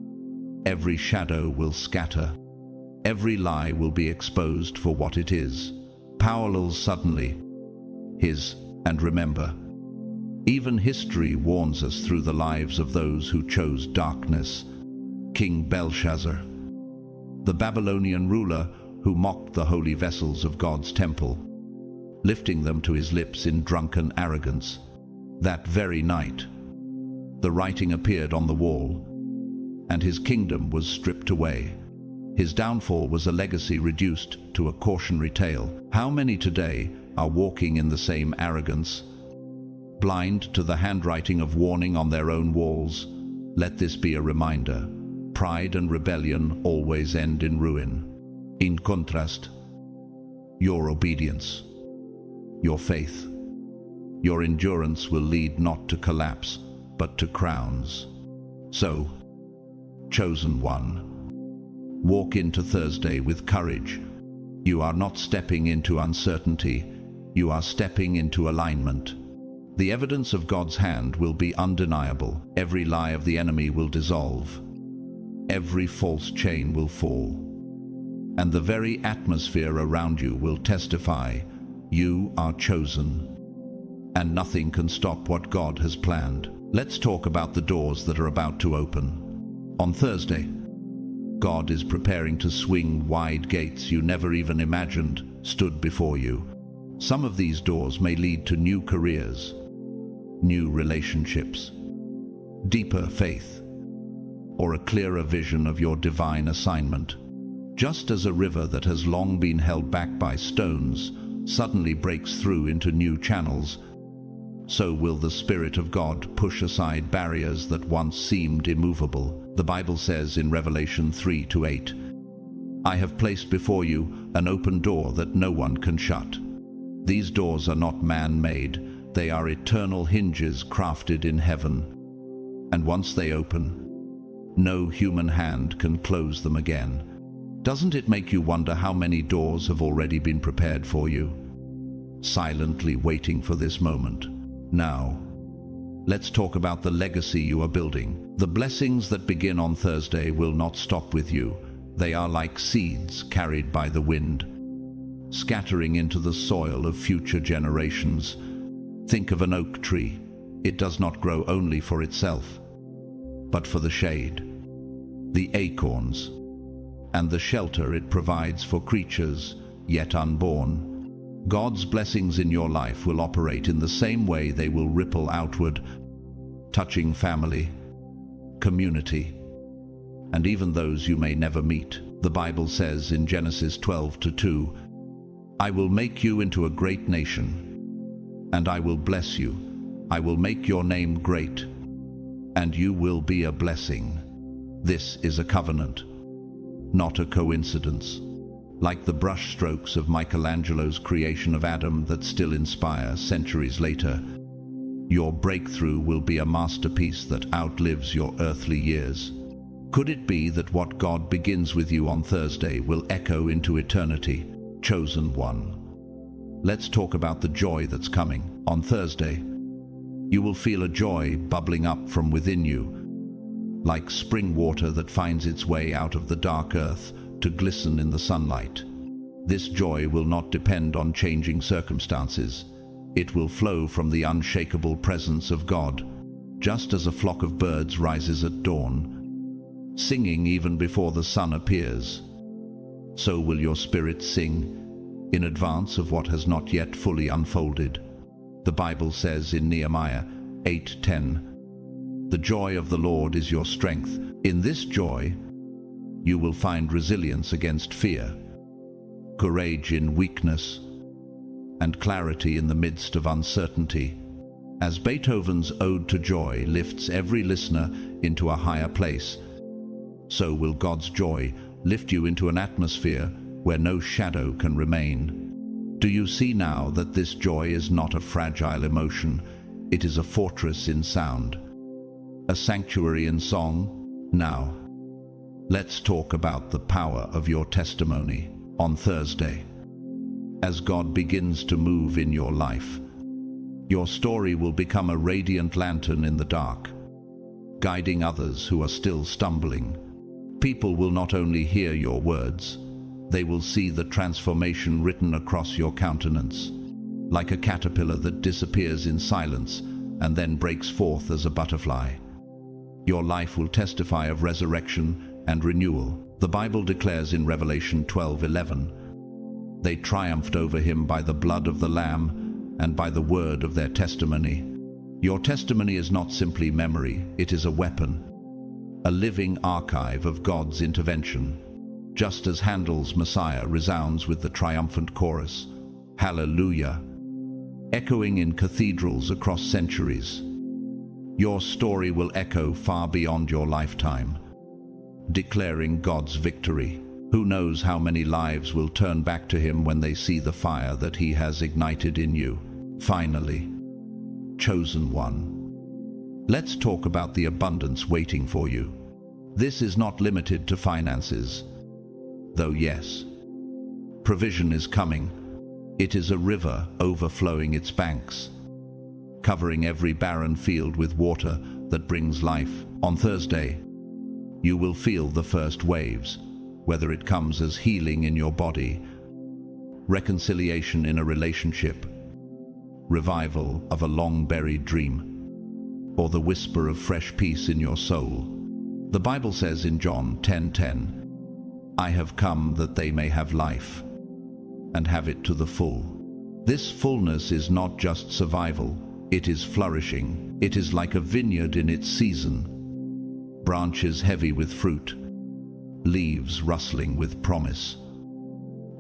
Speaker 1: Every shadow will scatter. Every lie will be exposed for what it is. Powerless suddenly, His. And remember, even history warns us through the lives of those who chose darkness. King Belshazzar, the Babylonian ruler who mocked the holy vessels of God's temple, lifting them to his lips in drunken arrogance. That very night, the writing appeared on the wall, and his kingdom was stripped away. His downfall was a legacy reduced to a cautionary tale. How many today are walking in the same arrogance, blind to the handwriting of warning on their own walls? Let this be a reminder. Pride and rebellion always end in ruin. In contrast, your obedience, your faith, your endurance will lead not to collapse, but to crowns. So, chosen one, Walk into Thursday with courage. You are not stepping into uncertainty. You are stepping into alignment. The evidence of God's hand will be undeniable. Every lie of the enemy will dissolve. Every false chain will fall. And the very atmosphere around you will testify, you are chosen. And nothing can stop what God has planned. Let's talk about the doors that are about to open. On Thursday, God is preparing to swing wide gates you never even imagined stood before you. Some of these doors may lead to new careers, new relationships, deeper faith, or a clearer vision of your divine assignment. Just as a river that has long been held back by stones suddenly breaks through into new channels, so will the Spirit of God push aside barriers that once seemed immovable. The Bible says in Revelation 3:8, I have placed before you an open door that no one can shut. These doors are not man-made, they are eternal hinges crafted in heaven. And once they open, no human hand can close them again. Doesn't it make you wonder how many doors have already been prepared for you, silently waiting for this moment? Now, let's talk about the legacy you are building. The blessings that begin on Thursday will not stop with you. They are like seeds carried by the wind, scattering into the soil of future generations. Think of an oak tree. It does not grow only for itself, but for the shade, the acorns, and the shelter it provides for creatures yet unborn. God's blessings in your life will operate in the same way. They will ripple outward, touching family, community, and even those you may never meet. The Bible says in Genesis 12:2, I will make you into a great nation, and I will bless you. I will make your name great, and you will be a blessing. This is a covenant, not a coincidence. Like the brushstrokes of Michelangelo's creation of Adam that still inspire centuries later, your breakthrough will be a masterpiece that outlives your earthly years. Could it be that what God begins with you on Thursday will echo into eternity? Chosen one. Let's talk about the joy that's coming. On Thursday, you will feel a joy bubbling up from within you, like spring water that finds its way out of the dark earth to glisten in the sunlight. This joy will not depend on changing circumstances. It will flow from the unshakable presence of God, just as a flock of birds rises at dawn, singing even before the sun appears. So will your spirit sing in advance of what has not yet fully unfolded. The Bible says in Nehemiah 8:10, the joy of the Lord is your strength. In this joy, you will find resilience against fear, courage in weakness, and clarity in the midst of uncertainty. As Beethoven's Ode to Joy lifts every listener into a higher place, so will God's joy lift you into an atmosphere where no shadow can remain. Do you see now that this joy is not a fragile emotion? It is a fortress in sound, a sanctuary in song. Now, let's talk about the power of your testimony. On Thursday, as God begins to move in your life, your story will become a radiant lantern in the dark, guiding others who are still stumbling. People will not only hear your words, they will see the transformation written across your countenance, like a caterpillar that disappears in silence and then breaks forth as a butterfly. Your life will testify of resurrection and renewal. The Bible declares in Revelation 12:11, they triumphed over him by the blood of the Lamb and by the word of their testimony. Your testimony is not simply memory, it is a weapon, a living archive of God's intervention. Just as Handel's Messiah resounds with the triumphant chorus, Hallelujah, echoing in cathedrals across centuries, your story will echo far beyond your lifetime, declaring God's victory. Who knows how many lives will turn back to him when they see the fire that he has ignited in you. Finally, chosen one. Let's talk about the abundance waiting for you. This is not limited to finances. though yes, provision is coming. It is a river overflowing its banks, covering every barren field with water that brings life. On Thursday, you will feel the first waves, whether it comes as healing in your body, reconciliation in a relationship, revival of a long-buried dream, or the whisper of fresh peace in your soul. The Bible says in John 10:10, "I have come that they may have life, and have it to the full." This fullness is not just survival, it is flourishing. It is like a vineyard in its season, branches heavy with fruit, leaves rustling with promise.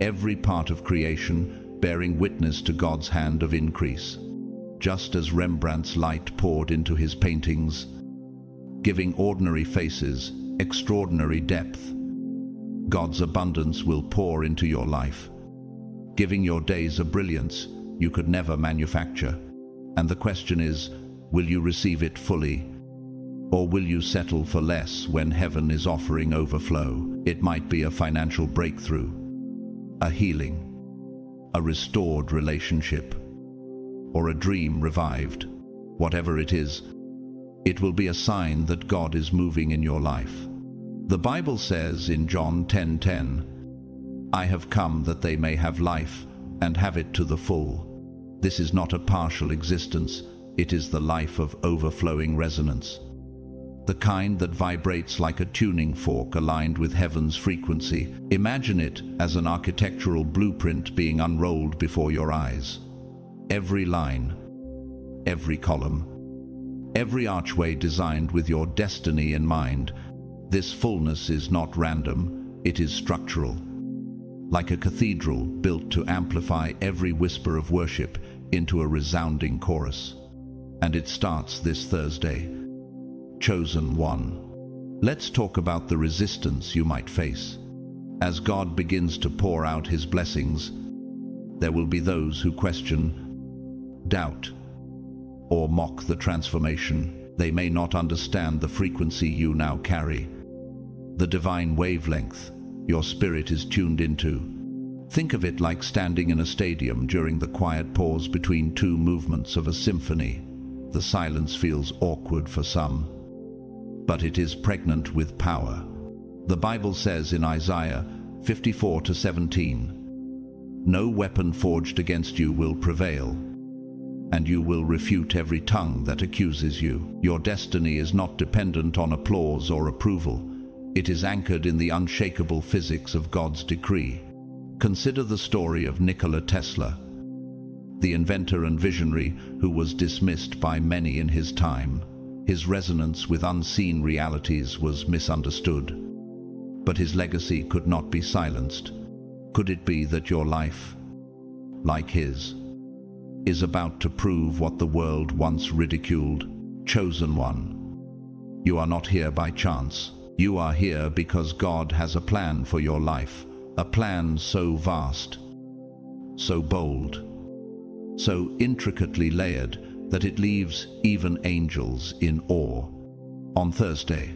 Speaker 1: Every part of creation bearing witness to God's hand of increase, just as Rembrandt's light poured into his paintings, giving ordinary faces extraordinary depth. God's abundance will pour into your life, giving your days a brilliance you could never manufacture. And the question is, will you receive it fully, or will you settle for less when heaven is offering overflow? It might be a financial breakthrough, a healing, a restored relationship, or a dream revived. Whatever it is, it will be a sign that God is moving in your life. The Bible says in John 10:10, "I have come that they may have life and have it to the full." This is not a partial existence, it is the life of overflowing resonance. The kind that vibrates like a tuning fork aligned with heaven's frequency. Imagine it as an architectural blueprint being unrolled before your eyes. Every line, every column, every archway designed with your destiny in mind. This fullness is not random, it is structural. Like a cathedral built to amplify every whisper of worship into a resounding chorus. And it starts this Thursday. Chosen one. Let's talk about the resistance you might face. As God begins to pour out his blessings, there will be those who question, doubt, or mock the transformation. They may not understand the frequency you now carry, the divine wavelength your spirit is tuned into. Think of it like standing in a stadium during the quiet pause between two movements of a symphony. The silence feels awkward for some, but it is pregnant with power. The Bible says in Isaiah 54:17, "No weapon forged against you will prevail, and you will refute every tongue that accuses you." Your destiny is not dependent on applause or approval. It is anchored in the unshakable physics of God's decree. Consider the story of Nikola Tesla, the inventor and visionary who was dismissed by many in his time. His resonance with unseen realities was misunderstood, but his legacy could not be silenced. Could it be that your life, like his, is about to prove what the world once ridiculed? Chosen one. You are not here by chance. You are here because God has a plan for your life, a plan so vast, so bold, so intricately layered that it leaves even angels in awe. On Thursday,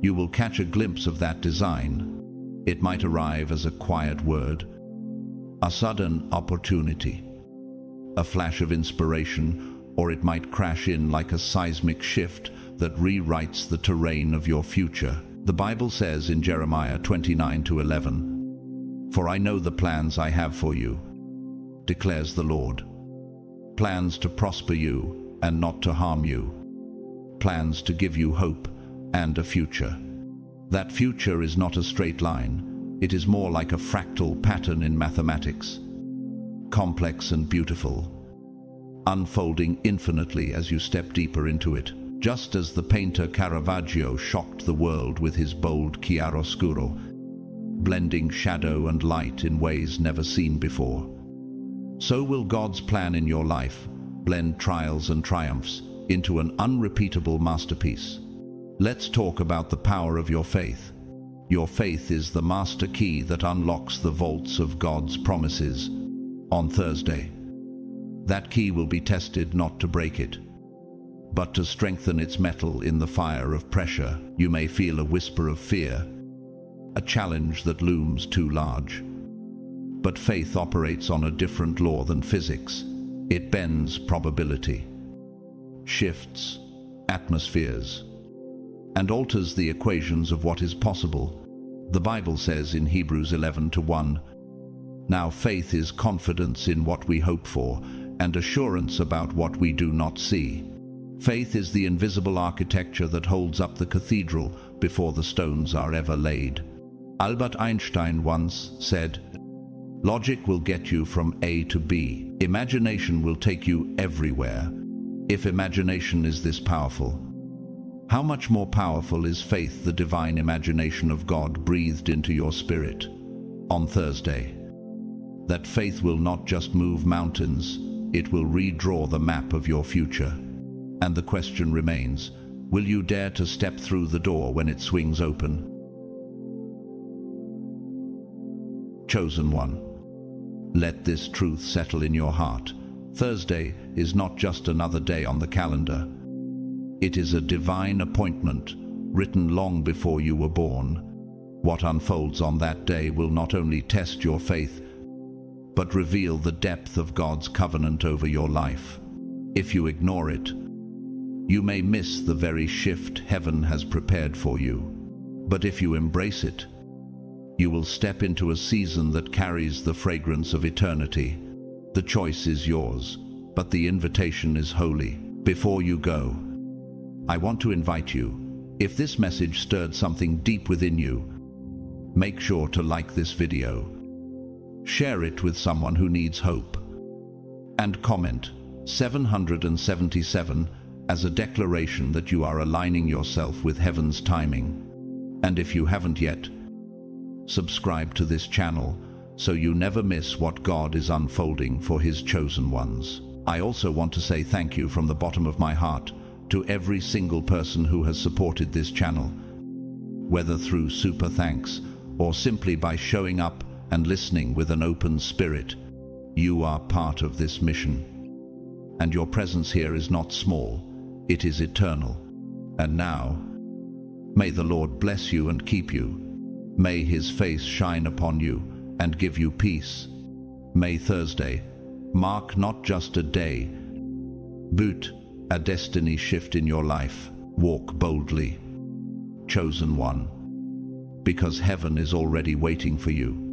Speaker 1: you will catch a glimpse of that design. It might arrive as a quiet word, a sudden opportunity, a flash of inspiration, or it might crash in like a seismic shift that rewrites the terrain of your future. The Bible says in Jeremiah 29:11, "For I know the plans I have for you, declares the Lord. Plans to prosper you and not to harm you. Plans to give you hope and a future." That future is not a straight line. It is more like a fractal pattern in mathematics. Complex and beautiful, unfolding infinitely as you step deeper into it. Just as the painter Caravaggio shocked the world with his bold chiaroscuro, blending shadow and light in ways never seen before, so will God's plan in your life blend trials and triumphs into an unrepeatable masterpiece. Let's talk about the power of your faith. Your faith is the master key that unlocks the vaults of God's promises. On Thursday, that key will be tested not to break it, but to strengthen its metal in the fire of pressure. You may feel a whisper of fear, a challenge that looms too large. But faith operates on a different law than physics. It bends probability, shifts atmospheres, and alters the equations of what is possible. The Bible says in Hebrews 11:1, "Now faith is confidence in what we hope for, and assurance about what we do not see." Faith is the invisible architecture that holds up the cathedral before the stones are ever laid. Albert Einstein once said, "Logic will get you from A to B. Imagination will take you everywhere." If imagination is this powerful, how much more powerful is faith, the divine imagination of God breathed into your spirit? On Thursday, that faith will not just move mountains, it will redraw the map of your future. And the question remains, will you dare to step through the door when it swings open? Chosen one, let this truth settle in your heart. Thursday is not just another day on the calendar. It is a divine appointment written long before you were born. What unfolds on that day will not only test your faith, but reveal the depth of God's covenant over your life. If you ignore it, you may miss the very shift heaven has prepared for you. But if you embrace it, you will step into a season that carries the fragrance of eternity. The choice is yours, but the invitation is holy. Before you go, I want to invite you, if this message stirred something deep within you, make sure to like this video, share it with someone who needs hope, and comment 777 as a declaration that you are aligning yourself with heaven's timing. And if you haven't yet, subscribe to this channel so you never miss what God is unfolding for His chosen ones. I also want to say thank you from the bottom of my heart to every single person who has supported this channel, whether through super thanks or simply by showing up and listening with an open spirit. You are part of this mission, and your presence here is not small, it is eternal. And now, may the Lord bless you and keep you. May His face shine upon you and give you peace. May Thursday mark not just a day, but a destiny shift in your life. Walk boldly, chosen one, because heaven is already waiting for you.